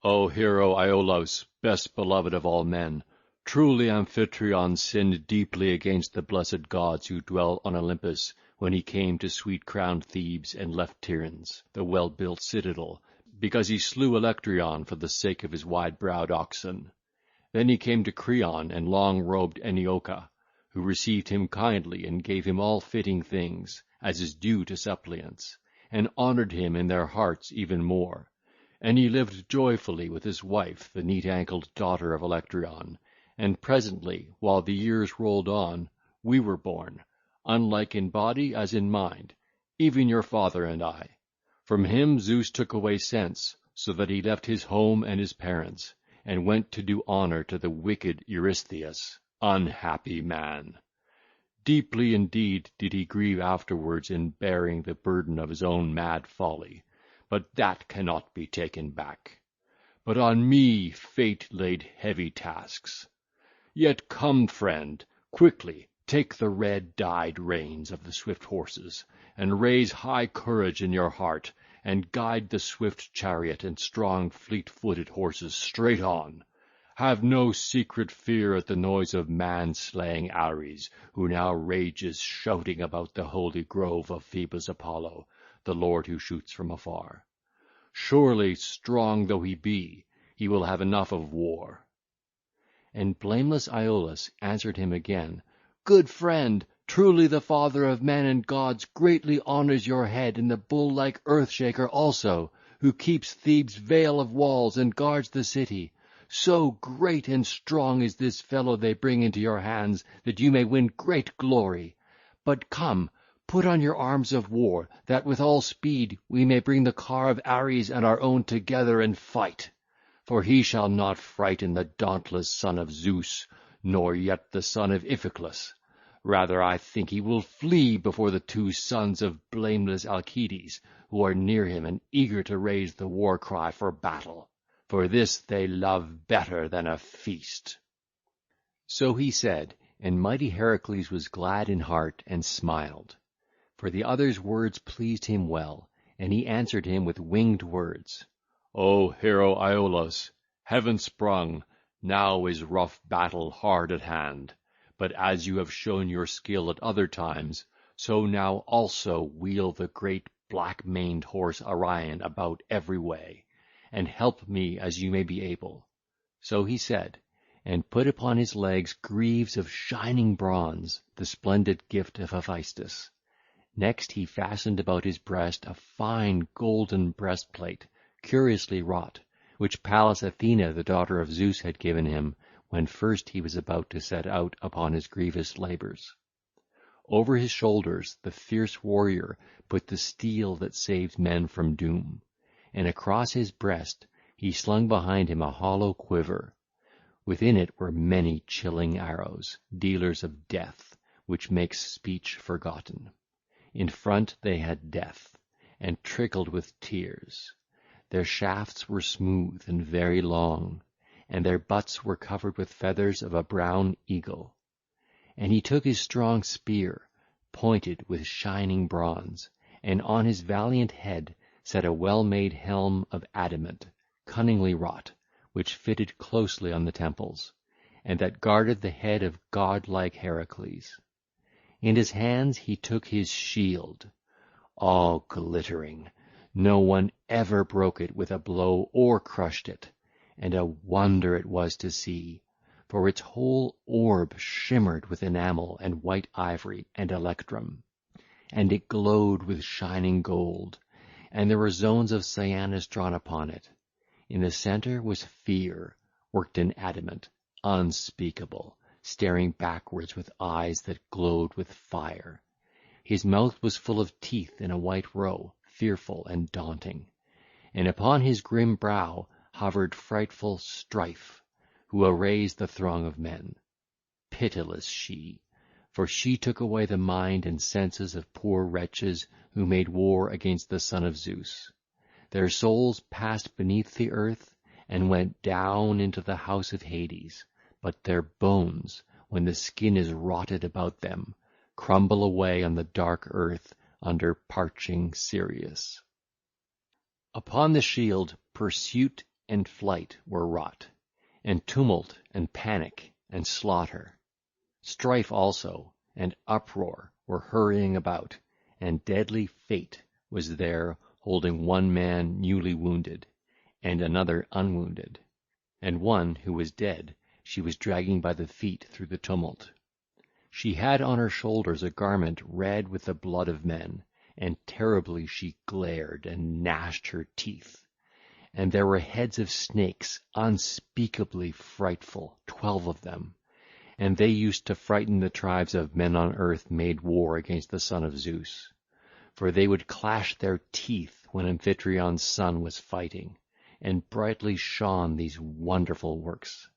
O hero Iolaus, best beloved of all men, truly Amphitryon sinned deeply against the blessed gods who dwell on Olympus, when he came to sweet-crowned Thebes and left Tiryns, the well-built citadel, because he slew Electryon for the sake of his wide-browed oxen. Then he came to Creon and long-robed Eniocha, who received him kindly and gave him all fitting things, as is due to suppliants, and honoured him in their hearts even more. And he lived joyfully with his wife, the neat-ankled daughter of Electryon. And presently, while the years rolled on, we were born, unlike in body as in mind, even your father and I. From him Zeus took away sense, so that he left his home and his parents, and went to do honour to the wicked Eurystheus. Unhappy man! Deeply indeed did he grieve afterwards in bearing the burden of his own mad folly, but that cannot be taken back. But on me fate laid heavy tasks. Yet come, friend, quickly take the red-dyed reins of the swift horses, and raise high courage in your heart, and guide the swift chariot and strong fleet-footed horses straight on. Have no secret fear at the noise of man-slaying Ares, who now rages shouting about the holy grove of Phoebus Apollo, the lord who shoots from afar. Surely, strong though he be, he will have enough of war. And blameless Iolaus answered him again, Good friend, truly the father of men and gods greatly honours your head, and the bull-like earth-shaker also, who keeps Thebes' veil of walls and guards the city. So great and strong is this fellow they bring into your hands, that you may win great glory. But come, put on your arms of war, that with all speed we may bring the car of Ares and our own together and fight. For he shall not frighten the dauntless son of Zeus, nor yet the son of Iphiclus. Rather I think he will flee before the two sons of blameless Alcides, who are near him and eager to raise the war-cry for battle. For this they love better than a feast. So he said, and mighty Heracles was glad in heart and smiled. For the other's words pleased him well, and he answered him with winged words. O hero Iolaus, heaven-sprung, now is rough battle hard at hand. but as you have shown your skill at other times, so now also wheel the great black-maned horse Orion about every way, and help me as you may be able. So he said, and put upon his legs greaves of shining bronze, the splendid gift of Hephaestus. Next he fastened about his breast a fine golden breastplate, curiously wrought, which Pallas Athena the daughter of Zeus had given him, when first he was about to set out upon his grievous labours. Over his shoulders the fierce warrior put the steel that saved men from doom, and across his breast he slung behind him a hollow quiver. Within it were many chilling arrows, dealers of death, which makes speech forgotten. In front they had death, and trickled with tears. Their shafts were smooth and very long, and their butts were covered with feathers of a brown eagle. And he took his strong spear, pointed with shining bronze, and on his valiant head set a well-made helm of adamant, cunningly wrought, which fitted closely on the temples, and that guarded the head of godlike Heracles. In his hands he took his shield, all glittering. No one ever broke it with a blow or crushed it, and a wonder it was to see, for its whole orb shimmered with enamel and white ivory and electrum, and it glowed with shining gold, and there were zones of cyanus drawn upon it. In the centre was fear, worked in adamant, unspeakable, staring backwards with eyes that glowed with fire. His mouth was full of teeth in a white row, fearful and daunting, and upon his grim brow hovered frightful Strife, who arrays the throng of men. Pitiless she, for she took away the mind and senses of poor wretches who made war against the son of Zeus. Their souls passed beneath the earth and went down into the house of Hades, but their bones, when the skin is rotted about them, crumble away on the dark earth under parching Sirius. Upon the shield pursuit and flight were wrought, and tumult and panic and slaughter. Strife also and uproar were hurrying about, and deadly Fate was there holding one man newly wounded, and another unwounded, and one who was dead she was dragging by the feet through the tumult. She had on her shoulders a garment red with the blood of men, and terribly she glared and gnashed her teeth. And there were heads of snakes unspeakably frightful, 12 of them, and they used to frighten the tribes of men on earth made war against the son of Zeus. For they would clash their teeth when Amphitryon's son was fighting, and brightly shone these wonderful works.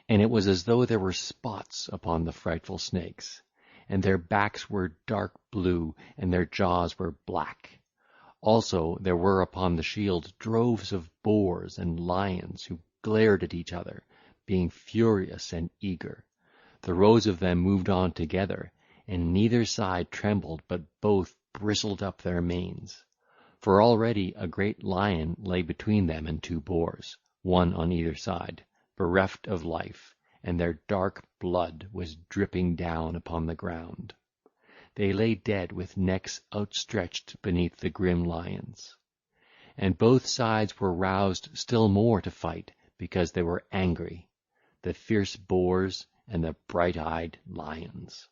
And it was as though there were spots upon the frightful snakes, and their backs were dark blue, and their jaws were black. Also there were upon the shield droves of boars and lions who glared at each other, being furious and eager. The rows of them moved on together, and neither side trembled, but both bristled up their manes. For already a great lion lay between them and 2 boars, one on either side, bereft of life, and their dark blood was dripping down upon the ground. They lay dead with necks outstretched beneath the grim lions. And both sides were roused still more to fight, because they were angry, the fierce boars and the bright-eyed lions.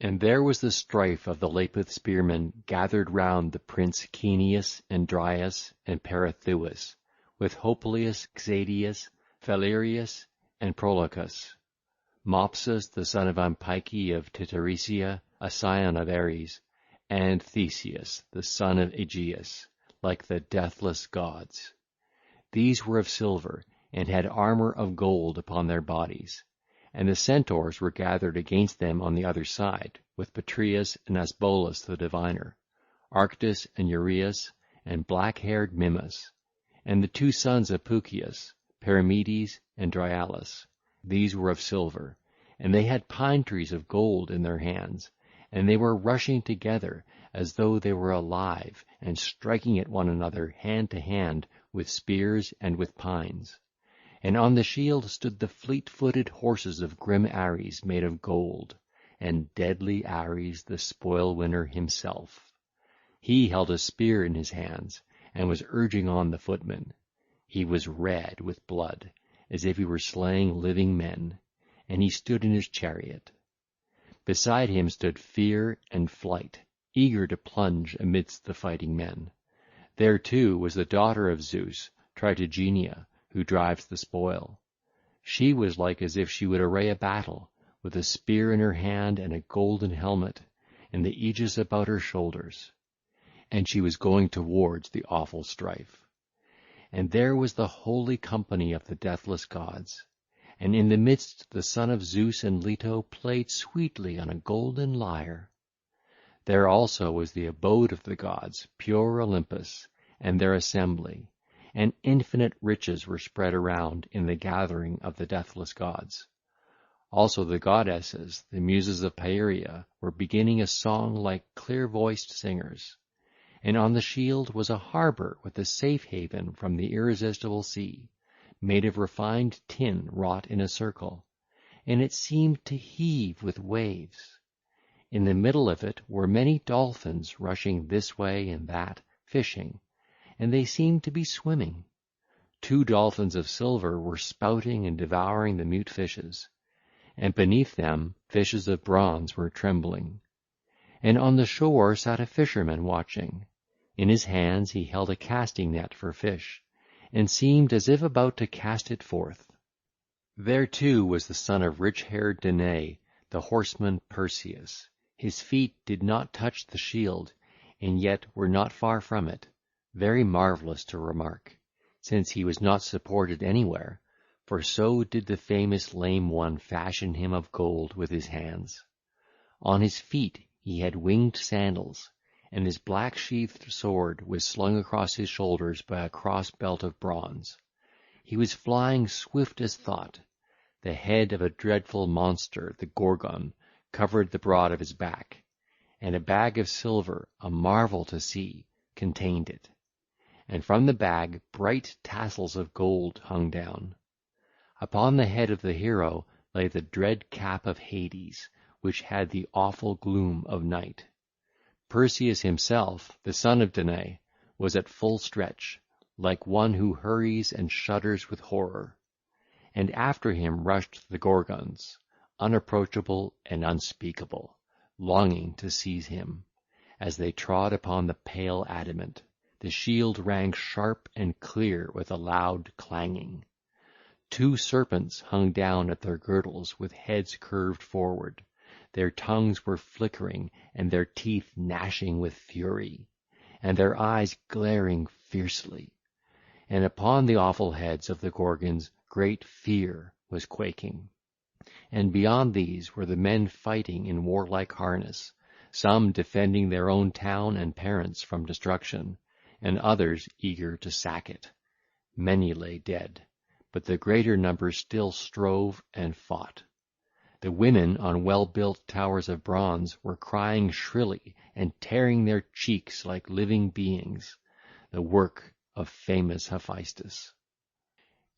And there was the strife of the Lapith spearmen gathered round the prince Caeneus and Dryas and Perithuus, with Hopleus, Xadius, Phalereus, and Prolachus, Mopsus the son of Ampyce of Titaresia, a scion of Ares, and Theseus the son of Aegeus, like the deathless gods. These were of silver, and had armour of gold upon their bodies. And the centaurs were gathered against them on the other side, with Patreus and Asbolus the diviner, Arctus and Ureus, and black-haired Mimas, and the 2 sons of Pucius, Perimedes and Dryalus. These were of silver, and they had pine trees of gold in their hands, and they were rushing together as though they were alive, and striking at one another hand to hand with spears and with pines. And on the shield stood the fleet-footed horses of grim Ares made of gold, and deadly Ares the spoil-winner himself. He held a spear in his hands, and was urging on the footmen. He was red with blood, as if he were slaying living men, and he stood in his chariot. Beside him stood Fear and Flight, eager to plunge amidst the fighting men. There too was the daughter of Zeus, Tritogenia, who drives the spoil. She was like as if she would array a battle, with a spear in her hand and a golden helmet, and the aegis about her shoulders. And she was going towards the awful strife. And there was the holy company of the deathless gods, and in the midst the son of Zeus and Leto played sweetly on a golden lyre. There also was the abode of the gods, pure Olympus, and their assembly, and infinite riches were spread around in the gathering of the deathless gods. Also the goddesses, the muses of Pieria, were beginning a song like clear-voiced singers. And on the shield was a harbour with a safe haven from the irresistible sea, made of refined tin wrought in a circle, and it seemed to heave with waves. In the middle of it were many dolphins rushing this way and that, fishing, and they seemed to be swimming. 2 dolphins of silver were spouting and devouring the mute fishes, and beneath them fishes of bronze were trembling. And on the shore sat a fisherman watching. In his hands he held a casting net for fish, and seemed as if about to cast it forth. There too was the son of rich-haired Danae, the horseman Perseus. His feet did not touch the shield, and yet were not far from it, very marvellous to remark, since he was not supported anywhere, for so did the famous lame one fashion him of gold with his hands. On his feet he had winged sandals, and his black-sheathed sword was slung across his shoulders by a cross-belt of bronze. He was flying swift as thought. The head of a dreadful monster, the Gorgon, covered the broad of his back, and a bag of silver, a marvel to see, contained it. And from the bag bright tassels of gold hung down. Upon the head of the hero lay the dread cap of Hades, which had the awful gloom of night. Perseus himself, the son of Danae, was at full stretch, like one who hurries and shudders with horror. And after him rushed the Gorgons, unapproachable and unspeakable, longing to seize him. As they trod upon the pale adamant, the shield rang sharp and clear with a loud clanging. 2 serpents hung down at their girdles with heads curved forward. Their tongues were flickering, and their teeth gnashing with fury, and their eyes glaring fiercely. And upon the awful heads of the Gorgons great fear was quaking. And beyond these were the men fighting in warlike harness, some defending their own town and parents from destruction, and others eager to sack it. Many lay dead, but the greater number still strove and fought. The women on well-built towers of bronze were crying shrilly and tearing their cheeks like living beings, the work of famous Hephaestus.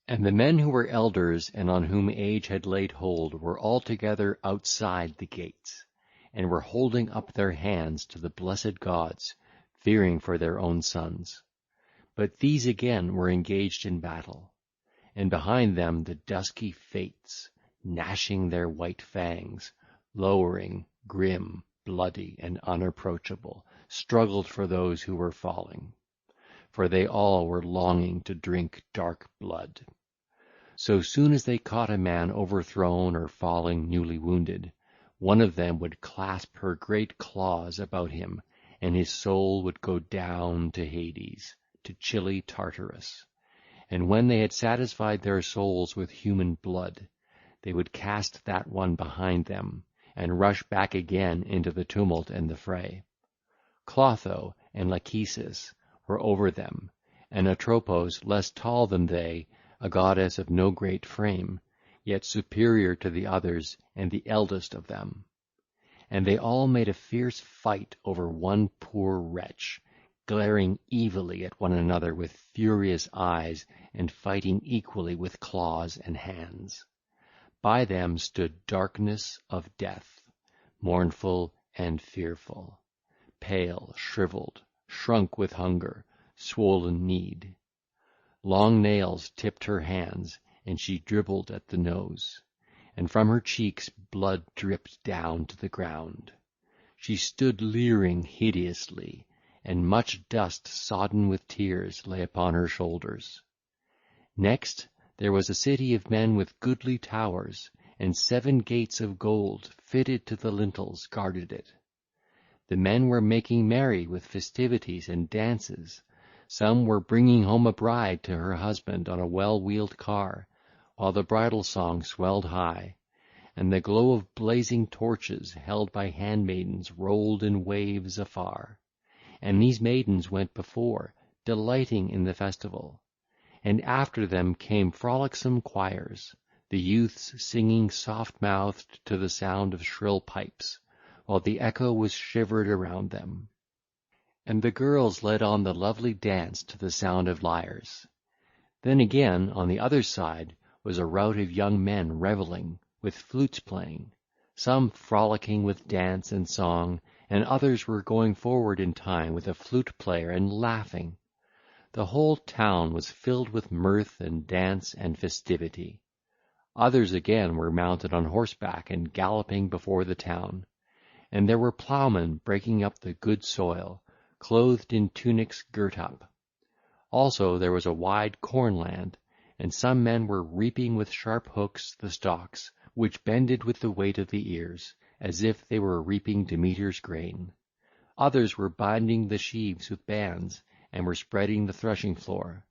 And the men who were elders and on whom age had laid hold were altogether outside the gates, and were holding up their hands to the blessed gods, fearing for their own sons. But these again were engaged in battle, and behind them the dusky Fates, gnashing their white fangs, lowering, grim, bloody, and unapproachable, struggled for those who were falling, for they all were longing to drink dark blood. So soon as they caught a man overthrown or falling newly wounded, one of them would clasp her great claws about him, and his soul would go down to Hades, to chilly Tartarus. And when they had satisfied their souls with human blood, they would cast that one behind them, and rush back again into the tumult and the fray. Clotho and Lachesis were over them, and Atropos, less tall than they, a goddess of no great frame, yet superior to the others and the eldest of them. And they all made a fierce fight over one poor wretch, glaring evilly at one another with furious eyes, and fighting equally with claws and hands. By them stood Darkness of Death, mournful and fearful, pale, shrivelled, shrunk with hunger, swollen kneed. Long nails tipped her hands, and she dribbled at the nose, and from her cheeks blood dripped down to the ground. She stood leering hideously, and much dust sodden with tears lay upon her shoulders. Next there was a city of men with goodly towers, and 7 gates of gold fitted to the lintels guarded it. The men were making merry with festivities and dances. Some were bringing home a bride to her husband on a well-wheeled car, while the bridal song swelled high, and the glow of blazing torches held by handmaidens rolled in waves afar. And these maidens went before, delighting in the festival. And after them came frolicsome choirs, the youths singing soft-mouthed to the sound of shrill pipes, while the echo was shivered around them. And the girls led on the lovely dance to the sound of lyres. Then again, on the other side, was a rout of young men revelling, with flutes playing, some frolicking with dance and song, and others were going forward in time with a flute player and laughing. The whole town was filled with mirth and dance and festivity. Others again were mounted on horseback and galloping before the town, and there were ploughmen breaking up the good soil, clothed in tunics girt up. Also there was a wide cornland, and some men were reaping with sharp hooks the stalks, which bended with the weight of the ears, as if they were reaping Demeter's grain. Others were binding the sheaves with bands, and were spreading the threshing floor.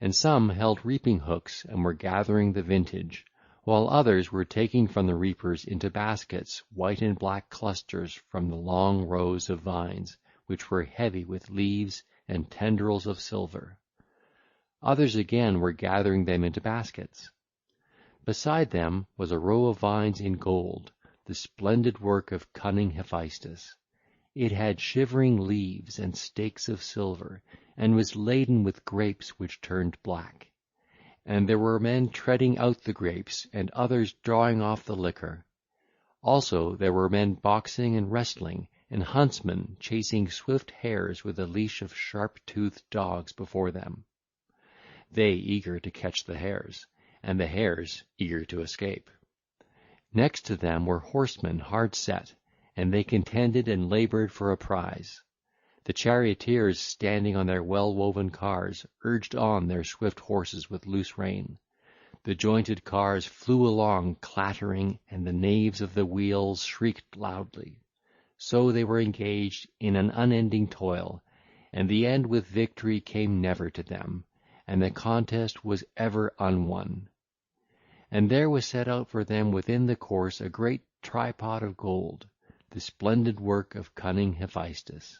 And some held reaping hooks, and were gathering the vintage, while others were taking from the reapers into baskets white and black clusters from the long rows of vines, which were heavy with leaves and tendrils of silver. Others again were gathering them into baskets. Beside them was a row of vines in gold, the splendid work of cunning Hephaestus. It had shivering leaves and stakes of silver, and was laden with grapes which turned black. And there were men treading out the grapes, and others drawing off the liquor. Also there were men boxing and wrestling, and huntsmen chasing swift hares with a leash of sharp-toothed dogs before them, they eager to catch the hares, and the hares eager to escape. Next to them were horsemen hard set, and they contended and laboured for a prize. The charioteers standing on their well-woven cars urged on their swift horses with loose rein. The jointed cars flew along clattering, and the naves of the wheels shrieked loudly. So they were engaged in an unending toil, and the end with victory came never to them, and the contest was ever unwon. And there was set out for them within the course a great tripod of gold, the splendid work of cunning Hephaestus.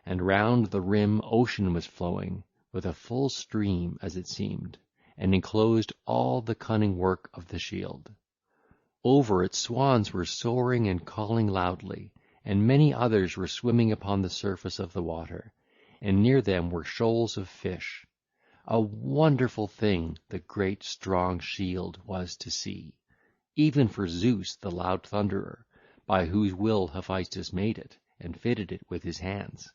And round the rim ocean was flowing, with a full stream as it seemed, and enclosed all the cunning work of the shield. Over it swans were soaring and calling loudly, and many others were swimming upon the surface of the water, and near them were shoals of fish. A wonderful thing the great strong shield was to see, even for Zeus the loud thunderer, by whose will Hephaestus made it, and fitted it with his hands.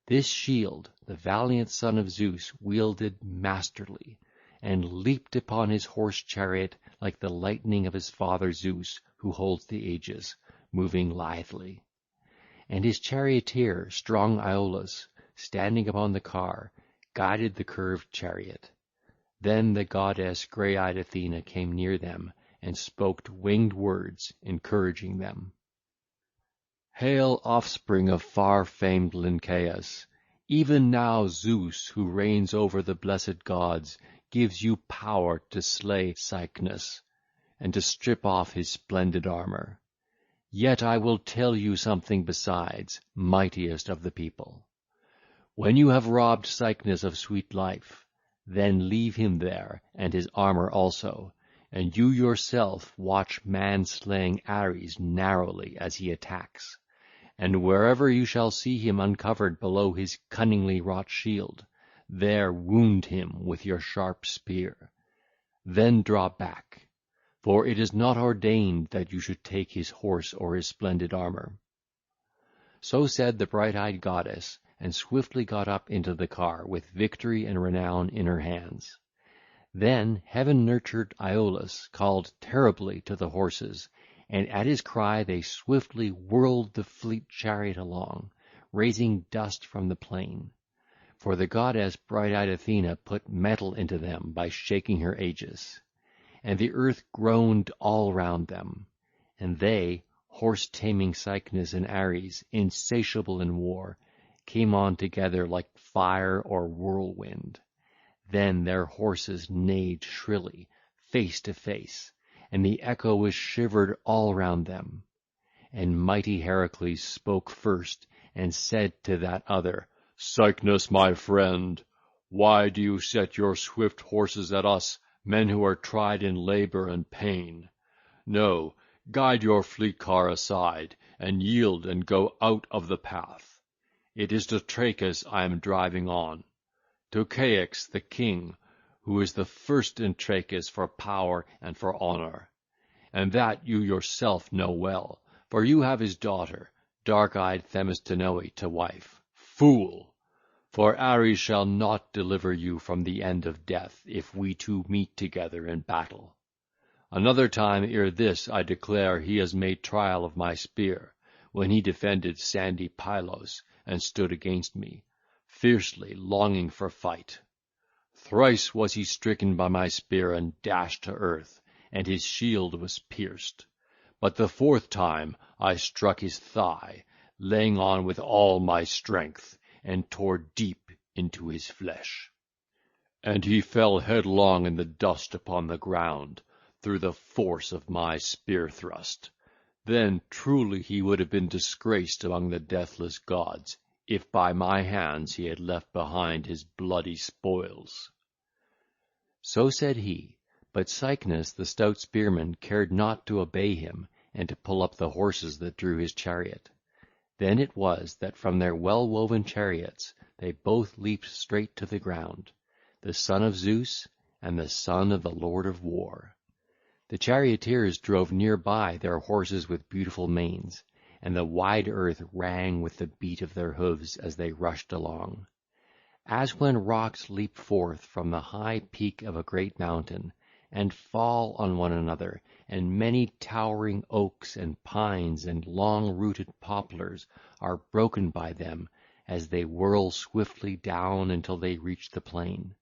This shield the valiant son of Zeus wielded masterly, and leaped upon his horse chariot like the lightning of his father Zeus, who holds the aegis, moving lithely. And his charioteer, strong Iolaus, standing upon the car, guided the curved chariot. Then the goddess grey-eyed Athena came near them, and spoke winged words, encouraging them. Hail, offspring of far-famed Lynceus! Even now Zeus, who reigns over the blessed gods, gives you power to slay Cycnus, and to strip off his splendid armour. Yet I will tell you something besides, mightiest of the people. When you have robbed Cycnus of sweet life, then leave him there, and his armour also, and you yourself watch man-slaying Ares narrowly as he attacks, and wherever you shall see him uncovered below his cunningly wrought shield, there wound him with your sharp spear. Then draw back, for it is not ordained that you should take his horse or his splendid armour. So said the bright-eyed goddess, and swiftly got up into the car, with victory and renown in her hands. Then heaven-nurtured Iolaus called terribly to the horses, and at his cry they swiftly whirled the fleet chariot along, raising dust from the plain. For the goddess bright-eyed Athena put metal into them by shaking her aegis. And the earth groaned all round them, and they, horse-taming Cycnus and Ares, insatiable in war, came on together like fire or whirlwind. Then their horses neighed shrilly, face to face, and the echo was shivered all round them. And mighty Heracles spoke first, and said to that other, Cycnus, my friend, why do you set your swift horses at us, men who are tried in labour and pain? No, guide your fleet car aside, and yield and go out of the path. It is to Trachis I am driving on, to Ceyx the king, who is the first in Trachis for power and for honour, and that you yourself know well, for you have his daughter, dark-eyed Themistinoe, to wife. Fool! For Ares shall not deliver you from the end of death, if we two meet together in battle. Another time ere this I declare he has made trial of my spear, when he defended sandy Pylos, and stood against me, fiercely longing for fight. Thrice was he stricken by my spear and dashed to earth, and his shield was pierced. But the fourth time I struck his thigh, laying on with all my strength, and tore deep into his flesh. And he fell headlong in the dust upon the ground, through the force of my spear thrust. Then truly he would have been disgraced among the deathless gods, if by my hands he had left behind his bloody spoils. So said he, but Cycnus the stout spearman cared not to obey him, and to pull up the horses that drew his chariot. Then it was that from their well-woven chariots they both leaped straight to the ground, the son of Zeus and the son of the Lord of War. The charioteers drove near by their horses with beautiful manes, and the wide earth rang with the beat of their hoofs as they rushed along. As when rocks leap forth from the high peak of a great mountain, and fall on one another, and many towering oaks and pines and long-rooted poplars are broken by them as they whirl swiftly down until they reach the plain.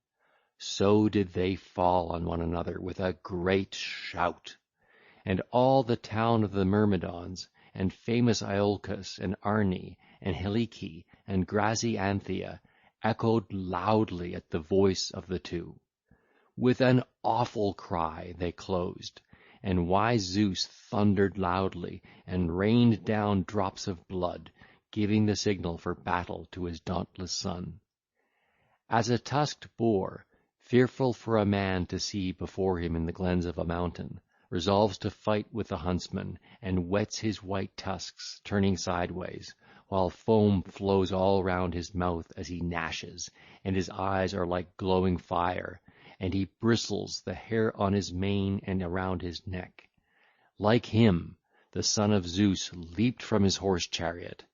So did they fall on one another with a great shout. And all the town of the Myrmidons, and famous Iolcus, and Arne, and Helice, and grassy Anthea, echoed loudly at the voice of the two. With an awful cry they closed, and wise Zeus thundered loudly, and rained down drops of blood, giving the signal for battle to his dauntless son. As a tusked boar, fearful for a man to see before him in the glens of a mountain, resolves to fight with the huntsman, and whets his white tusks, turning sideways, while foam flows all round his mouth as he gnashes, and his eyes are like glowing fire, and he bristles the hair on his mane and around his neck. Like him, the son of Zeus leaped from his horse chariot,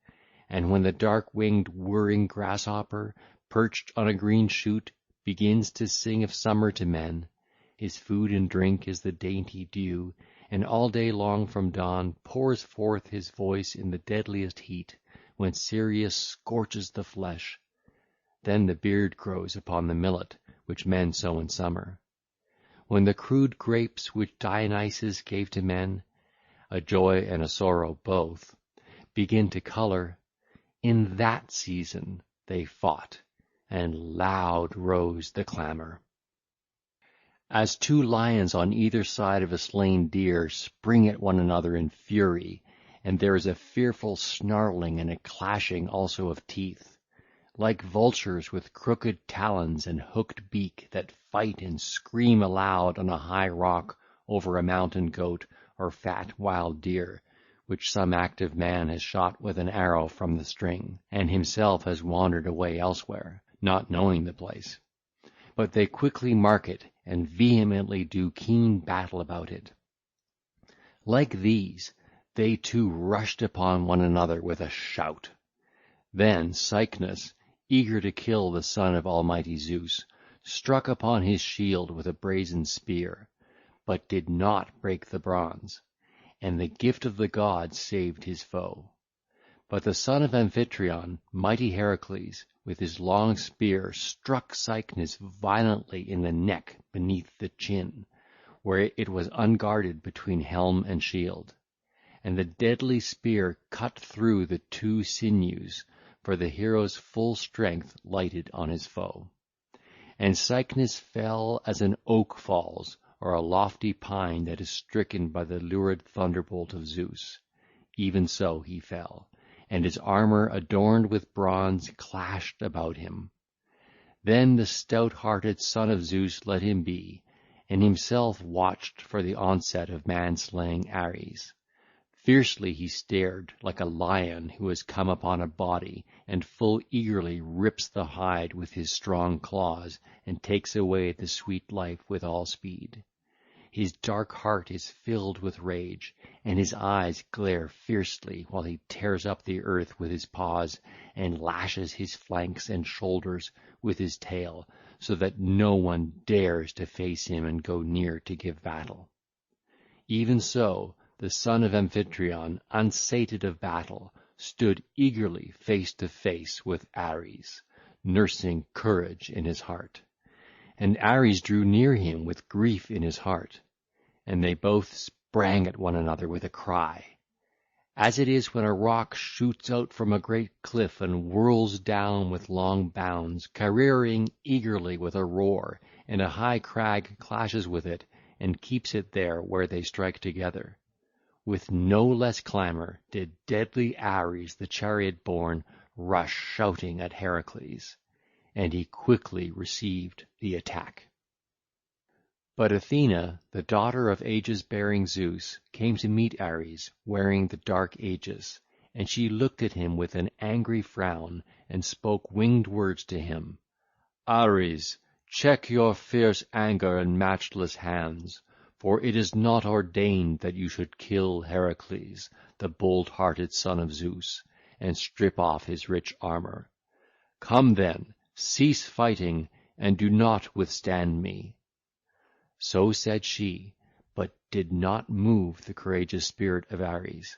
and when the dark-winged whirring grasshopper, perched on a green shoot, begins to sing of summer to men, his food and drink is the dainty dew, and all day long from dawn pours forth his voice in the deadliest heat, when Sirius scorches the flesh. Then the beard grows upon the millet, which men sow in summer. When the crude grapes which Dionysus gave to men, a joy and a sorrow both, begin to colour, in that season they fought, and loud rose the clamour. As two lions on either side of a slain deer spring at one another in fury, and there is a fearful snarling and a clashing also of teeth, like vultures with crooked talons and hooked beak that fight and scream aloud on a high rock over a mountain goat or fat wild deer, which some active man has shot with an arrow from the string, and himself has wandered away elsewhere, not knowing the place. But they quickly mark it, and vehemently do keen battle about it. Like these, they too rushed upon one another with a shout. Then Cycnus, eager to kill the son of almighty Zeus, struck upon his shield with a brazen spear, but did not break the bronze, and the gift of the gods saved his foe. But the son of Amphitryon, mighty Heracles, with his long spear struck Cycnus violently in the neck beneath the chin, where it was unguarded between helm and shield. And the deadly spear cut through the two sinews, for the hero's full strength lighted on his foe. And Cycnus fell as an oak falls, or a lofty pine that is stricken by the lurid thunderbolt of Zeus. Even so he fell, and his armour adorned with bronze clashed about him. Then the stout-hearted son of Zeus let him be, and himself watched for the onset of man-slaying Ares. Fiercely he stared, like a lion who has come upon a body, and full eagerly rips the hide with his strong claws, and takes away the sweet life with all speed. His dark heart is filled with rage, and his eyes glare fiercely, while he tears up the earth with his paws, and lashes his flanks and shoulders with his tail, so that no one dares to face him and go near to give battle. Even so, the son of Amphitryon, unsated of battle, stood eagerly face to face with Ares, nursing courage in his heart. And Ares drew near him with grief in his heart, and they both sprang at one another with a cry. As it is when a rock shoots out from a great cliff and whirls down with long bounds, careering eagerly with a roar, and a high crag clashes with it, and keeps it there where they strike together. With no less clamour did deadly Ares the chariot-born rush shouting at Heracles, and he quickly received the attack. But Athena, the daughter of aegis-bearing Zeus, came to meet Ares, wearing the dark aegis, and she looked at him with an angry frown, and spoke winged words to him. Ares, check your fierce anger and matchless hands, for it is not ordained that you should kill Heracles, the bold-hearted son of Zeus, and strip off his rich armour. Come then, cease fighting, and do not withstand me. So said she, but did not move the courageous spirit of Ares.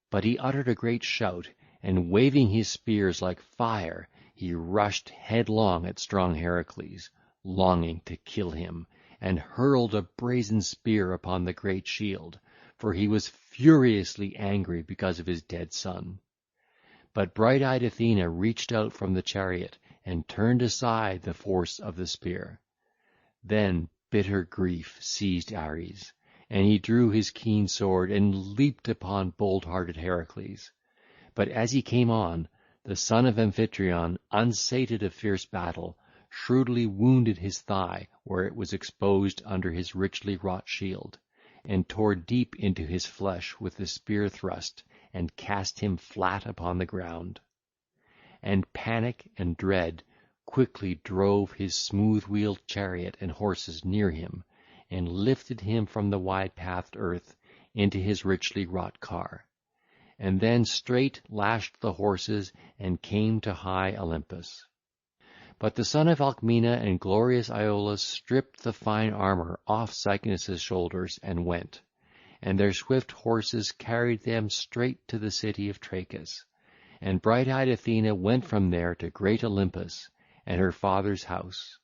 But he uttered a great shout, and waving his spears like fire, he rushed headlong at strong Heracles, longing to kill him, and hurled a brazen spear upon the great shield, for he was furiously angry because of his dead son. But bright-eyed Athena reached out from the chariot, and turned aside the force of the spear. Then bitter grief seized Ares, and he drew his keen sword and leaped upon bold-hearted Heracles. But as he came on, the son of Amphitryon, unsated of fierce battle, shrewdly wounded his thigh where it was exposed under his richly wrought shield, and tore deep into his flesh with the spear thrust, and cast him flat upon the ground. And panic and dread quickly drove his smooth-wheeled chariot and horses near him, and lifted him from the wide-pathed earth into his richly wrought car, and then straight lashed the horses and came to high Olympus. But the son of Alcmena and glorious Iolaus stripped the fine armour off Cycnus' shoulders and went, and their swift horses carried them straight to the city of Trachis, and bright-eyed Athena went from there to great Olympus and her father's house.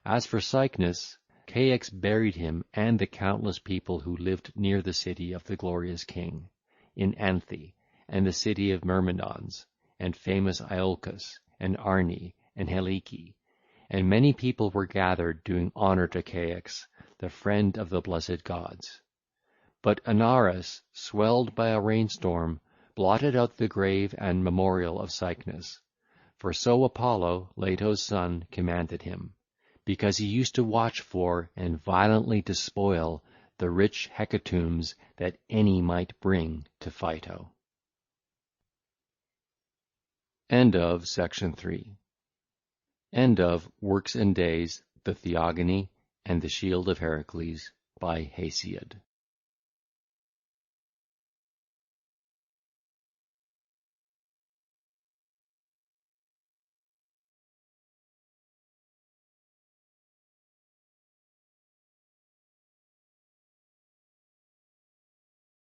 As for Cycnus, Ceyx buried him and the countless people who lived near the city of the glorious king, in Anthe, and the city of Myrmidons, and famous Iolcus, and Arne, and Helike, and many people were gathered doing honour to Ceyx, the friend of the blessed gods. But Anaurus, swelled by a rainstorm, blotted out the grave and memorial of Cycnus, for so Apollo, Leto's son, commanded him, because he used to watch for and violently despoil the rich hecatombs that any might bring to Phyto. End of Section 3. End of Works and Days, the Theogony, and the Shield of Heracles by Hesiod.